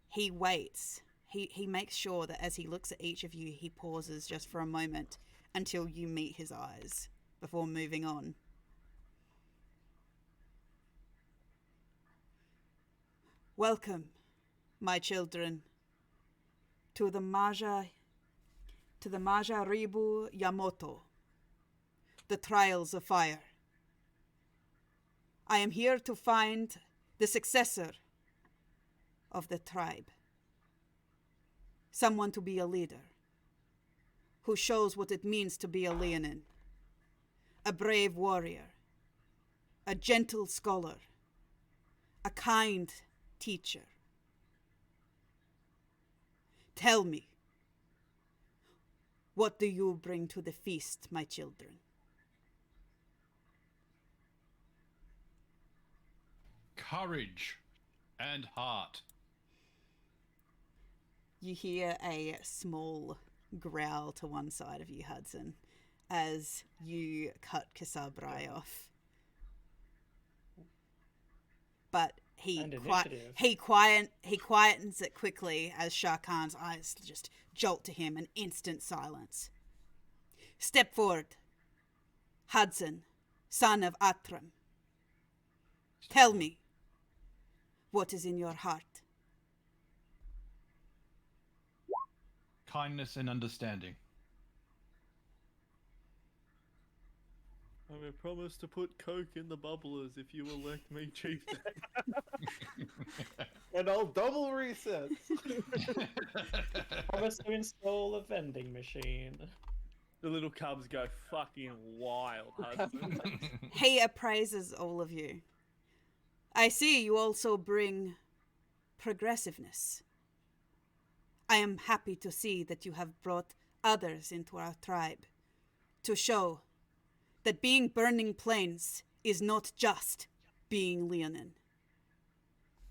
he waits. He makes sure that as he looks at each of you, he pauses just for a moment until you meet his eyes before moving on. Welcome, my children, to the Maja Ribu Yamoto, the Trials of Fire. I am here to find the successor of the tribe. Someone to be a leader, who shows what it means to be a Leonin, a brave warrior, a gentle scholar, a kind teacher. Tell me, what do you bring to the feast, my children? Courage and heart. You hear a small growl to one side of you, Hudson, as you cut Kasabrai off. But he quietens it quickly as Shah Khan's eyes just jolt to him, an instant silence. Step forward, Hudson, son of Atram. Tell me, what is in your heart? Kindness and understanding. I promise to put Coke in the bubblers if you elect me chieftain. And I'll double resets. Promise to install a vending machine. The little cubs go fucking wild, Hudson. He appraises all of you. I see you also bring progressiveness. I am happy to see that you have brought others into our tribe to show that being Burning Plains is not just being Leonin.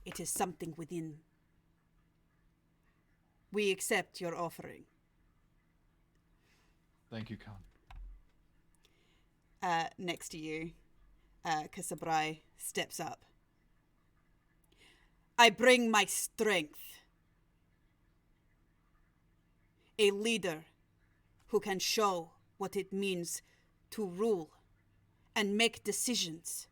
It is something within. We accept your offering. Thank you, Khan. Next to you, Kasabrai steps up. I bring my strength. A leader who can show what it means to rule and make decisions.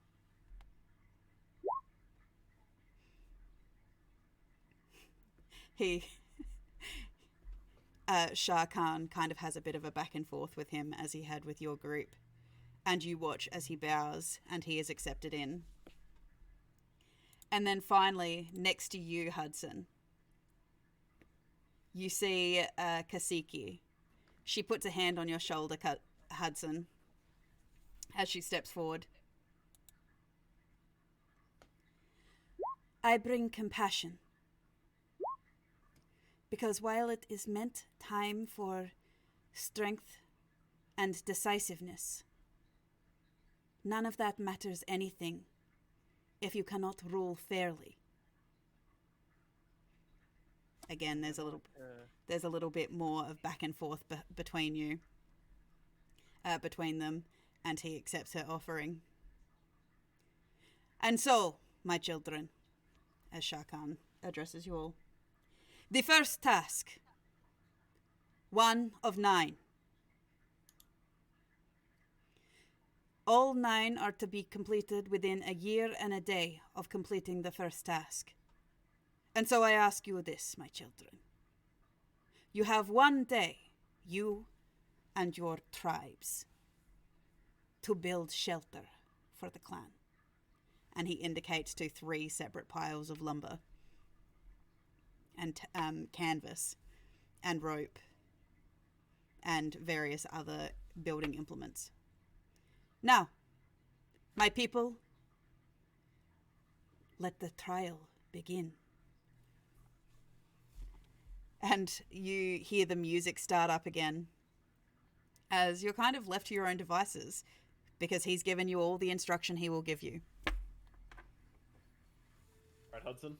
Shah Khan kind of has a bit of a back and forth with him as he had with your group. And you watch as he bows and he is accepted in. And then finally, next to you, Hudson, you see Kasiki. She puts a hand on your shoulder, Hudson, as she steps forward. I bring compassion. Because while it is meant time for strength and decisiveness, none of that matters anything if you cannot rule fairly. Again, there's a little bit more of back and forth between you, between them, and he accepts her offering. And so, my children, as Shah Khan addresses you all, the first task, 1 of 9. All 9 are to be completed within a year and a day of completing the first task. And so I ask you this, my children. You have 1 day, you and your tribes, to build shelter for the clan. And he indicates to 3 separate piles of lumber and canvas and rope and various other building implements. Now, my people, let the trial begin. And you hear the music start up again as you're kind of left to your own devices because he's given you all the instruction he will give you. Right, Hudson.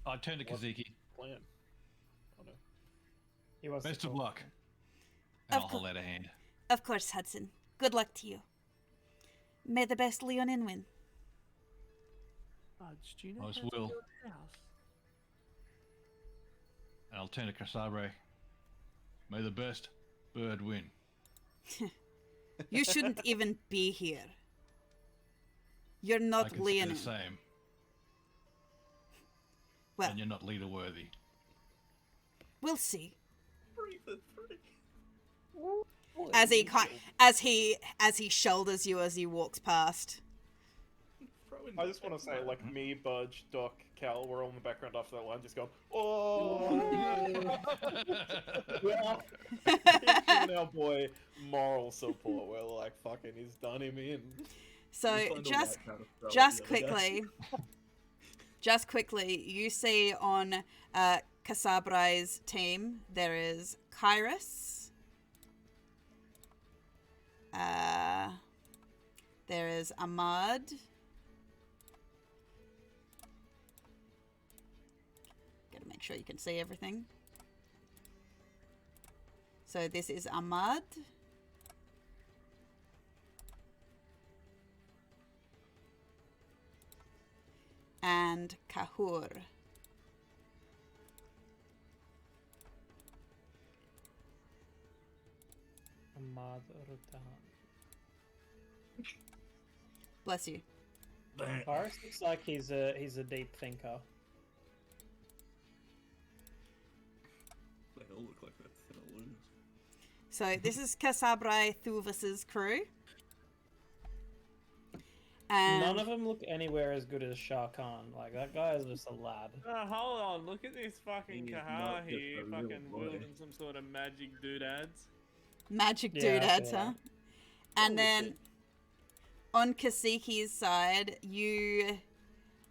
I turn to Kaziki. Plan. Oh no. He was Best of supposed luck. to. And Of I'll hold out a hand. Of course, Hudson. Good luck to you. May the best Leonin win. Fudge, do you know Most how to will. build a house? And I'll turn to Kasabre. May the best bird win. You shouldn't even be here. You're I not can say Leonin. the same. Well, And you're not leader worthy. we'll see. 3 for 3. As he shoulders you as he walks past. I just want to say, like, me, Budge, Doc, Cal, we're all in the background after that line, just going, oh! Giving our boy moral support. We're like, fucking, he's done him in. So We find all just that kind of stuff just the other day. quickly, you see on Kasabrai's team there is Kairos. There is Ahmad. Gotta make sure you can see everything. So this is Ahmad. And Kahur. Ahmad Rutan. Bless you. Boris looks like he's a deep thinker. They all look like they're gonna lose. So this is Kasabrai Thuvas's crew. And None of them look anywhere as good as Shah Khan. Like, that guy is just a lad. Hold on, look at this fucking He is Kahar not just here, a real fucking boy. wielding some sort of magic doodads. magic Yeah, I doodads, feel huh? that. And Oh, then okay. on Kasiki's side, you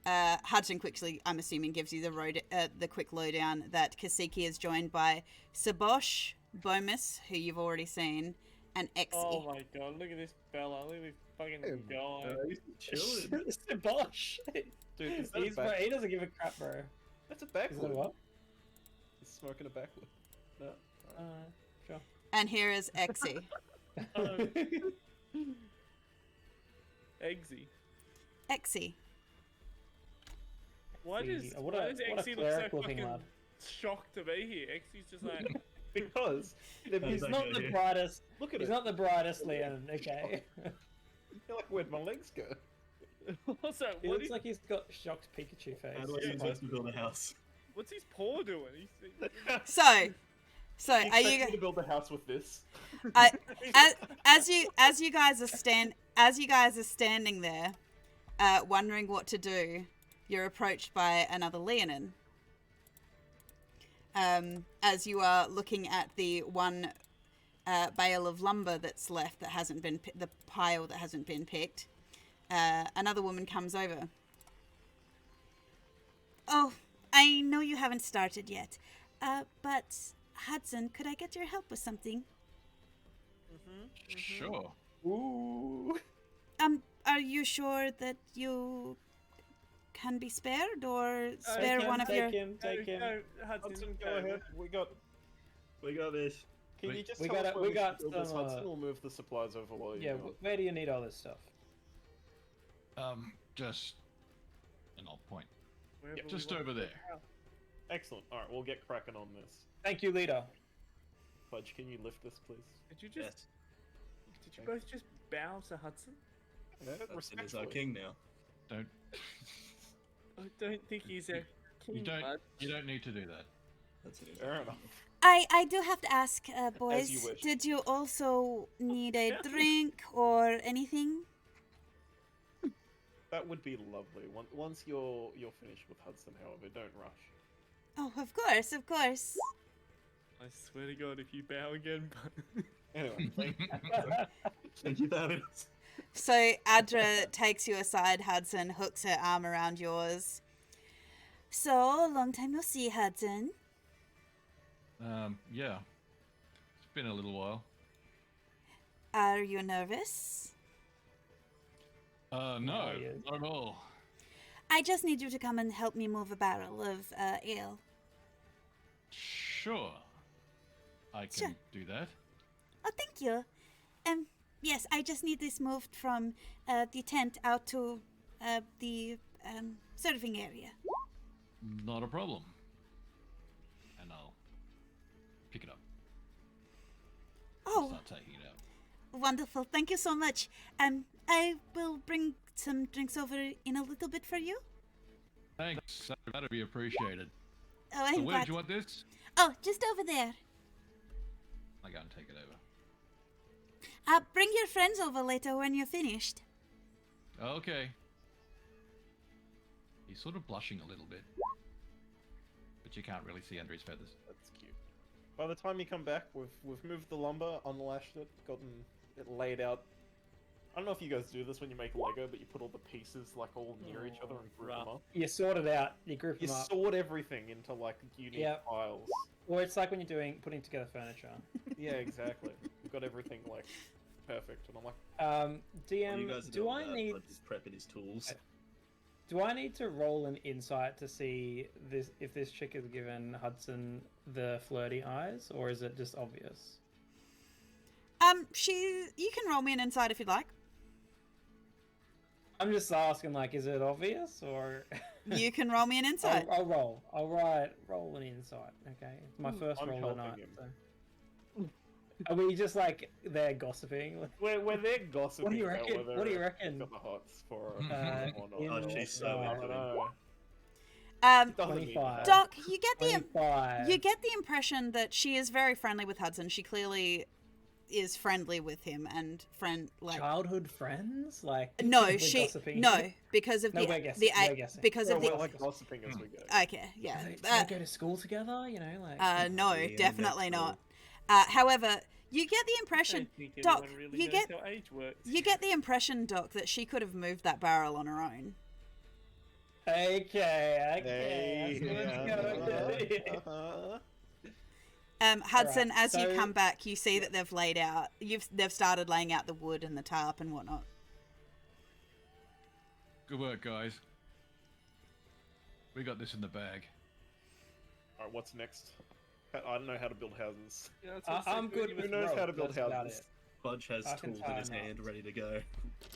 Hudson quickly, I'm assuming, gives you the quick lowdown that Kasiki is joined by Sabosh, Bomis, who you've already seen, and Exi. Oh my god, look at this fella, look at this fucking guy. He's chilling. It's the Bosch. Dude, is that a Bro, back? he doesn't give a crap, bro. That's a Is that backwood. what? He's smoking a backwood. No. Sure. And here is Exi. Eggsy. Exi. Why does Easy. What why a does Exy look so cleric-looking fucking lad. shocked to be here? Exy's just like, Because He's that not guy the here. brightest. look at He's it. not the brightest Leon, okay? You're like, where'd my legs go? also, He what looks is, like he's got shocked Pikachu face. How do I use this to build a house? what's his paw doing? So You are expect you me to build a house with this? as you guys are standing there, wondering what to do, you're approached by another Leonin. as you are looking at the one bale of lumber that's left that hasn't been the pile that hasn't been picked. Another woman comes over. Oh, I know you haven't started yet, but Hudson, could I get your help with something? Sure. Ooh. Are you sure that you can be spared, or spare one of your... Take him. Hudson, go ahead. We got this. Can Wait. you just We tell got us it- where we we got should build this, some, Hudson? We'll move the supplies over while you Yeah, go. where do you need all this stuff? Just, and I'll point Wherever we just want. over there. Excellent. All right, we'll get cracking on this. Thank you, leader. Fudge, can you lift this, please? Did you just? Yes. Did you both just bow to Hudson? Hudson is our king now. Don't I don't think he's a king. you don't bud. you don't need to do that. Hudson is Fair our enough. king. I do have to ask, you boys, wish. did you also need a drink or anything? That would be lovely. Once you're finished with Hudson, however, don't rush. Oh, of course, of course. I swear to God, if you bow again, but Anyway, thank you. Thank you, David. So Adra takes you aside, Hudson, hooks her arm around yours. So, long time no see, Hudson. Yeah. It's been a little while. Are you nervous? No, yeah. not at all. I just need you to come and help me move a barrel of ale. Sure. I can Sure. do that. Oh, thank you. Yes, I just need this moved from the tent out to the serving area. Not a problem. And I'll pick it up. Oh, Start taking it out. wonderful. Thank you so much. I will bring some drinks over in a little bit for you. Thanks. That'd be appreciated. Oh, So I'm where glad. do you want this? Oh, just over there. I go and take it over. Bring your friends over later when you're finished. Okay. He's sort of blushing a little bit. But you can't really see under his feathers. That's cute. By the time you come back, we've moved the lumber, unlashed it, gotten it laid out. I don't know if you guys do this when you make Lego, but you put all the pieces like all near each other and group them up. You sort it out. You group You them up. sort everything into like unique Yep. piles. Or it's like when you're putting together furniture. Yeah, exactly. We've got everything like perfect, and I'm like, While DM, you guys are do doing I that, need Bud is prepping his tools. do I need to roll an insight to see this if this chick has given Hudson the flirty eyes, or is it just obvious? You can roll me an insight if you'd like. I'm just asking, like, is it obvious or? You can roll me an insight. I'll roll. I'll roll an insight. Okay, it's my first I'm roll of the helping night. him. So. Are we just like there gossiping? we're there gossiping. What do you about reckon? whether What do you they've reckon? got the hots for Uh, or not. in Oh, the- she's so I into don't it. know. Um, Doesn't need 25. that. Doc, you get the 25. you get the impression that she is very friendly with Hudson. She clearly is friendly with him and Childhood friends, like no, we're she gossiping. no because of No, the we're guessing, the we're guessing. because of We're the like gossiping as we go. okay yeah Do they go to school together? You know, like. no Yeah, definitely that's not. However, you get the impression, I don't think Doc, anyone really you knows get how age works. you get the impression, Doc, that she could have moved that barrel on her own. Okay. Hey, Let's go. uh-huh. Hudson, Alright, as you so- come back, you see that they've laid out. They've started laying out the wood and the tarp and whatnot. Good work, guys. We got this in the bag. Alright, what's next? I don't know how to build houses. Yeah, that's what I said, I'm good you with Who knows rope, how to build that's about houses? it. Budge has I can tools tie in his a knot. hand, ready to go,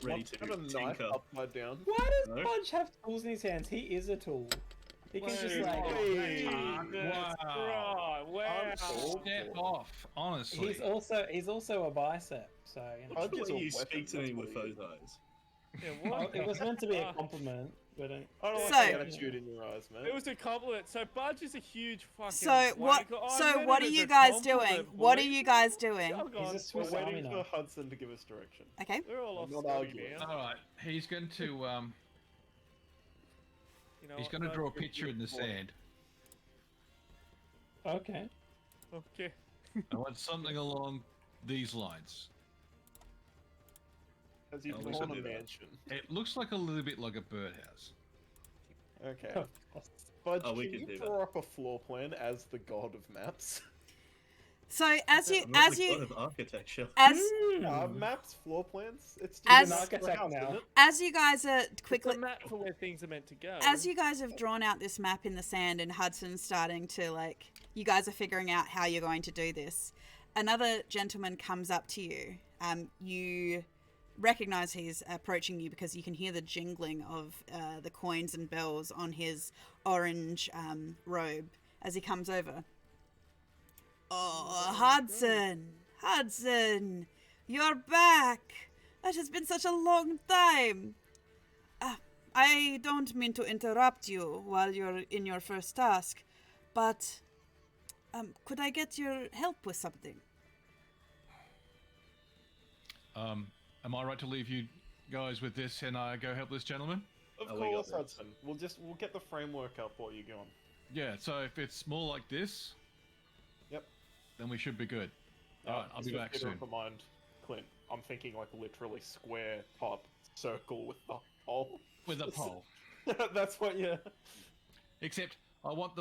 ready What's to got a knife tinker. upside down? Why does No. Budge have tools in his hands? He is a tool. He can just Wait, like. Hey. Jesus Wow. Christ, wow. Oh. Step off, honestly. He's also a bicep. So you know. Budge That's is the way a you weapon, speak to that's me what with he those is. eyes. Yeah, Oh, what? it was meant to be a Fuck. compliment, but I don't like So- the attitude in your eyes, man. It was a compliment. So Budge is a huge fucking. So what? wanker. I So meant what it are as you a guys doing? compliment, What are boys. you guys doing? Y'all gone- He's a We're Swiss waiting Army for knife. Hudson to give us direction. Okay. We're all off Not screen arguing. now. All right, he's going to You know he's what, going to Budge? draw a picture in the sand. Okay. Okay. I want something along these lines. Has he Oh, we drawn should a do that. mansion? It looks like a little bit like a birdhouse. Okay. Budge, Oh, we can can you do draw up a floor plan as the god of maps? So as you I'm not as the god you of architecture. as Maps, floor plans. It's As- just An architect now. as you guys are Quickly. quickly It's a map for where things are meant to go. as you guys have drawn out this map in the sand and Hudson's starting to like, you guys are figuring out how you're going to do this. Another gentleman comes up to you. You recognize he's approaching you because you can hear the jingling of the coins and bells on his orange robe as he comes over. Oh, Hudson, you're back. That has been such a long time. I don't mean to interrupt you while you're in your first task, but could I get your help with something? Am I right to leave you guys with this and I go help this gentleman? Of Oh, we got course, this. Hudson. We'll get the framework up while you're gone. Yeah, so if it's more like this, Yep. then we should be good. Alright, I'll be Just back keep soon. in mind, Clint. I'm thinking like literally square top circle with the hole. With a pole. That's what you. Except I want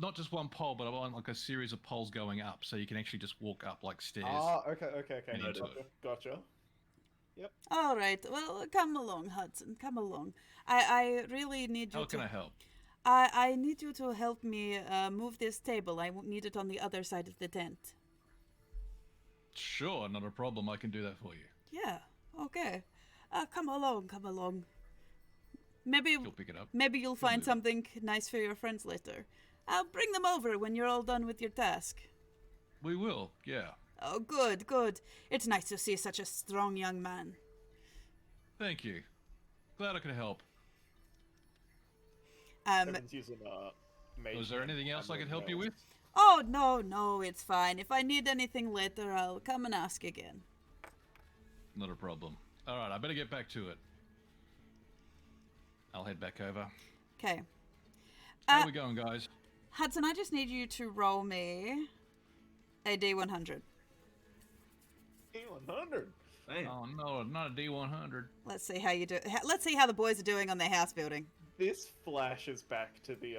not just one pole, but I want like a series of poles going up, so you can actually just walk up like stairs. Okay. And into Gotcha. All right. Well, come along, Hudson. Come along. I really need you How to. can I help? I need you to help me move this table. I need it on the other side of the tent. Sure, not a problem. I can do that for you. Yeah. Okay. Come along. Come along. Maybe You'll pick it up. maybe you'll find move it. something nice for your friends later. I'll bring them over when you're all done with your task. We will, yeah. Oh, good, good. It's nice to see such a strong young man. Thank you. Glad I could help. Evan's using mage Was there hand anything else I hammer could help you nails. with? Oh, no, it's fine. If I need anything later, I'll come and ask again. Not a problem. Alright, I better get back to it. I'll head back over. Okay. How we going, guys? Hudson, I just need you to roll me a D100. D100. Damn. Oh no, not a D100. Let's see how you do. Let's see how the boys are doing on their house building. This flashes back to the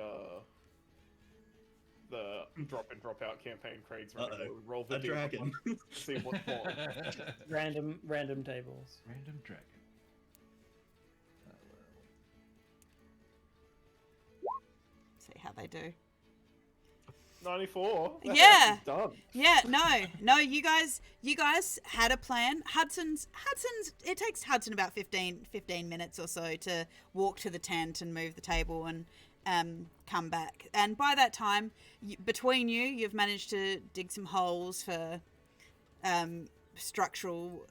drop in drop out campaign Craig's running. Uh-oh. where we roll the A dragon. D100 to see what falls. Random tables. Random dragon. See how they do. 94. Yeah. Done. Yeah, no, you guys had a plan. Hudson's, it takes Hudson about 15 minutes or so to walk to the tent and move the table and come back. And by that time, between you've managed to dig some holes for structural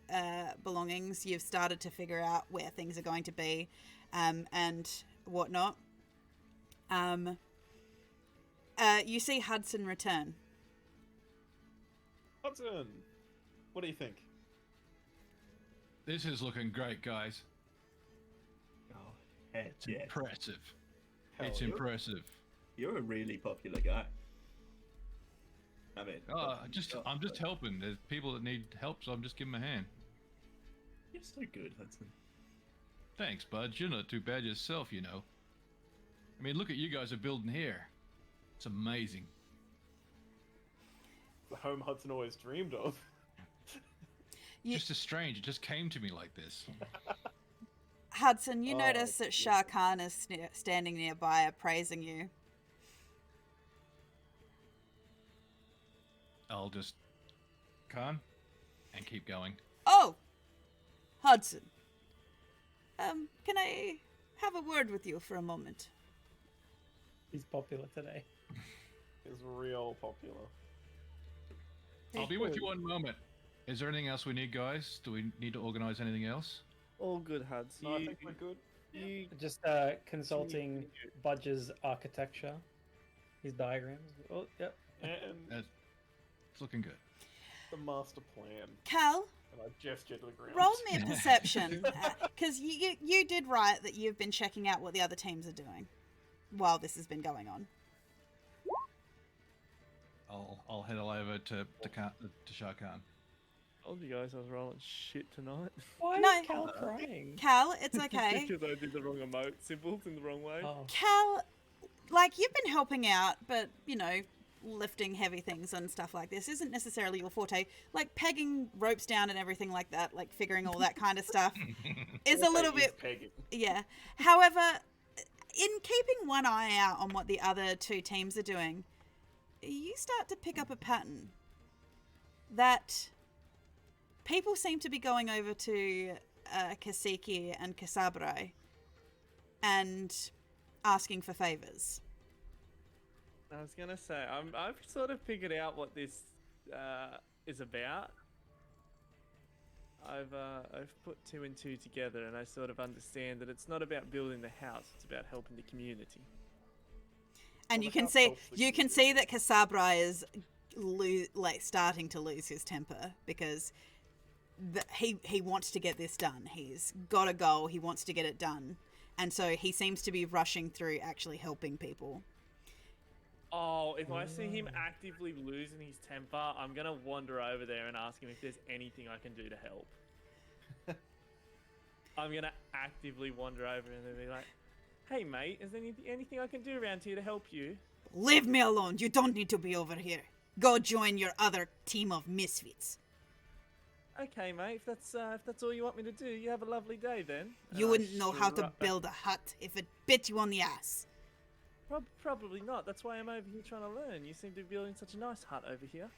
belongings. You've started to figure out where things are going to be and whatnot. You see Hudson return. Hudson, what do you think? This is looking great, guys. Oh, heck It's yeah. impressive. Hell It's yeah. impressive. You're a really popular guy. I mean, I'm just helping. There's people that need help, so I'm just giving them a hand. You're so good, Hudson. Thanks, bud. You're not too bad yourself, you know. I mean, look at you guys are building here. It's amazing. The home Hudson always dreamed of. Just as strange. It just came to me like this. Hudson, you Oh, notice that Shah Khan is standing nearby appraising you. I'll just Khan and keep going. Oh, Hudson. Can I have a word with you for a moment? He's popular today. Is real popular. I'll be with you one moment. Is there anything else we need, guys? Do we need to organize anything else? All good, Huds. No, I think we're good. You Just consulting Budge's architecture, his diagrams. Oh, yep. And It's looking good. the master plan. Cal, And I gestured to the ground. roll me a perception, because you did write that you've been checking out what the other teams are doing while this has been going on. I'll head over to Shah Khan. Told you guys I was rolling shit tonight. Why No. is Cal crying? Cal, it's okay. Because I did the wrong emote symbols in the wrong way. Oh. Cal, like, you've been helping out, but, you know, lifting heavy things and stuff like this isn't necessarily your forte. Like, pegging ropes down and everything like that, like, figuring all that kind of stuff is a little bit... Pegging. Yeah. However, in keeping one eye out on what the other two teams are doing, you start to pick up a pattern that people seem to be going over to Kaseki and Kasabre and asking for favors. I was gonna say, I've sort of figured out what this is about. I've put 2 and 2 together, and I sort of understand that it's not about building the house; it's about helping the community. And Well, you the can house see helps the that Kasabre is starting to lose his temper because he wants to get this done. He's got a goal. He wants to get it done, and so he seems to be rushing through actually helping people. Oh, if I see him actively losing his temper, I'm gonna wander over there and ask him if there's anything I can do to help. I'm gonna actively wander over and be like, "Hey, mate, is there anything I can do around here to help you?" Leave me alone. You don't need to be over here. Go join your other team of misfits. Okay, mate. If that's all you want me to do, you have a lovely day then. You And I wouldn't know how to strut- build a hut if it bit you on the ass. Probably not. That's why I'm over here trying to learn. You seem to be building such a nice hut over here.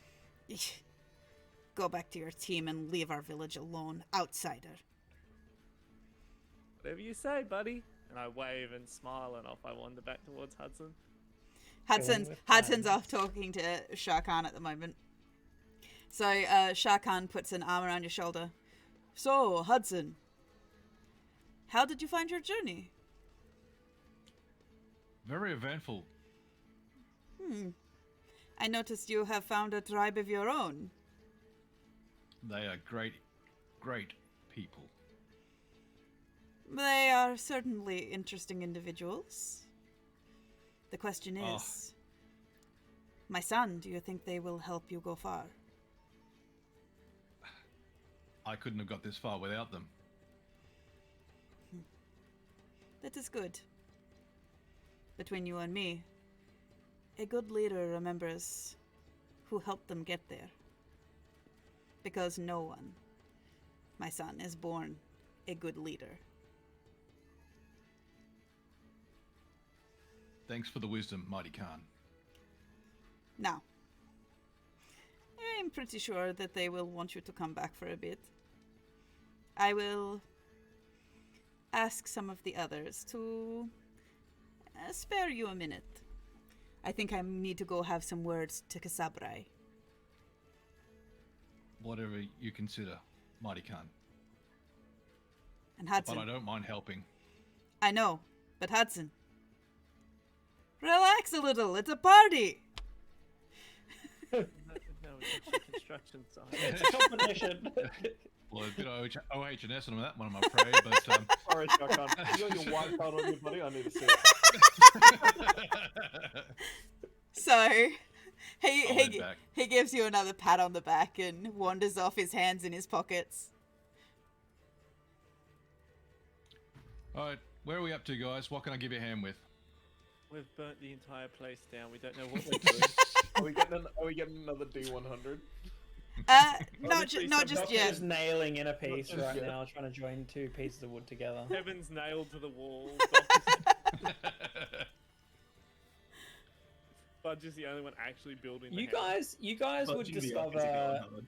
Go back to your team and leave our village alone, outsider. Whatever you say, buddy. And I wave and smile, and off I wander back towards Hudson. Hudson's off talking to Shah Khan at the moment. So Shah Khan puts an arm around your shoulder. So, Hudson, how did you find your journey? Very eventful. I noticed you have found a tribe of your own. They are great, great people. They are certainly interesting individuals. The question is, my son, do you think they will help you go far? I couldn't have got this far without them. That is good. Between you and me, a good leader remembers who helped them get there. Because no one, my son, is born a good leader. Thanks for the wisdom, Mighty Khan. Now, I'm pretty sure that they will want you to come back for a bit. I will ask some of the others to spare you a minute. I think I need to go have some words to Kasabre. Whatever you consider, Mighty Khan. And Hudson. But I don't mind helping. I know, but Hudson, relax a little. It's a party. No, it's a construction site. It's a competition. Well, a bit of OH&S on that one, I'm afraid, but... Sorry, Shah Khan. You got your white card on your body? I need to see it. So, I'll head back. he gives you another pat on the back and wanders off, his hands in his pockets. Alright, where are we up to, guys? What can I give you a hand with? We've burnt the entire place down. We don't know what we're doing. Are we getting another D100? Not just Doctor's yet. nailing in a piece Not just right yet. now, trying to join 2 pieces of wood together. Kevin's nailed to the wall. Budge is the only one actually building the house. You guys would Budging the office is discover, going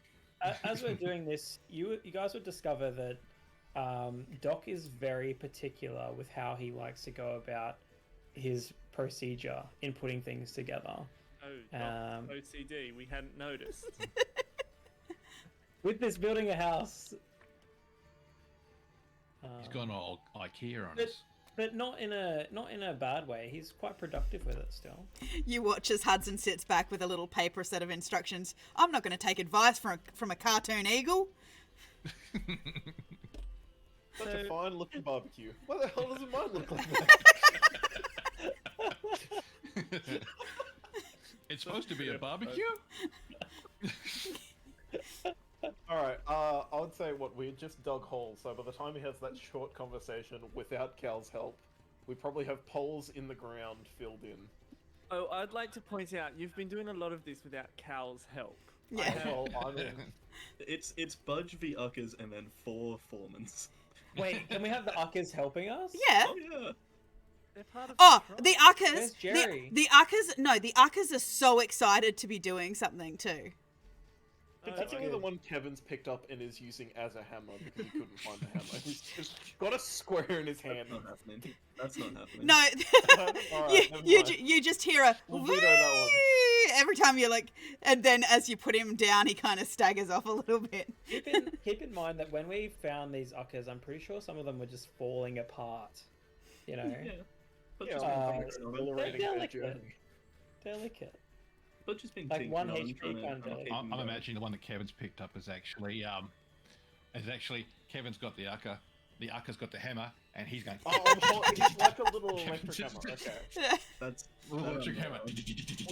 as we're doing this, you guys would discover that Doc is very particular with how he likes to go about his procedure in putting things together. Oh, OCD, we hadn't noticed. With this building a house. He's gone all IKEA on but, us. but not in a bad way. He's quite productive with it still. You watch as Hudson sits back with a little paper set of instructions. I'm not going to take advice from a cartoon eagle. Such a fine looking barbecue. What the hell doesn't mine look like It's supposed to be a barbecue? Alright, I would say we just dug holes, so by the time he has that short conversation without Cal's help, we probably have poles in the ground filled in. Oh, I'd like to point out, you've been doing a lot of this without Cal's help. Yeah. Well, I mean, It's Budge v Uckers and then 4 Formans. Wait, can we have the Uckers helping us? Yeah. Oh yeah. They're part of Oh, the the tribe. Uckers. Where's Jerry? The Uckers. No, the Uckers are so excited to be doing something too. particularly the one Kevin's picked up and is using as a hammer because he couldn't find the hammer. He's just got a square in his hand. Not happening. That's not happening. No, Alright, never mind. you just hear a We'll veto that one. "Wee!" every time you like, and then as you put him down, he kind of staggers off a little bit. Keep in mind that when we found these Uckers, I'm pretty sure some of them were just falling apart. You know, Yeah. But Yeah, just uh, been it's tinkering on it. exhilarating they're their delicate. journey. Delicate. But just been Like tinkering one on, HP trying to kind of keep jelly. them I'm going. imagining the one that Kevin's picked up is actually Kevin's got the Ucker, the Ucker's got the hammer, and he's going. Oh, it's like a little electric hammer. Okay. That's Electric hammer.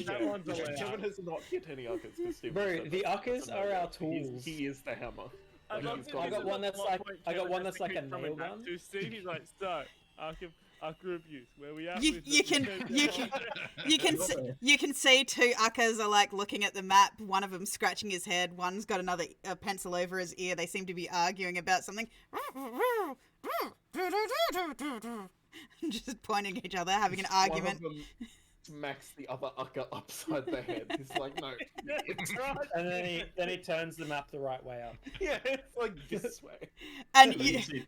That one's allowed. Kevin has not hit any Uckers. because Steve Bro, said the that. Uckers are our tools. He is the hammer. I'd Like, love he's to got I his got little- one that's what like point I got Kevin one has that's to like a keep coming nail back gun. to Steve, he's like, so, Arkham abuse, where we at? You with you this? can you can see 2 Uckers are like looking at the map. One of them scratching his head. One's got another pencil over his ear. They seem to be arguing about something. Just pointing at each other, having an argument. One of them smacks the other Ucker upside the head. He's like, no, it's right. And then he turns the map the right way up. Yeah, it's like this way. And And then you, you see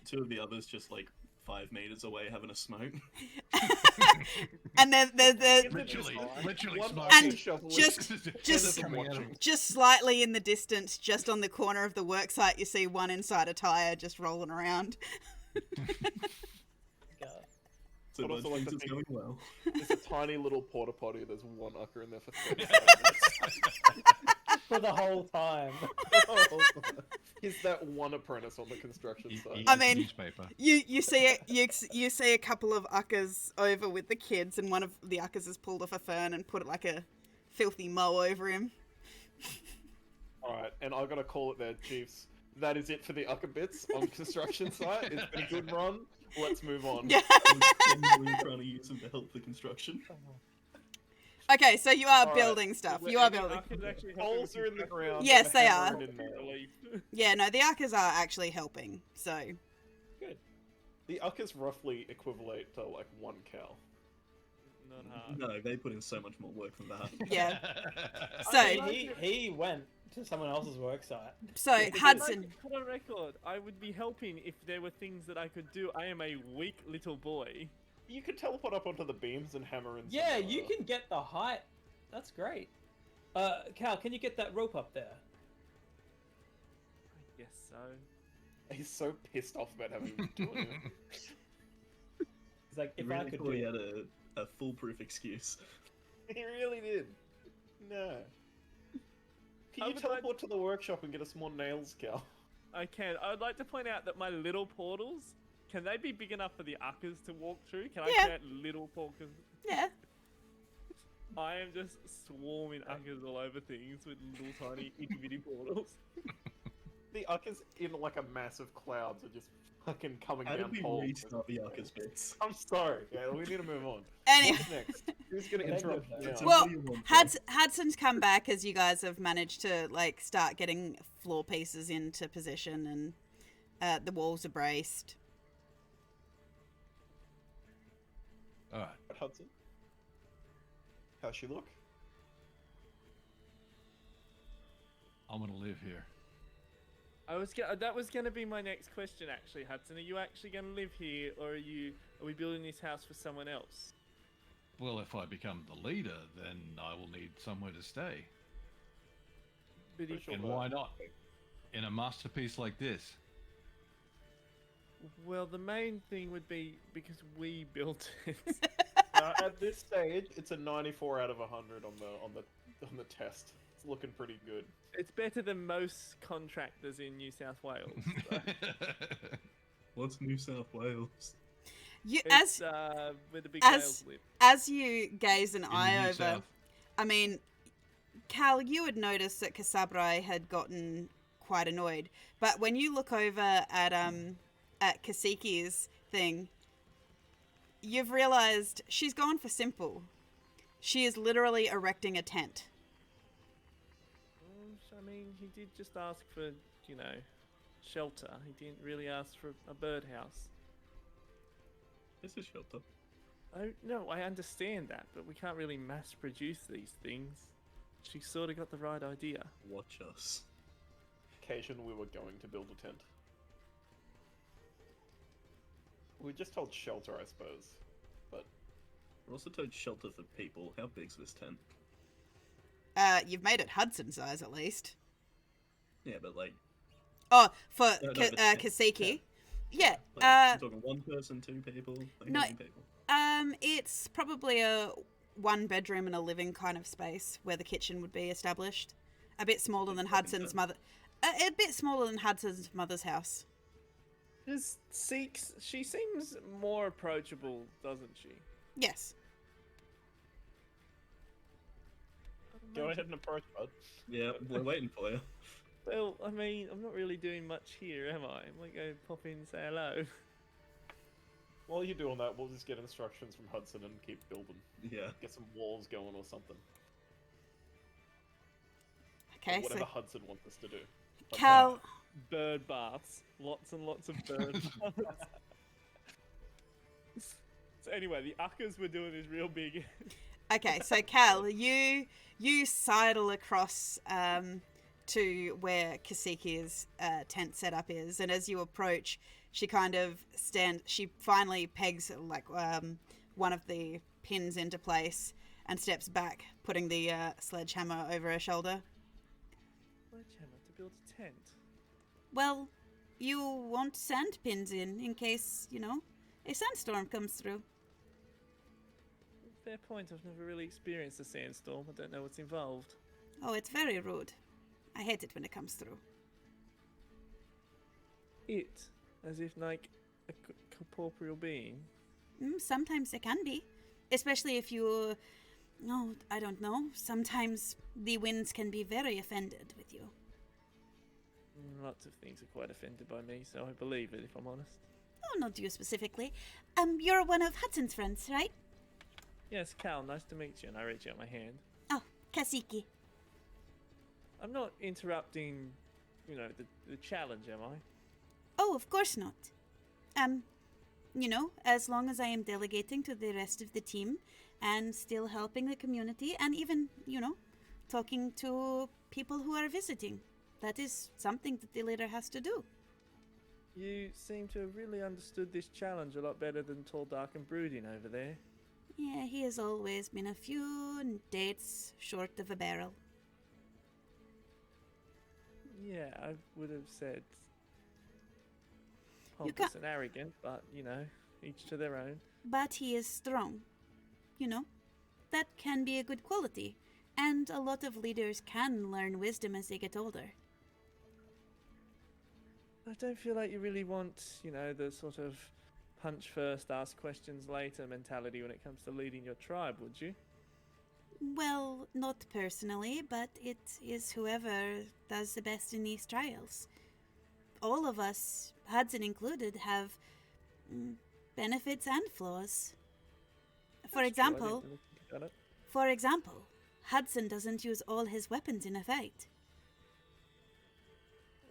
two of the others just like 5 meters away having a smoke. and then there's Literally One smoke. Ucker And shoveling just and coming out of watching. just slightly in the distance, just on the corner of the worksite, you see one inside a tire just rolling around. So But also, Budge like, thinks the it's thing- going well. There's a tiny little porta potty. There's one Ucker in there for 30 For the whole time. minutes. He's that one apprentice on the construction site. I mean- newspaper. You see you see a couple of Uckers over with the kids, and one of the Uckers has pulled off a fern and put like a filthy mow over him. Alright, and I gotta call it there, Chiefs. That is it for the Ucker bits on construction site. It's been a good run. Let's move on. Yeah. I was genuinely trying to use them to help the construction. Okay, so you are Alright. building stuff. Were You are any building. Uckers actually helping Holes with are in the construction? ground. Yes, and they hammer are. and in nail. Relief. Yeah, no, the Uckers are actually helping. So Good. The Uckers roughly equivalent to like 1 cow. Not hard. No, they put in so much more work than that. yeah. I So mean, he went to someone else's worksite. so I'd like Hudson. to put on record, I would be helping if there were things that I could do. I am a weak little boy. You could teleport up onto the beams and hammer in. Yeah, some, you can get the height. That's great. Cal, can you get that rope up there? I guess so. He's so pissed off about having to do it. He's like, He if I really could thought do he it. had a foolproof excuse. He really did. No. Can I you would teleport to the workshop and get us more nails, Cal? I can. I would like to point out that my little portals, can they be big enough for the Uckers to walk through? Can Yeah. I create little portals? Yeah. I am just swarming Uckers all over things with little tiny itty bitty portals. The Uckers in like a massive clouds are just fucking coming How down did we poles. restart the Uckers bits? I'm sorry. Yeah, we need to move on. Anyway. What's next? Who's gonna They interrupt did you that. now? Well, What do you want, Phil? Hudson's come back as you guys have managed to like start getting floor pieces into position, and the walls are braced. All right. Hudson? How's she look? I'm gonna live here. That was gonna be my next question, actually, Hudson. Are you actually gonna live here, or are we building this house for someone else? Well, if I become the leader, then I will need somewhere to stay. But if, Sure. And why not? In a masterpiece like this. well, the main thing would be because we built it. At this stage, it's a 94 out of 100 on the test. It's looking pretty good. It's better than most contractors in New South Wales. What's New South Wales? You It's as where the big as- whales live. as you gaze an In eye New over, South. I mean, Cal, you would notice that Kasabraj had gotten quite annoyed, but when you look over at Kasiki's thing, you've realized she's gone for simple. She is literally erecting a tent. I mean, he did just ask for, shelter. He didn't really ask for a birdhouse. It's a shelter. No, I understand that, but we can't really mass produce these things. She sort of got the right idea. Watch us. Occasion we were going to build a tent. We just told shelter, I suppose. But We're also told shelter for people. How big's this tent? You've made it Hudson size at least. Yeah, but like... Oh, for No, the tent. Kasiki. Yeah. Like, I'm talking one person, 2 people? Like, no, how many people? It's probably a 1 bedroom and a living kind of space where the kitchen would be established. A bit smaller than Hudson's mother. A bit smaller than Hudson's mother's house. She seems more approachable, doesn't she? Yes. go ahead and approach, bud. Yeah, we're waiting for you. Well, I mean, I'm not really doing much here, am I? I might go pop in and say hello. While you're doing that, we'll just get instructions from Hudson and keep building. Yeah. Get some walls going or something. Okay, Or whatever so Hudson wants us to do. Cal, Bird baths. Lots and lots of bird baths. So anyway, the uckers we're doing is real big. okay, so Cal, you sidle across to where Kasiki's tent setup is, and as you approach, she kind of she finally pegs like one of the pins into place and steps back, putting the sledgehammer over her shoulder. Sledgehammer to build a tent. Well, you want sand pins in case, a sandstorm comes through. Fair point, I've never really experienced a sandstorm. I don't know what's involved. Oh, it's very rude. I hate it when it comes through. It? As if like a corporeal being? Sometimes it can be. Especially if you... No, I don't know. Sometimes the winds can be very offended with you. Lots of things are quite offended by me, so I believe it if I'm honest. Oh, not you specifically. You're one of Hudson's friends, right? Yes, Cal, nice to meet you, and I reach out my hand. Oh, Kasiki. I'm not interrupting, the challenge, am I? Oh, of course not. As long as I am delegating to the rest of the team and still helping the community and even, talking to people who are visiting. That is something that the leader has to do. You seem to have really understood this challenge a lot better than Tall, Dark and Brooding over there. Yeah, he has always been a few dates short of a barrel. Yeah, I would have said pompous and arrogant, but, each to their own. But he is strong. That can be a good quality. And a lot of leaders can learn wisdom as they get older. I don't feel like you really want, the sort of punch first, ask questions later mentality when it comes to leading your tribe, would you? Well, not personally, but it is whoever does the best in these trials. All of us, Hudson included, have benefits and flaws. For example, Hudson doesn't use all his weapons in a fight.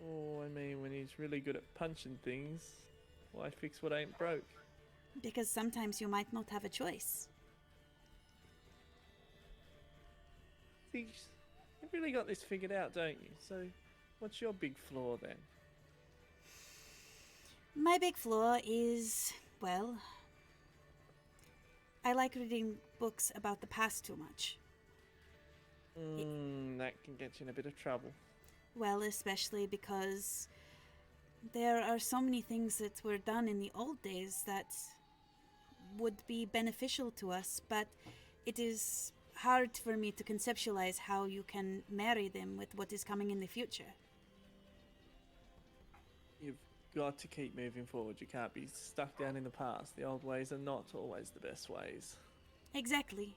Oh, I mean, when he's really good at punching things, why fix what ain't broke? Because sometimes you might not have a choice. You've really got this figured out, don't you? So, what's your big flaw then? My big flaw is, well, I like reading books about the past too much. That can get you in a bit of trouble. Well, especially because there are so many things that were done in the old days that would be beneficial to us, but it is hard for me to conceptualize how you can marry them with what is coming in the future. You've got to keep moving forward. You can't be stuck down in the past. The old ways are not always the best ways. Exactly.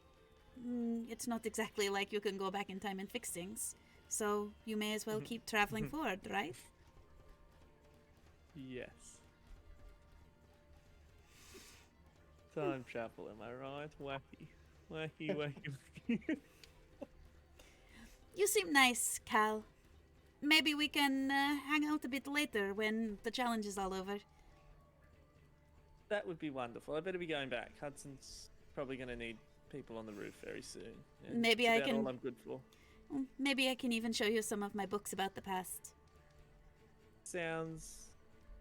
it's not exactly like you can go back in time and fix things. So you may as well keep traveling forward, right? Yes. Time travel, am I right? Wacky. Wacky, wacky, wacky. You seem nice, Cal. Maybe we can hang out a bit later when the challenge is all over. That would be wonderful. I better be going back. Hudson's probably going to need people on the roof very soon. And Maybe that's I about can- all I'm good for. Maybe I can even show you some of my books about the past. Sounds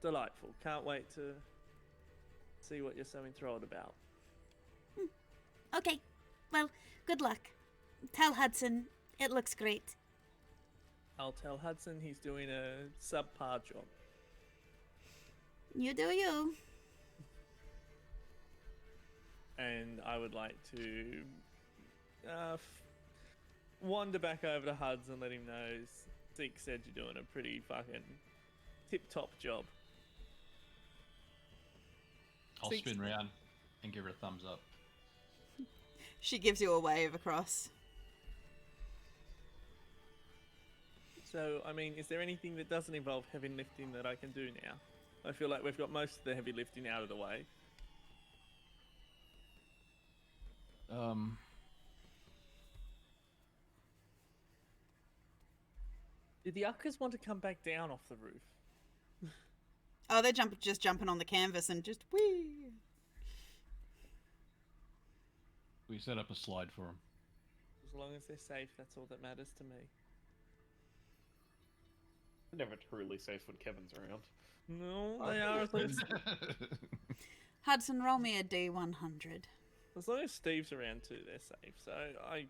delightful. Can't wait to see what you're so enthralled about. Okay, well, good luck. Tell Hudson it looks great. I'll tell Hudson he's doing a subpar job. You do you. And I would like to wander back over to Hudson and let him know Zeke said you're doing a pretty fucking tip-top job. I'll Six. spin round and give her a thumbs up. She gives you a wave across. So, I mean, is there anything that doesn't involve heavy lifting that I can do now? I feel like we've got most of the heavy lifting out of the way. Did the Uckers want to come back down off the roof? Oh, they're just jumping on the canvas and just whee. We set up a slide for them. As long as they're safe, that's all that matters to me. Never truly safe when Kevin's around. No, they are. Hudson, roll me a D100. As long as Steve's around too, they're safe. So I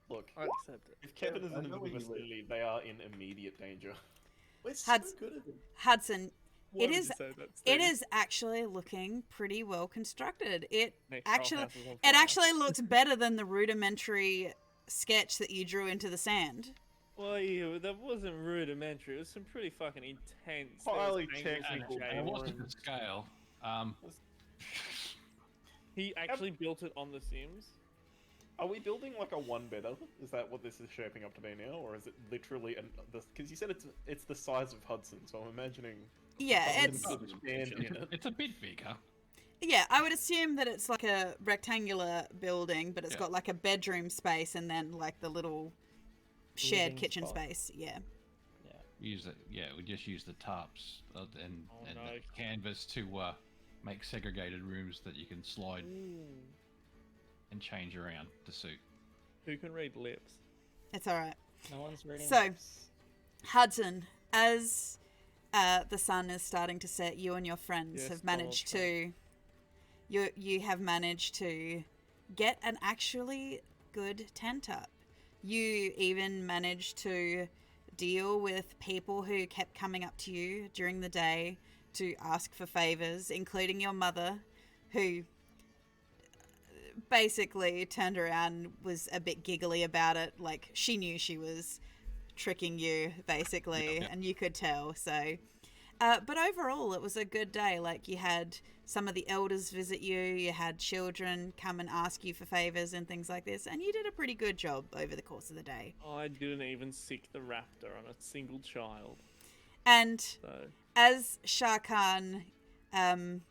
Look, accept it. if Kevin is I in the know where you live. vicinity, they are in immediate danger. We're so Huds- good at it. Hudson, Why it would is you say that, it Steve? is actually looking pretty well constructed. It Next whole actually house is on it fire. actually looks better than the rudimentary sketch that you drew into the sand. Well, yeah, that wasn't rudimentary. It was some pretty fucking intense. Highly there was angles technical. and It shapes. wasn't the scale. He actually built it on The Sims. Are we building like a one better? Is that what this is shaping up to be now, or is it literally because you said it's the size of Hudson, so I'm imagining. Yeah, something it's to expand in it. It's a bit bigger. yeah. I would assume that it's like a rectangular building, but it's Yeah. got like a bedroom space and then like the little shared Living kitchen spot. space. Yeah. Use it. Yeah, we just use the tarps and Oh, and no. the canvas to make segregated rooms that you can slide and change around to suit. Who can read lips? It's all right. No one's reading. So- this. Hudson, as the sun is starting to set, you and your friends Yes, have managed Donald to you have managed to get an actually good tent up. You even managed to deal with people who kept coming up to you during the day to ask for favors, including your mother, who basically turned around and was a bit giggly about it. Like, she knew she was tricking you, basically, Yeah. and you could tell. So, but overall, it was a good day. Like, you had some of the elders visit you, you had children come and ask you for favors and things like this, and you did a pretty good job over the course of the day. I didn't even sick the raptor on a single child. And So, as Shah Khan and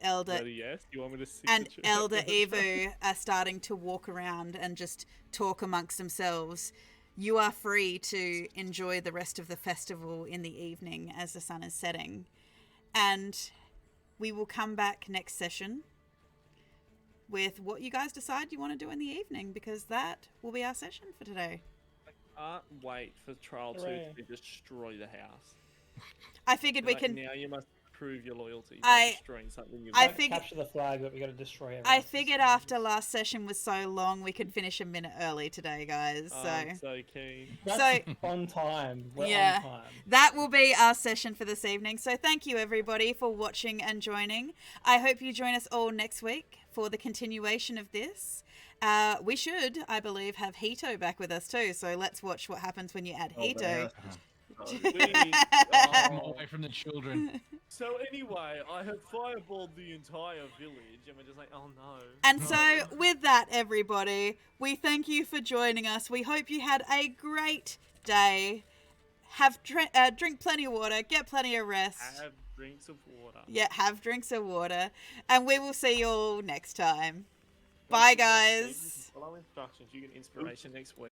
Elder is that a yes? You want me to sick and the child? Elder Evu are starting to walk around and just talk amongst themselves, you are free to enjoy the rest of the festival in the evening as the sun is setting. And we will come back next session with what you guys decide you want to do in the evening, because that will be our session for today. I can't wait for Trial 2 Hooray. to destroy the house. I figured we Like, can... Now you must prove your loyalty I- by destroying something you I love. fig- Capture the flag, but we got to destroy everything. I figured after last session was so long, we could finish a minute early today, guys. Oh, So... I'm so keen. That's on time. We're Yeah. on time. That will be our session for this evening. So thank you everybody for watching and joining. I hope you join us all next week for the continuation of this. We should, I believe, have Hito back with us too. So let's watch what happens when you add Oh, Hito. man. We, I'm oh, away from the children. So anyway, I have fireballed the entire village, and we're just like, oh no. And so, with that, everybody, we thank you for joining us. We hope you had a great day. Drink plenty of water, get plenty of rest. Have drinks of water. Yeah, have drinks of water. And we will see you all next time. Bye, guys. Follow instructions. You get inspiration next week.